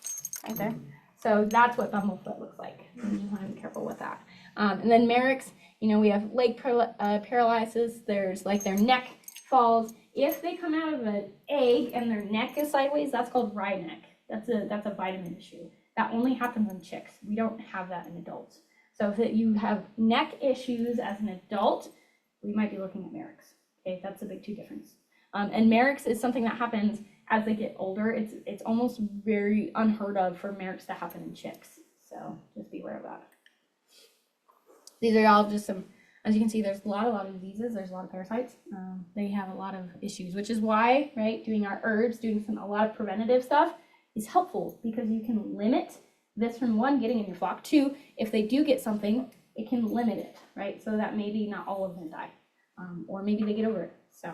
right there. So that's what bumblefoot looks like. You just want to be careful with that. And then Marek's, we have leg paralysis. There's like their neck falls. If they come out of an egg and their neck is sideways, that's called rye neck. That's a vitamin issue. That only happens in chicks. We don't have that in adults. So if you have neck issues as an adult, we might be looking at Marek's. Okay, that's a big difference. And Marek's is something that happens as they get older. It's almost very unheard of for Marek's to happen in chicks. So just be aware of that. These are all just some, as you can see, there's a lot of diseases. There's a lot of parasites. They have a lot of issues, which is why, right, doing our herbs, doing a lot of preventative stuff is helpful because you can limit this from one, getting in your flock. Two, if they do get something, it can limit it, right? So that maybe not all of them die, or maybe they get over it. So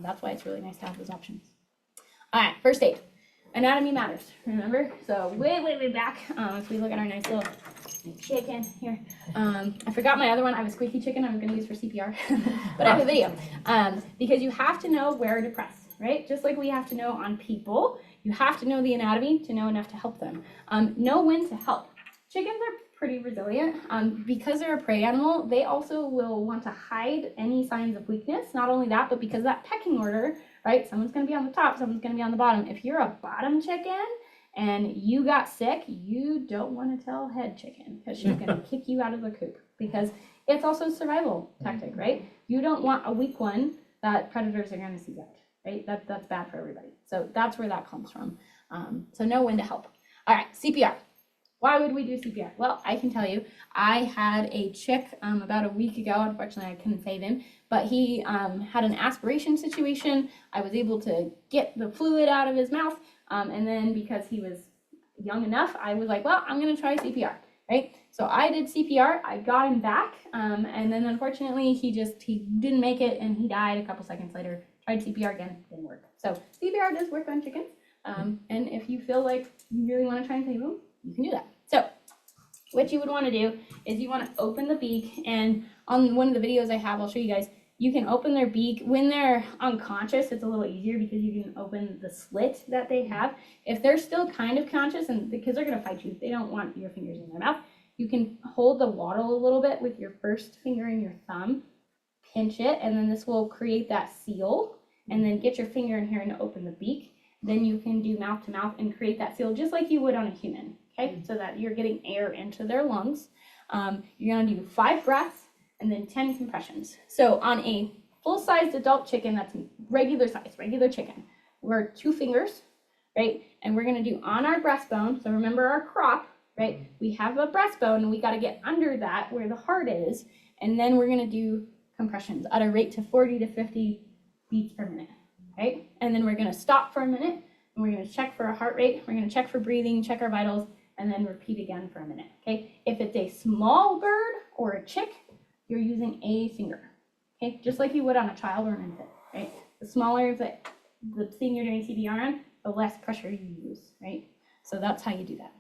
that's why it's really nice to have those options. All right, first aid. Anatomy matters, remember? So way back, if we look at our nice little chicken here. I forgot my other one. I have a squeaky chicken I was going to use for CPR, but I have a video. Because you have to know where to press, right? Just like we have to know on people, you have to know the anatomy to know enough to help them. Know when to help. Chickens are pretty resilient. Because they're a prey animal, they also will want to hide any signs of weakness. Not only that, but because that pecking order, right? Someone's going to be on the top, someone's going to be on the bottom. If you're a bottom chicken and you got sick, you don't want to tell head chicken because she's going to kick you out of the coop because it's also a survival tactic, right? You don't want a weak one that predators are going to see out, right? That's bad for everybody. So that's where that comes from. So know when to help. All right, CPR. Why would we do CPR? Well, I can tell you, I had a chick about a week ago. Unfortunately, I couldn't save him, but he had an aspiration situation. I was able to get the fluid out of his mouth. And then because he was young enough, I was like, well, I'm going to try CPR, right? So I did CPR, I got him back. And then unfortunately, he didn't make it and he died a couple seconds later. Tried CPR again, didn't work. So CPR does work on chickens. And if you feel like you really want to try and save them, you can do that. So what you would want to do is you want to open the beak, and on one of the videos I have, I'll show you guys, You can open their beak. When they're unconscious, it's a little easier because you can open the slit that they have. If they're still kind of conscious, and because they're gonna fight you, they don't want your fingers in their mouth, you can hold the wattle a little bit with your first finger and your thumb, pinch it, and then this will create that seal, and then get your finger in here and open the beak. Then you can do mouth to mouth and create that seal just like you would on a human, okay? So that you're getting air into their lungs. You're gonna do 5 breaths and then 10 compressions. So on a full-sized adult chicken, that's regular size, regular chicken, we're 2 fingers, right? And we're gonna do on our breastbone, so remember our crop, right? We have a breastbone and we gotta get under that where the heart is, and then we're gonna do compressions at a rate to 40 to 50 beats per minute, right? And then we're gonna stop for a minute, and we're gonna check for a heart rate, we're gonna check for breathing, check our vitals, and then repeat again for a minute, okay? If it's a small bird or a chick, you're using a finger, okay? Just like you would on a child or an infant, right? The smaller the thing you're doing CPR on, the less pressure you use, right? So that's how you do that.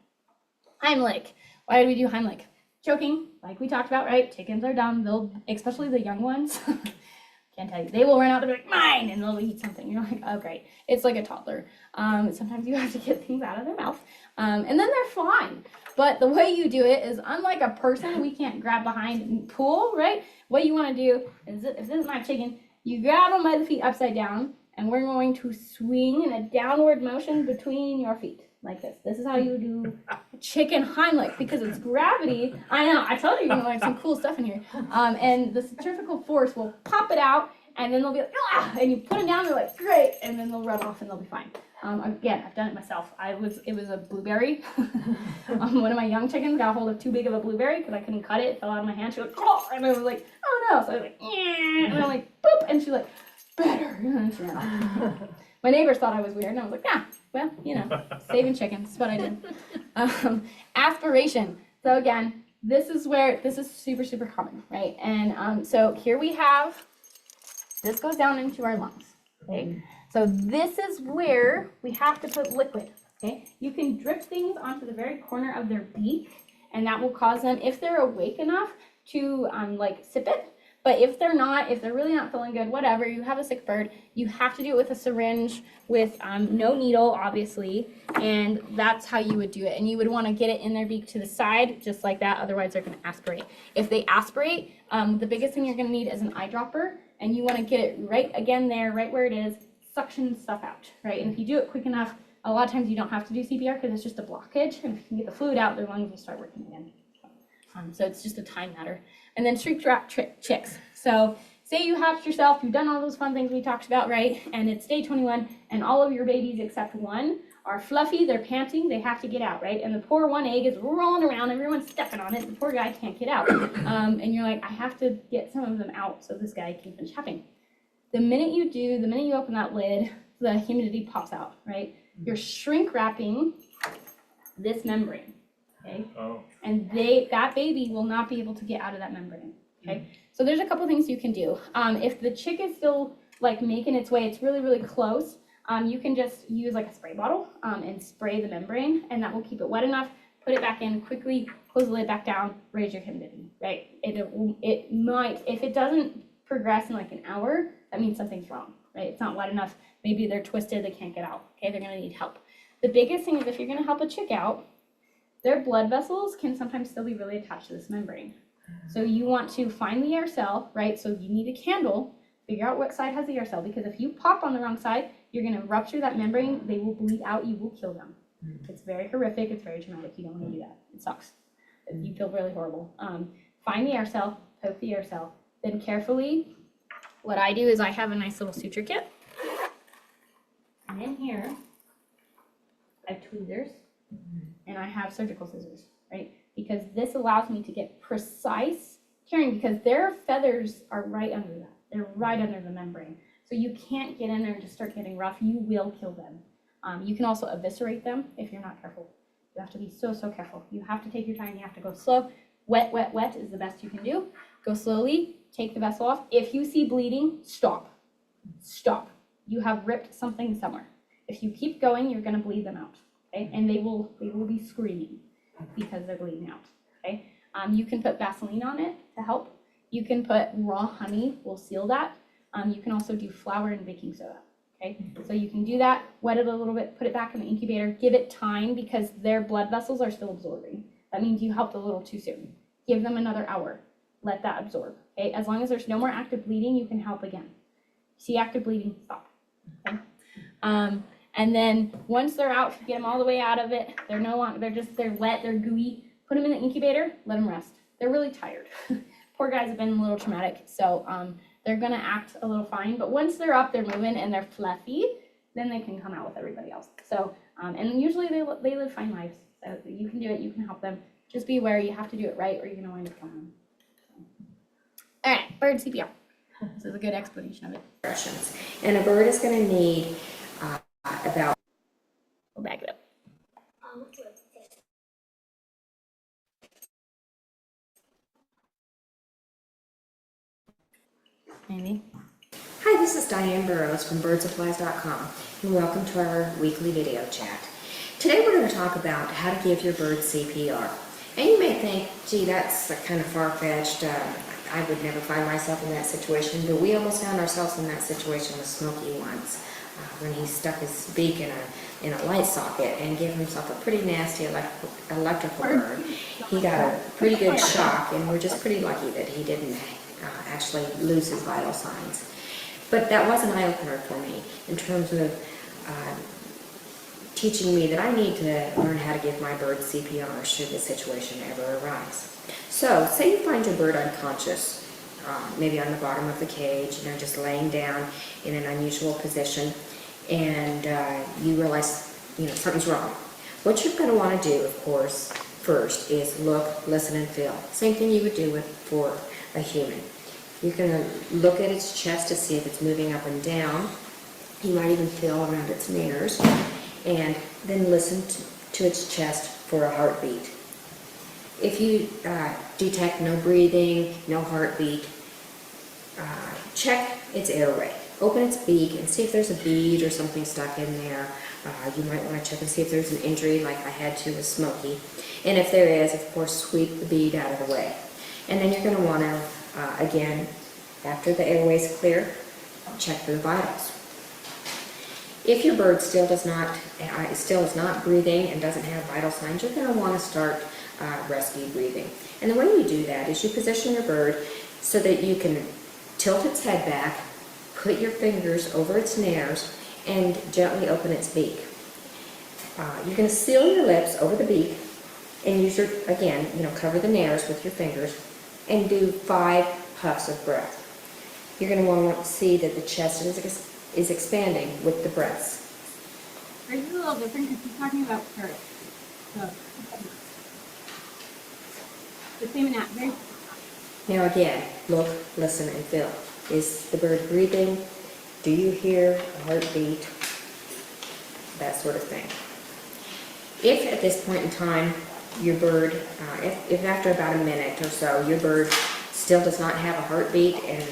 Heimlich. Why do we do Heimlich? Choking, like we talked about, right? Chickens are dumb. They'll, especially the young ones, can't tell you, they will run out, they'll be like, mine, and they'll eat something. You're like, oh, great. It's like a toddler. Sometimes you have to get things out of their mouth, and then they're fine. But the way you do it is unlike a person, we can't grab behind and pull, right? What you want to do is, if this is my chicken, you grab them by the feet upside down, and we're going to swing in a downward motion between your feet, like this. This is how you do chicken Heimlich, because it's gravity. I know, I told you you're gonna learn some cool stuff in here. And the centrifugal force will pop it out, and then they'll be like, ah, and you put them down, they're like, great, and then they'll run off and they'll be fine. Again, I've done it myself. It was a blueberry. One of my young chickens got a hold of too big of a blueberry because I couldn't cut it. It fell out of my hand. She was like, oh, and I was like, oh no. So I was like, yeah, and I'm like, boop, and she's like, better. And she ran off. My neighbors thought I was weird, and I was like, yeah, well, you know, saving chickens is what I did. Aspiration. So again, this is super, super common, right? And so here we have, this goes down into our lungs, okay? So this is where we have to put liquid, okay? You can drip things onto the very corner of their beak, and that will cause them, if they're awake enough, to like sip it. But if they're not, if they're really not feeling good, whatever, you have a sick bird, you have to do it with a syringe with no needle, obviously, and that's how you would do it. And you would want to get it in their beak to the side, just like that, otherwise they're going to aspirate. If they aspirate, the biggest thing you're going to need is an eyedropper, and you want to get it right again there, right where it is, suction stuff out, right? And if you do it quick enough, a lot of times you don't have to do CPR because it's just a blockage, and if you can get the fluid out, their lungs will start working again. So it's just a time matter. And then shriek trap chicks. So say you hatched yourself, you've done all those fun things we talked about, right? And it's day 21, and all of your babies except one are fluffy, they're panting, they have to get out, right? And the poor one egg is rolling around, everyone's stepping on it, the poor guy can't get out. And you're like, I have to get some of them out so this guy can finish happing. The minute you open that lid, the humidity pops out, right? You're shrink wrapping this membrane. Okay. Oh. And that baby will not be able to get out of that membrane. Okay. So there's a couple things you can do. If the chick is still like making its way, it's really, really close. You can just use like a spray bottle and spray the membrane, and that will keep it wet enough. Put it back in quickly, close the lid back down, raise your humidity. Right. It might, if it doesn't progress in like an hour, that means something's wrong. Right. It's not wet enough. Maybe they're twisted, they can't get out. Okay. They're gonna need help. The biggest thing is if you're gonna help a chick out, their blood vessels can sometimes still be really attached to this membrane. So you want to find the air cell, right? So you need a candle, figure out what side has the air cell, because if you pop on the wrong side, you're gonna rupture that membrane, they will bleed out, you will kill them. It's very horrific, it's very traumatic, you don't wanna do that. It sucks. You feel really horrible. Find the air cell, poke the air cell, then carefully, what I do is I have a nice little suture kit. And in here, I have tweezers. And I have surgical scissors, right? Because this allows me to get precise tearing, because their feathers are right under that. They're right under the membrane. So you can't get in there and just start getting rough. You will kill them. You can also eviscerate them if you're not careful. You have to be so, so careful. You have to take your time. You have to go slow. Wet, wet, wet is the best you can do. Go slowly. Take the vessel off. If you see bleeding, stop. Stop. You have ripped something somewhere. If you keep going, you're going to bleed them out. Okay? And they will be screaming because they're bleeding out. Okay? You can put Vaseline on it to help. You can put raw honey, we'll seal that. You can also do flour and baking soda, okay? So you can do that, wet it a little bit, put it back in the incubator, give it time because their blood vessels are still absorbing. That means you helped a little too soon. Give them another hour, let that absorb, okay? As long as there's no more active bleeding, you can help again. See active bleeding, stop, okay? And then once they're out, get them all the way out of it. They're no longer, they're wet, they're gooey. Put them in the incubator, let them rest. They're really tired. Poor guys have been a little traumatic, so they're gonna act a little fine. But once they're up, they're moving and they're fluffy, then they can come out with everybody else. So, and usually they live fine lives. So you can do it, you can help them. Just be aware you have to do it right or you're gonna wind up killing them. All right, bird CPR. This is a good explanation of it. Expressions. And a bird is going to need about. We'll back it up. Maybe. Hi, this is Diane Burrows from birdsupplies.com and welcome to our weekly video chat. Today we're going to talk about how to give your bird CPR. And you may think, gee, that's kind of far-fetched. I would never find myself in that situation, but we almost found ourselves in that situation with Smokey once when he stuck his beak in a light socket and gave himself a pretty nasty electrical burn. He got a pretty good shock, and we're just pretty lucky that he didn't actually lose his vital signs. But that was an eye-opener for me in terms of teaching me that I need to learn how to give my bird CPR should the situation ever arise. So, say you find your bird unconscious, maybe on the bottom of the cage, just laying down in an unusual position, and you realize, something's wrong. What you're going to want to do, of course, first is look, listen, and feel. Same thing you would do for a human. You're going to look at its chest to see if it's moving up and down. You might even feel around its nares, and then listen to its chest for a heartbeat. If you detect no breathing, no heartbeat, check its airway. Open its beak and see if there's a bead or something stuck in there. You might want to check and see if there's an injury like I had to with Smokey. And if there is, of course, sweep the bead out of the way. And then you're going to want to, again, after the airway is clear, check for the vitals. If your bird still is not breathing and doesn't have vital signs, you're going to want to start rescue breathing. And the way you do that is you position your bird so that you can tilt its head back, put your fingers over its nares, and gently open its beak. You're going to seal your lips over the beak and use your, again, cover the nares with your fingers and do 5 puffs of breath. You're going to want to see that the chest is expanding with the breaths. Hers is a little different because he's talking about parrots. So, the same in that, very. Now again, look, listen, and feel. Is the bird breathing? Do you hear a heartbeat? That sort of thing. If at this point in time your bird, if after about a minute or so your bird still does not have a heartbeat and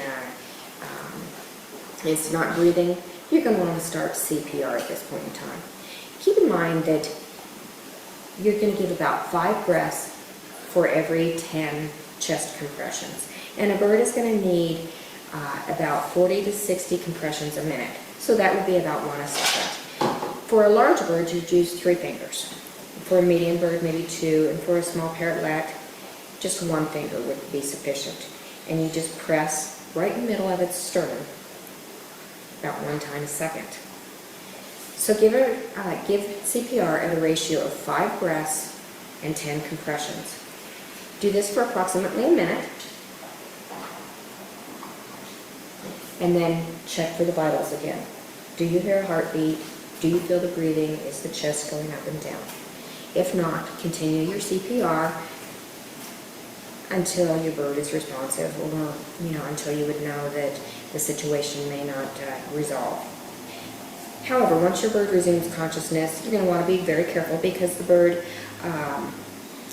is not breathing, you're going to want to start CPR at this point in time. Keep in mind that you're going to give about 5 breaths for every 10 chest compressions. And a bird is going to need about 40 to 60 compressions a minute. So that would be about 1 a second. For a large bird, you'd use 3 fingers. For a medium bird, maybe 2. And for a small parrotlet, just 1 finger would be sufficient. And you just press right in the middle of its sternum about 1 time a second. So give CPR at a ratio of 5 breaths and 10 compressions. Do this for approximately a minute, and then check for the vitals again. Do you hear a heartbeat? Do you feel the breathing? Is the chest going up and down? If not, continue your CPR until your bird is responsive, or until you would know that the situation may not resolve. However, once your bird resumes consciousness, you're going to want to be very careful because the bird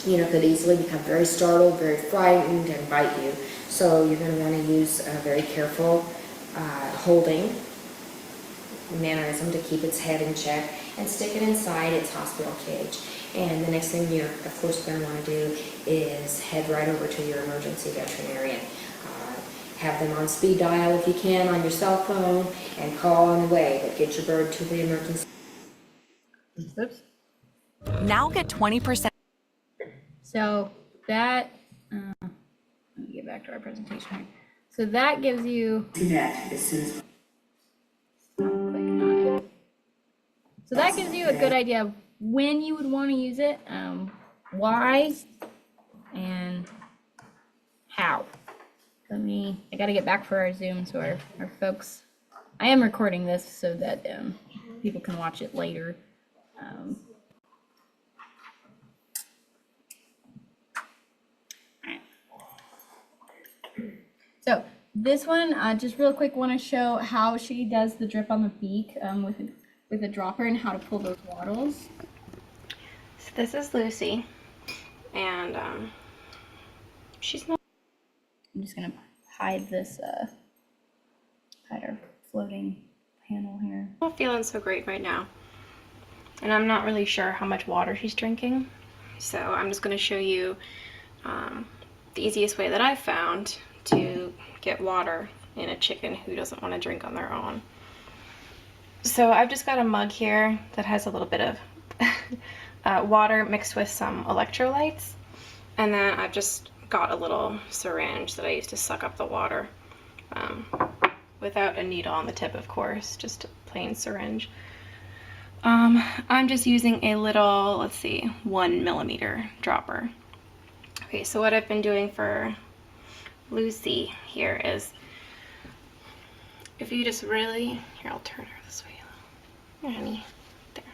could easily become very startled, very frightened, and bite you. So you're going to want to use a very careful holding mannerism to keep its head in check and stick it inside its hospital cage. And the next thing you're, of course, going to want to do is head right over to your emergency veterinarian. Have them on speed dial if you can on your cell phone and call on the way, but get your bird to the emergency. Oops. Now get 20%. So that, let me get back to our presentation here. So that gives you, Do that as soon as. clicking on it. So that gives you a good idea of when you would want to use it, why, and how. I gotta get back for our Zoom, so our folks, I am recording this so that people can watch it later. Alright. So this one, just real quick, want to show how she does the drip on the beak with a dropper and how to pull those wattles. So this is Lucy, and she's not. I'm just gonna hide this, hide our floating panel here. Not feeling so great right now, and I'm not really sure how much water she's drinking, so I'm just going to show you the easiest way that I've found to get water in a chicken who doesn't want to drink on their own. So I've just got a mug here that has a little bit of water mixed with some electrolytes, and then I've just got a little syringe that I use to suck up the water without a needle on the tip, of course, just a plain syringe. I'm just using a little, let's see, 1 millimeter dropper. Okay, so what I've been doing for Lucy here is, if you just really, here, I'll turn her this way. Here, honey, there.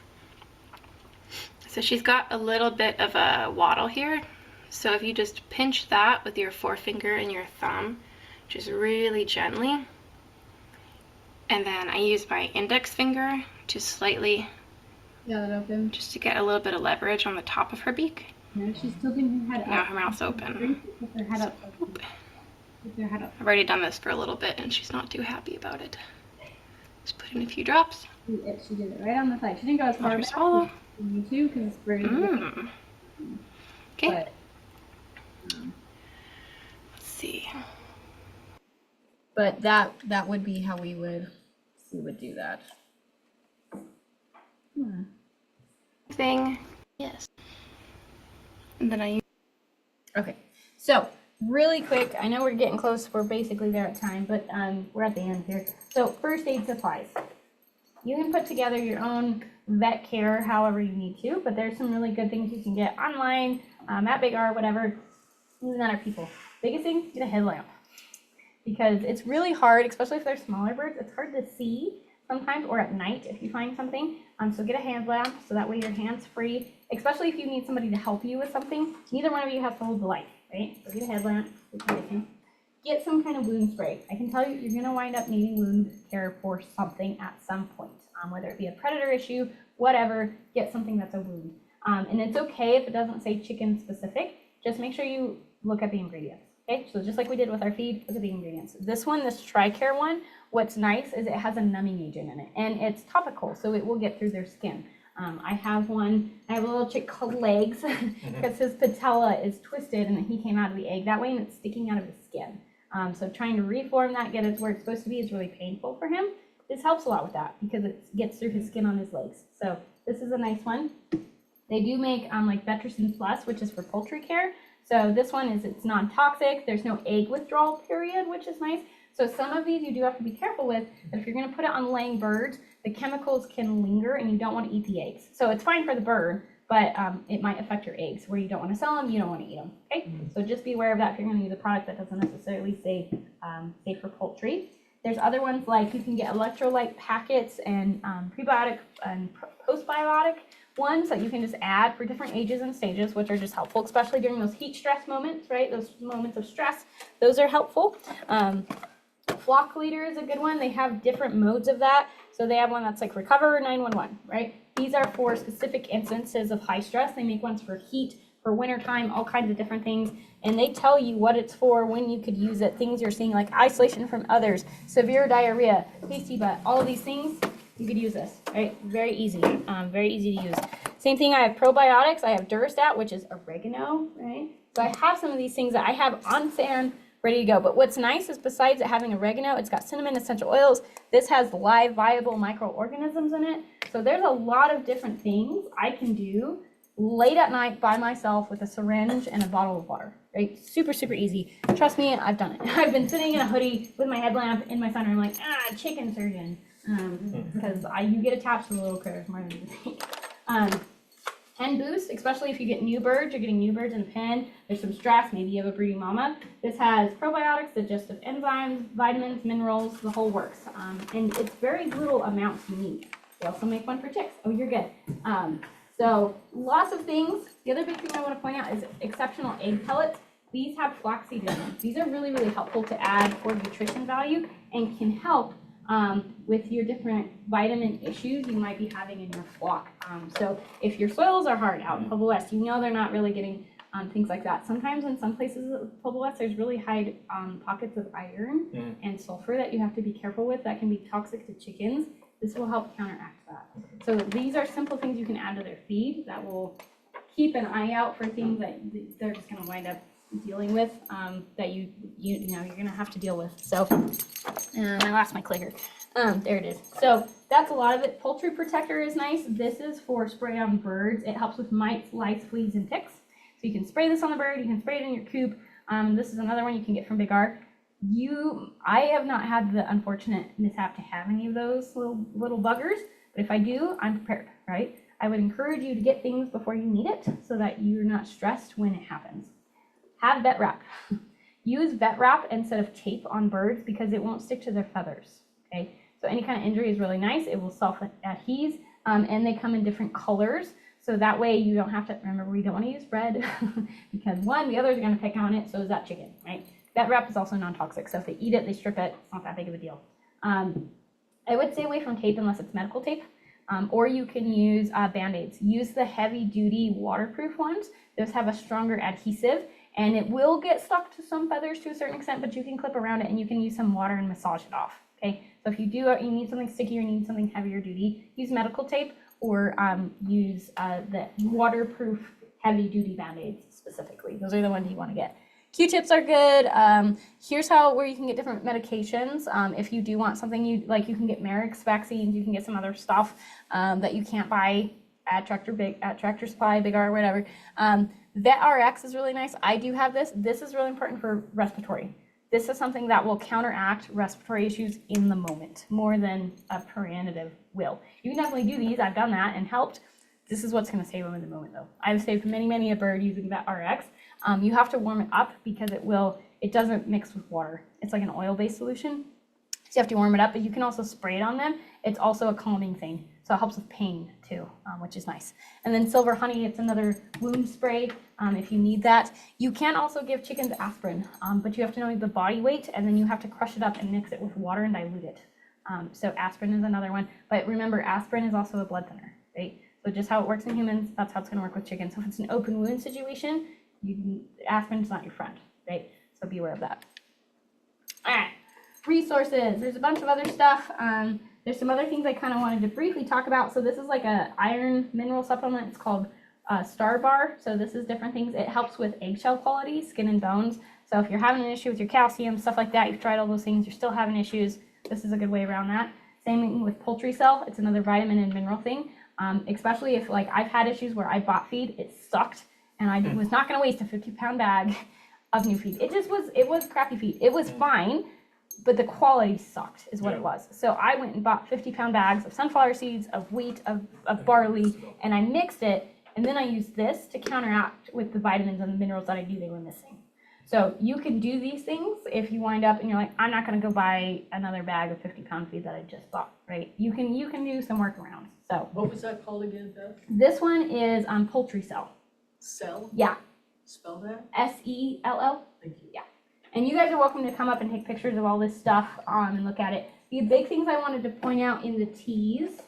So she's got a little bit of a waddle here. So if you just pinch that with your forefinger and your thumb, just really gently, and then I use my index finger to slightly, Yeah, that open. just to get a little bit of leverage on the top of her beak. No, she's tilting her head up. Now her mouth's open. With her head up. With her head up. I've already done this for a little bit and she's not too happy about it. Just put in a few drops. She did it right on the side. She didn't go as far Let her back swallow. as me too, because it's very Mm. Okay, But, let's see. but that would be how we would do that. Thing, yes. And then I use Okay, so really quick, I know we're getting close, we're basically there at time, but we're at the end here. So first aid supplies. You can put together your own vet care however you need to, but there's some really good things you can get online, at Big R, whatever, even at our people. Biggest thing, get a headlamp. Because it's really hard, especially if they're smaller birds, it's hard to see sometimes, or at night if you find something. So get a hand lamp so that way your hand's free, especially if you need somebody to help you with something. Neither one of you has to hold the light, right? So get a headlamp, get some kind of wound spray. I can tell you, you're gonna wind up needing wound care for something at some point, whether it be a predator issue, whatever, get something that's a wound. And it's okay if it doesn't say chicken specific, just make sure you look at the ingredients. Okay, so just like we did with our feed, look at the ingredients. This one, this TRICARE one, what's nice is it has a numbing agent in it, and it's topical, so it will get through their skin. I have one, I have a little chick called Legs, because his patella is twisted, and he came out of the egg that way, and it's sticking out of his skin. So trying to reform that, get it where it's supposed to be is really painful for him. This helps a lot with that, because it gets through his skin on his legs. So this is a nice one. They do make like Betricin Plus, which is for poultry care. So this one is, it's non-toxic, there's no egg withdrawal period, which is nice. So some of these you do have to be careful with, but if you're gonna put it on laying birds, the chemicals can linger and you don't wanna eat the eggs. So it's fine for the bird, but it might affect your eggs where you don't wanna sell them, you don't wanna eat them, okay? So just be aware of that if you're gonna use a product that doesn't necessarily say safe for poultry. There's other ones like you can get electrolyte packets and prebiotic and postbiotic ones that you can just add for different ages and stages, which are just helpful, especially during those heat stress moments, right? Those moments of stress, those are helpful. Flock Leader is a good one. They have different modes of that. So they have one that's like Recover 911, right? These are for specific instances of high stress. They make ones for heat, for wintertime, all kinds of different things. And they tell you what it's for, when you could use it, things you're seeing like isolation from others, severe diarrhea, pasty butt, all of these things, you could use this, right? Very easy to use. Same thing, I have probiotics. I have Durastat, which is oregano, right? So I have some of these things that I have on fan ready to go. But what's nice is besides it having oregano, it's got cinnamon, essential oils. This has live, viable microorganisms in it. So there's a lot of different things I can do late at night by myself with a syringe and a bottle of water, right? Super, super easy. Trust me, I've done it. I've been sitting in a hoodie with my headlamp in my sunroom like, chicken surgeon, because you get attached to the little critters more than you think. Hen boost, especially if you get new birds, you're getting new birds in the pen, there's some stress, maybe you have a breeding mama. This has probiotics, digestive enzymes, vitamins, minerals, the whole works. And it's very little amounts you need. They also make one for chicks. Oh, you're good. So lots of things. The other big thing I want to point out is exceptional egg pellets. These have flaxseed in them. These are really, really helpful to add for nutrition value and can help with your different vitamin issues you might be having in your flock. So if your soils are hard out in Pueblo West, you know they're not really getting things like that. Sometimes in some places of Pueblo West, there's really high pockets of iron and sulfur that you have to be careful with that can be toxic to chickens. This will help counteract that. So these are simple things you can add to their feed that will keep an eye out for things that they're just going to wind up dealing with that you know you're going to have to deal with. So I lost my clicker. There it is. So that's a lot of it. Poultry protector is nice. This is for spray on birds. It helps with mites, lice, fleas, and ticks. So you can spray this on the bird. You can spray it in your coop. This is another one you can get from Big R. I have not had the unfortunate mishap to have any of those little buggers, but if I do, I'm prepared, right? I would encourage you to get things before you need it so that you're not stressed when it happens. Have vet wrap. Use vet wrap instead of tape on birds because it won't stick to their feathers, okay? So any kind of injury is really nice. It will self-adhese, and they come in different colors. So that way you don't have to, remember, we don't want to use red because one, the others are going to pick on it, so is that chicken, right? Vet wrap is also non-toxic, so if they eat it, they strip it, it's not that big of a deal. I would stay away from tape unless it's medical tape, or you can use Band-Aids. Use the heavy-duty waterproof ones. Those have a stronger adhesive, and it will get stuck to some feathers to a certain extent, but you can clip around it and you can use some water and massage it off, okay? So if you need something sticky or need something heavier duty, use medical tape or use the waterproof heavy-duty Band-Aids specifically. Those are the ones you want to get. Q-tips are good. Here's where you can get different medications. If you do want something, you can get Merrick's vaccines. You can get some other stuff that you can't buy at Tractor Supply, Big R, whatever. VetRx is really nice. I do have this. This is really important for respiratory. This is something that will counteract respiratory issues in the moment more than a preventative will. You can definitely do these. I've done that and helped. This is what's going to save them in the moment, though. I've saved many a bird using VetRx. You have to warm it up because it doesn't mix with water. It's like an oil-based solution. So you have to warm it up, but you can also spray it on them. It's also a calming thing. So it helps with pain too, which is nice. And then Silver Honey, it's another wound spray if you need that. You can also give chickens aspirin, but you have to know the body weight, and then you have to crush it up and mix it with water and dilute it. So aspirin is another one. But remember, aspirin is also a blood thinner, right? So just how it works in humans, that's how it's going to work with chickens. So if it's an open wound situation, aspirin's not your friend, right? So be aware of that. All right, resources. There's a bunch of other stuff. There's some other things I kind of wanted to briefly talk about. So this is like a iron mineral supplement. It's called Star Bar. So this is different things. It helps with eggshell quality, skin and bones. So if you're having an issue with your calcium, stuff like that, you've tried all those things, you're still having issues, this is a good way around that. Same thing with poultry cell. It's another vitamin and mineral thing. Especially if I've had issues where I bought feed, it sucked, and I was not going to waste a 50-pound bag of new feed. It was crappy feed. It was fine, but the quality sucked is what it was. So I went and bought 50-pound bags of sunflower seeds, of wheat, of barley, and I mixed it, and then I used this to counteract with the vitamins and the minerals that I knew they were missing. So you can do these things if you wind up and you're like, I'm not going to go buy another bag of 50-pound feed that I just bought, right? You can do some workarounds. So What was that called again, Beth? this one is poultry cell. Cell? Yeah, Spell that? SELL. Thank you. Yeah. And you guys are welcome to come up and take pictures of all this stuff and look at it. The big things I wanted to point out in the teas,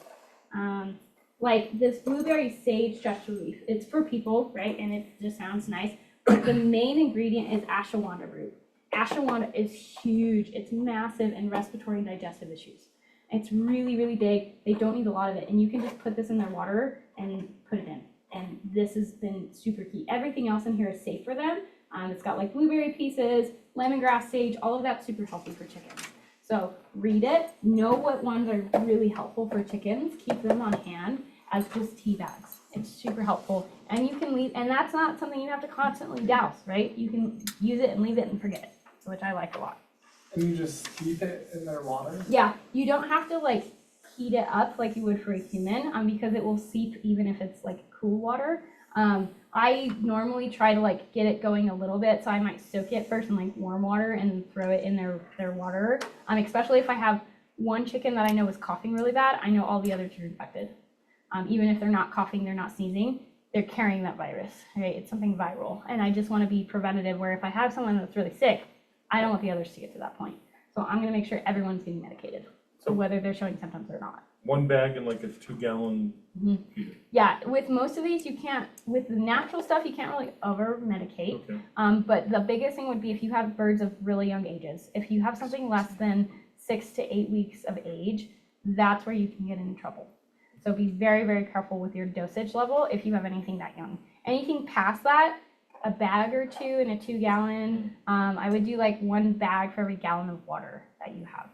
like this blueberry sage stress relief. It's for people, right? And it just sounds nice. But the main ingredient is ashwagandha root. Ashwagandha is huge. It's massive in respiratory and digestive issues. It's really, really big. They don't need a lot of it. And you can just put this in their water and put it in. And this has been super key. Everything else in here is safe for them. It's got like blueberry pieces, lemongrass, sage, all of that's super healthy for chickens. So read it, know what ones are really helpful for chickens, keep them on hand as just tea bags. It's super helpful, and you can leave, and that's not something you have to constantly douse, right? You can use it and leave it and forget it, so which I like a lot. And you just keep it in their water? Yeah, you don't have to like heat it up like you would for a human, because it will seep even if it's like cool water. I normally try to like get it going a little bit, so I might soak it first in like warm water and throw it in their water. Especially if I have one chicken that I know is coughing really bad, I know all the others are infected. Even if they're not coughing, they're not sneezing, they're carrying that virus, right? It's something viral, and I just want to be preventative. Where if I have someone that's really sick, I don't want the others to get to that point. So I'm going to make sure everyone's getting medicated, so whether they're showing symptoms or not. One bag in like a 2-gallon feeder. Yeah, with most of these, you can't, with the natural stuff, you can't really over-medicate. Okay. But the biggest thing would be if you have birds of really young ages. If you have something less than 6 to 8 weeks of age, that's where you can get into trouble. So be very, very careful with your dosage level if you have anything that young. Anything past that, a bag or two in a 2-gallon, I would do like 1 bag for every gallon of water that you have.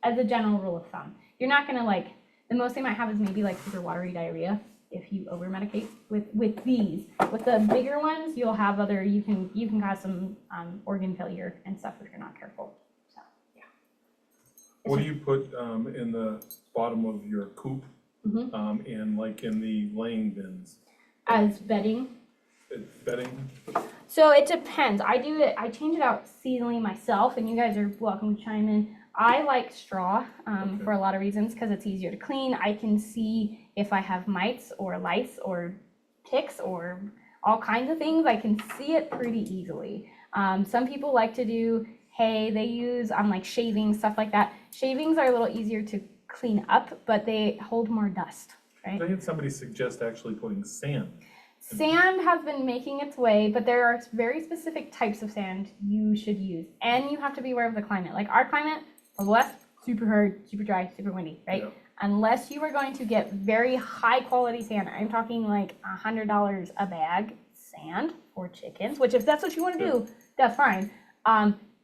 As a general rule of thumb. You're not gonna like, the most they might have is maybe like super watery diarrhea if you over medicate with these. With the bigger ones, you'll have other, you can cause some organ failure and stuff if you're not careful. So yeah. What do you put in the bottom of your coop and like in the laying bins? As bedding? Bedding? So it depends. I change it out seasonally myself, and you guys are welcome to chime in. I like straw for a lot of reasons, because it's easier to clean. I can see if I have mites or lice or ticks or all kinds of things. I can see it pretty easily. Some people like to do hay. They use like shavings, stuff like that. Shavings are a little easier to clean up, but they hold more dust, right? I had somebody suggest actually putting sand. Sand has been making its way, but there are very specific types of sand you should use, and you have to be aware of the climate. Like our climate, West, super hard, super dry, super windy, right? Yeah. Unless you are going to get very high quality sand, I'm talking like $100 a bag sand for chickens, which if that's what you want to do, that's fine.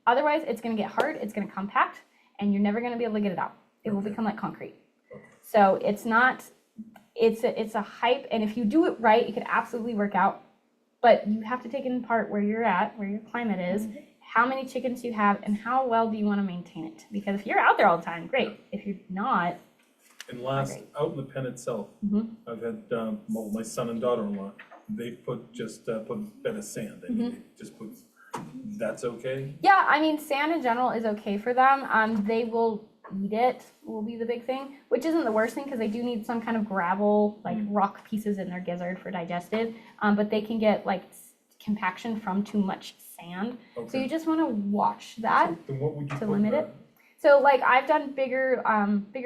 Otherwise, it's going to get hard, it's going to compact, and you're never going to be able to get it out. It will become like concrete. So it's not, it's a hype, and if you do it right, it could absolutely work out. But you have to take in part where you're at, where your climate is, how many chickens you have, and how well do you want to maintain it? Because if you're out there all the time, great. If you're not, And last, out in the pen itself, I've had, well, my son and daughter-in-law, they put a bed of sand. I mean, they just put, that's okay? yeah, I mean, sand in general is okay for them. They will eat it, will be the big thing, which isn't the worst thing, because they do need some kind of gravel, like rock pieces in their gizzard for digestive. But they can get like compaction from too much sand. Okay. So you just want to watch that Then what would you to put limit in it. So like I've done bigger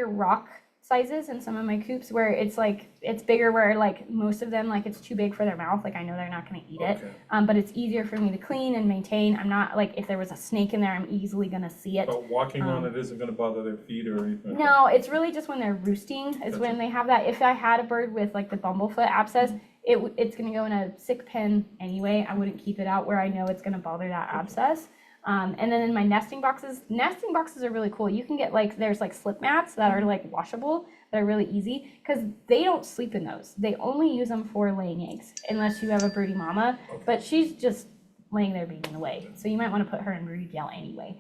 rock sizes in some of my coops where it's like, it's bigger where like most of them, like it's too big for their mouth. Like I know they're not going to eat it, but it's easier for me to clean and maintain. I'm not like, if there was a snake in there, I'm easily going to see it. But walking on it isn't gonna bother their feet or anything? like No, it's really just when they're roosting is when they have that. If I had a bird with like the bumblefoot abscess, it's going to go in a sick pen anyway. I wouldn't keep it out where I know it's going to bother that abscess. And then in my nesting boxes are really cool. You can get like, there's like slip mats that are like washable, that are really easy, because they don't sleep in those. They only use them for laying eggs, unless you have a broody mama, but she's just laying there being in the way. So you might want to put her in broody gel anyway.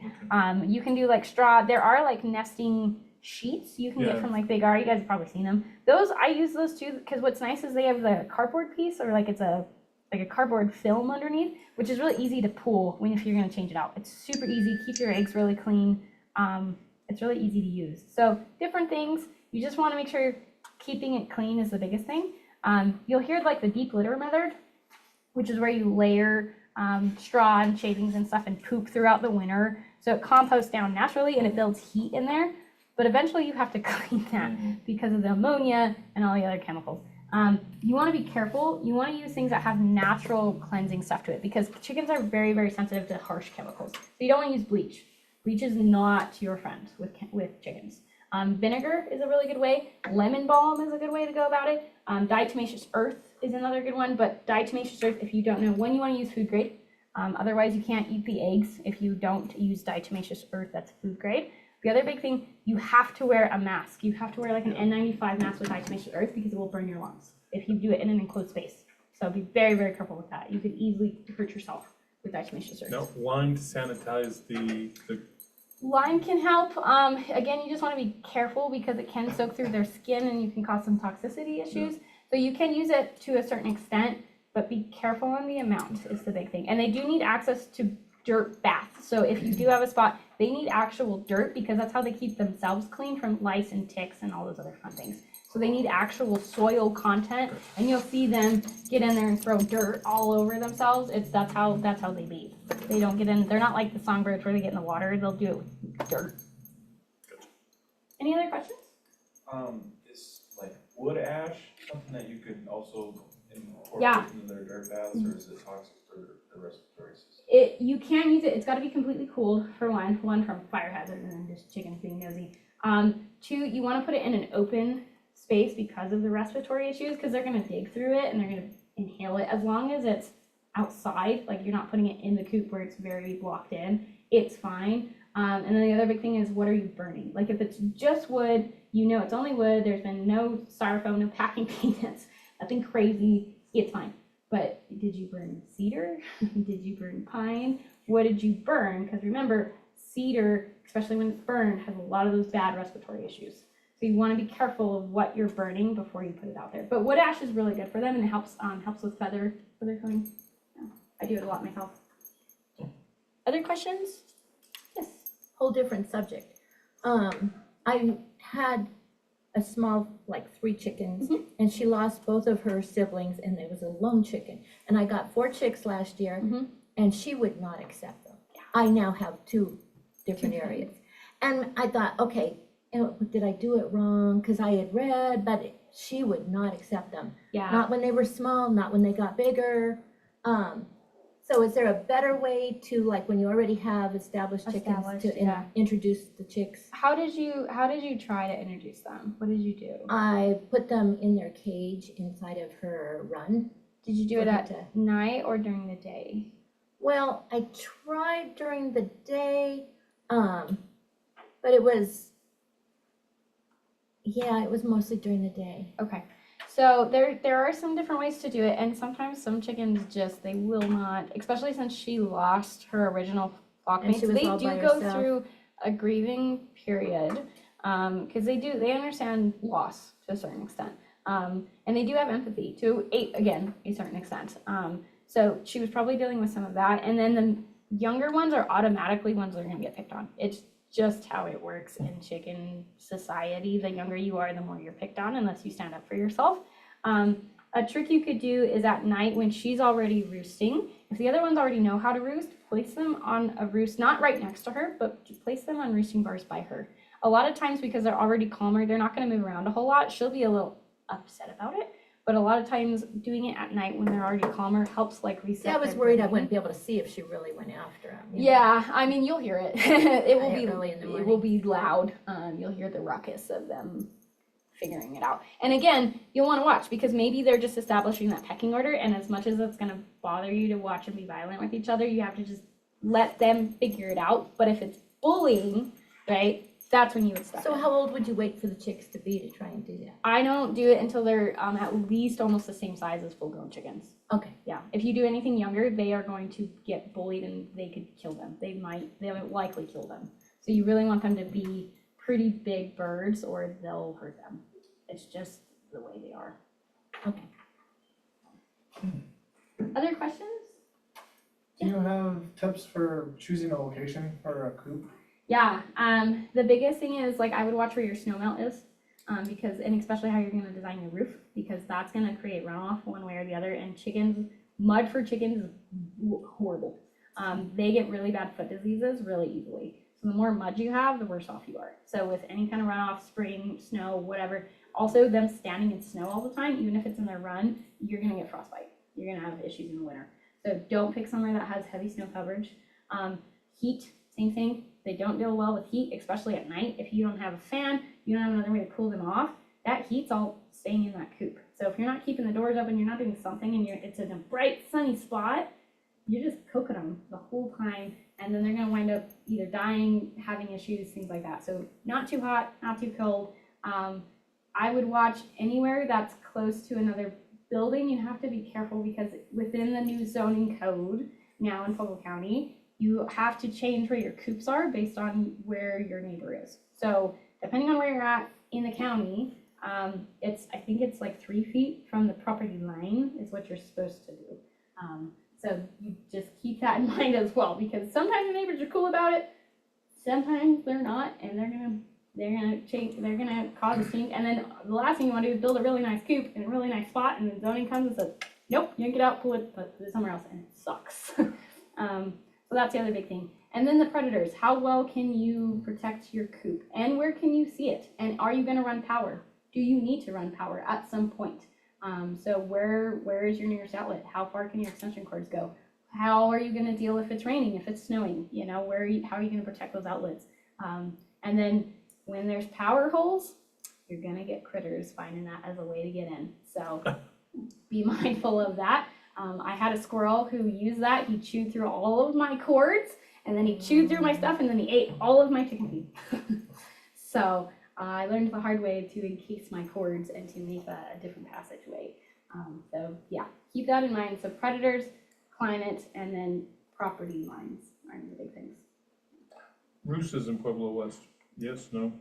You can do like straw. There are like nesting sheets you can get from like Big R. You guys have probably seen them. Those, I use those too, because what's nice is they have the cardboard piece, or like it's a cardboard film underneath, which is really easy to pull if you're going to change it out. It's super easy. Keep your eggs really clean. It's really easy to use. So different things. You just want to make sure keeping it clean is the biggest thing. You'll hear like the deep litter method, which is where you layer straw and shavings and stuff and poop throughout the winter. So it composts down naturally and it builds heat in there. But eventually you have to clean that because of the ammonia and all the other chemicals. You want to be careful. You want to use things that have natural cleansing stuff to it, because chickens are very, very sensitive to harsh chemicals. So you don't want to use bleach. Bleach is not your friend with chickens. Vinegar is a really good way. Lemon balm is a good way to go about it. Diatomaceous earth is another good one, but diatomaceous earth, if you don't know when you want to use food grade, otherwise you can't eat the eggs if you don't use diatomaceous earth, that's food grade. The other big thing, you have to wear a mask. You have to wear like an N95 mask with diatomaceous earth because it will burn your lungs if you do it in an enclosed space. So be very, very careful with that. You could easily hurt yourself with diatomaceous earth. Now, lime to sanitize the Lime can help. Again, you just want to be careful because it can soak through their skin and you can cause some toxicity issues. So you can use it to a certain extent, but be careful on the amount is the big thing. And they do need access to dirt baths. So if you do have a spot, they need actual dirt because that's how they keep themselves clean from lice and ticks and all those other fun things. So they need actual soil content, and you'll see them get in there and throw dirt all over themselves. That's how they bathe. They don't get in. They're not like the songbirds where they get in the water. They'll do it with dirt. Any other questions? Is like wood ash something that you could also incorporate Yeah. into their dirt baths, or is it toxic for the respiratory system? You can use it. It's got to be completely cooled for one from fire hazard and then just chickens being nosy. Two, you want to put it in an open space because of the respiratory issues, because they're going to dig through it and they're going to inhale it. As long as it's outside, like you're not putting it in the coop where it's very blocked in, it's fine. And then the other big thing is, what are you burning? Like if it's just wood, you know it's only wood, there's been no styrofoam, no packing peanuts, nothing crazy, it's fine. But did you burn cedar? Did you burn pine? What did you burn? Because remember, cedar, especially when it's burned, has a lot of those bad respiratory issues. So you want to be careful of what you're burning before you put it out there. But wood ash is really good for them, and it helps with feather coating. Yeah, I do it a lot myself. Other questions? Yes. Whole different subject. I had a small, like 3 chickens, and she lost both of her siblings, and there was a lone chicken. And I got 4 chicks last year, and she would not accept them. Yeah. I now have 2 different areas. And I thought, okay, did I do it wrong? Because I had read, but she would not accept them. Yeah. Not when they were small, not when they got bigger. So is there a better way to, like when you already have established chickens, to introduce the chicks? How did you try to introduce them? What did you do? I put them in their cage inside of her run. Did you do it at night or during the day? Well, I tried during the day, but it was mostly during the day. Okay. So there are some different ways to do it, and sometimes some chickens just, they will not, especially since she lost her original flock mates. They do go through a grieving period, because they understand loss to a certain extent. And they do have empathy to a certain extent. So she was probably dealing with some of that. And then the younger ones are automatically ones that are going to get picked on. It's just how it works in chicken society. The younger you are, the more you're picked on, unless you stand up for yourself. A trick you could do is at night when she's already roosting, if the other ones already know how to roost, place them on a roost, not right next to her, but place them on roosting bars by her. A lot of times, because they're already calmer, they're not going to move around a whole lot. She'll be a little upset about it, but a lot of times doing it at night when they're already calmer helps like reset. Yeah, I was worried I wouldn't be able to see if she really went after him. Yeah, I mean, you'll hear it. It will be loud. You'll hear the ruckus of them figuring it out. And again, you'll want to watch, because maybe they're just establishing that pecking order, and as much as it's going to bother you to watch them be violent with each other, you have to just let them figure it out. But if it's bullying, right, that's when you would stop. So how old would you wait for the chicks to be to try and do that? I don't do it until they're at least almost the same size as full-grown chickens. Okay. Yeah. If you do anything younger, they are going to get bullied and they could kill them. They would likely kill them. So you really want them to be pretty big birds or they'll hurt them. It's just the way they are. Okay. Other questions? Do you have tips for choosing a location for a coop? Yeah, the biggest thing is, like, I would watch where your snow melt is, and especially how you're gonna design your roof, because that's gonna create runoff one way or the other, and mud for chickens is horrible. They get really bad foot diseases really easily. So the more mud you have, the worse off you are. So with any kind of runoff, spring, snow, whatever, also them standing in snow all the time, even if it's in their run, you're gonna get frostbite. You're gonna have issues in the winter. So don't pick somewhere that has heavy snow coverage. Heat, same thing. They don't deal well with heat, especially at night. If you don't have a fan, you don't have another way to cool them off, that heat's all staying in that coop. So if you're not keeping the doors open, you're not doing something, and it's in a bright, sunny spot, you're just cooking them the whole time, and then they're gonna wind up either dying, having issues, things like that. So not too hot, not too cold. I would watch anywhere that's close to another building. You have to be careful because within the new zoning code now in Pueblo County, you have to change where your coops are based on where your neighbor is. So depending on where you're at in the county, I think it's like 3 feet from the property line is what you're supposed to do. So you just keep that in mind as well, because sometimes your neighbors are cool about it, sometimes they're not, and they're gonna cause a stink. And then the last thing you want to do is build a really nice coop in a really nice spot, and then zoning comes and says, nope, you can get out, pull it, put it somewhere else, and it sucks. So that's the other big thing. And then the predators. How well can you protect your coop, and where can you see it? And are you going to run power? Do you need to run power at some point? So where is your nearest outlet? How far can your extension cords go? How are you going to deal if it's raining, if it's snowing? You know, how are you going to protect those outlets? And then when there's power holes, you're going to get critters finding that as a way to get in. So be mindful of that. I had a squirrel who used that. He chewed through all of my cords, and then he chewed through my stuff, and then he ate all of my chicken feed. So I learned the hard way to encase my cords and to make a different passageway. So yeah, keep that in mind. So predators, climate, and then property lines are the big things. Roosters in Pueblo West, yes, no?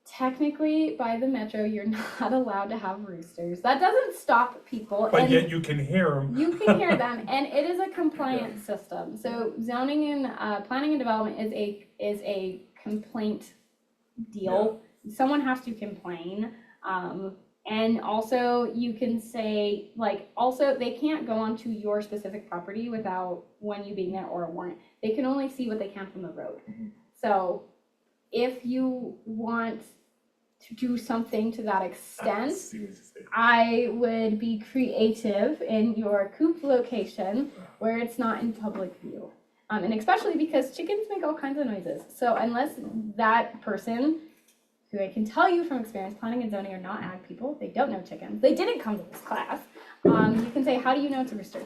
Technically, by the metro, you're not allowed to have roosters. That doesn't stop people. But yet you can hear them. You can hear them, and it is a compliance system. So zoning and planning and development is a complaint deal. Yeah. Someone has to complain. And also you can say, like, also they can't go onto your specific property without one you being there or a warrant. They can only see what they can from the road. Mm-hmm. So if you want to do something to that extent, I would be creative in your coop location where it's not in public view. And especially because chickens make all kinds of noises. So unless that person, who I can tell you from experience, planning and zoning are not ag people, they don't know chickens, they didn't come to this class, you can say, how do you know it's a rooster?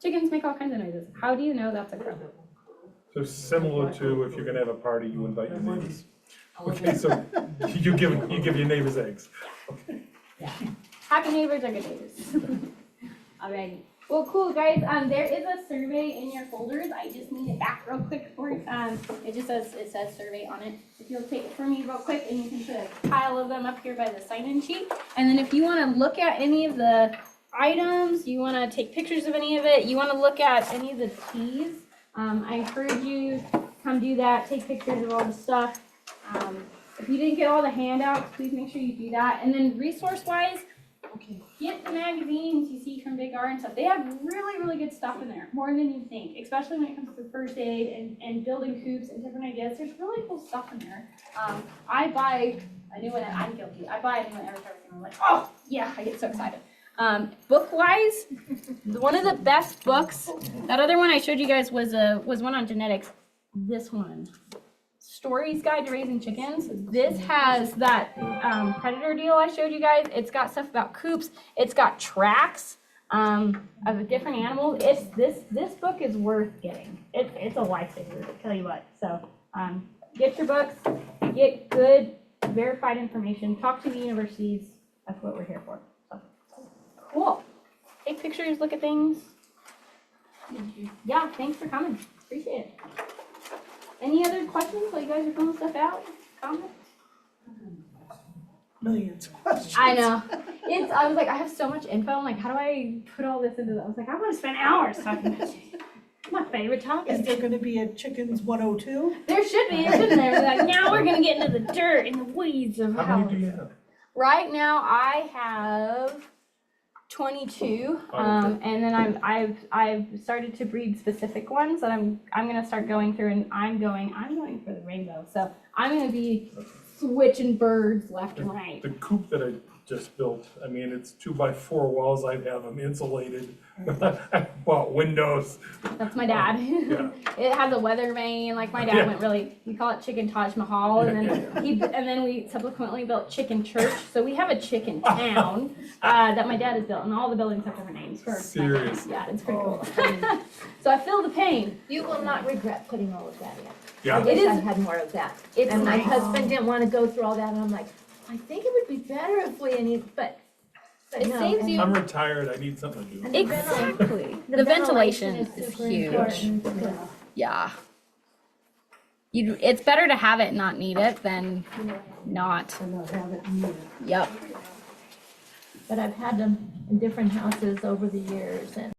Chickens make all kinds of noises. How do you know that's a crow? So similar to if you're gonna have a party, you invite your neighbors. Okay, so you give your neighbors eggs. Okay. Yeah. Happy neighbors are good neighbors. Alrighty. Well, cool, guys. There is a survey in your folders. I just need it back real quick for you. It says survey on it. If you'll take it for me real quick, and you can put a pile of them up here by the sign-in sheet. And then if you want to look at any of the items, you want to take pictures of any of it, you want to look at any of the teas, I encourage you come do that. Take pictures of all the stuff. If you didn't get all the handouts, please make sure you do that. And then resource-wise, get the magazines you see from Big R and stuff. They have really, really good stuff in there, more than you think, especially when it comes to first aid and building coops and different ideas. There's really cool stuff in there. I buy a new one, I'm guilty. I buy a new one every time I'm like, oh, yeah, I get so excited. Book-wise, one of the best books, that other one I showed you guys was one on genetics. This one, Story's Guide to Raising Chickens. This has that predator deal I showed you guys. It's got stuff about coops. It's got tracks of different animals. This book is worth getting. It's a lifesaver, I tell you what. So get your books, get good verified information, talk to the universities. That's what we're here for. So, cool. Take pictures, look at things. Thank you. Yeah, thanks for coming. Appreciate it. Any other questions while you guys are filling stuff out? Comments? Millions of questions. I know. I was like, I have so much info. I'm like, how do I put all this into that? I was like, I want to spend hours talking about chickens. My favorite topic. Is there going to be a Chickens 102? There should be. It's in there. Like, now we're going to get into the dirt and the weeds of how many do you have? Right now, I have 22, and then I've started to breed specific ones that I'm gonna start going through, and I'm going for the rainbow. So I'm gonna be switching birds left and right. The coop that I just built, I mean, it's 2x4 walls, I'd have them insulated. I bought windows. That's my dad. Yeah. It has a weather vane, like my dad Yeah. went really, we call it Chicken Taj Mahal, and then we subsequently built Chicken Church, so we have a chicken town, that my dad has built, and all the buildings have different names for. Seriously. Yeah, it's pretty cool. So I feel the pain. You will not regret putting all of that in. Yeah. I It wish I is- had more of that. It's And my nice. husband didn't wanna go through all that, and I'm like, I think it would be better if we any, but It no, saves and- you. I'm retired, I need something to do. and the Exactly. The The ventilation is super huge. important because Yeah. It's better to have it and not need it than not. And not have it needed. Yep. But I've had them in different houses over the years, and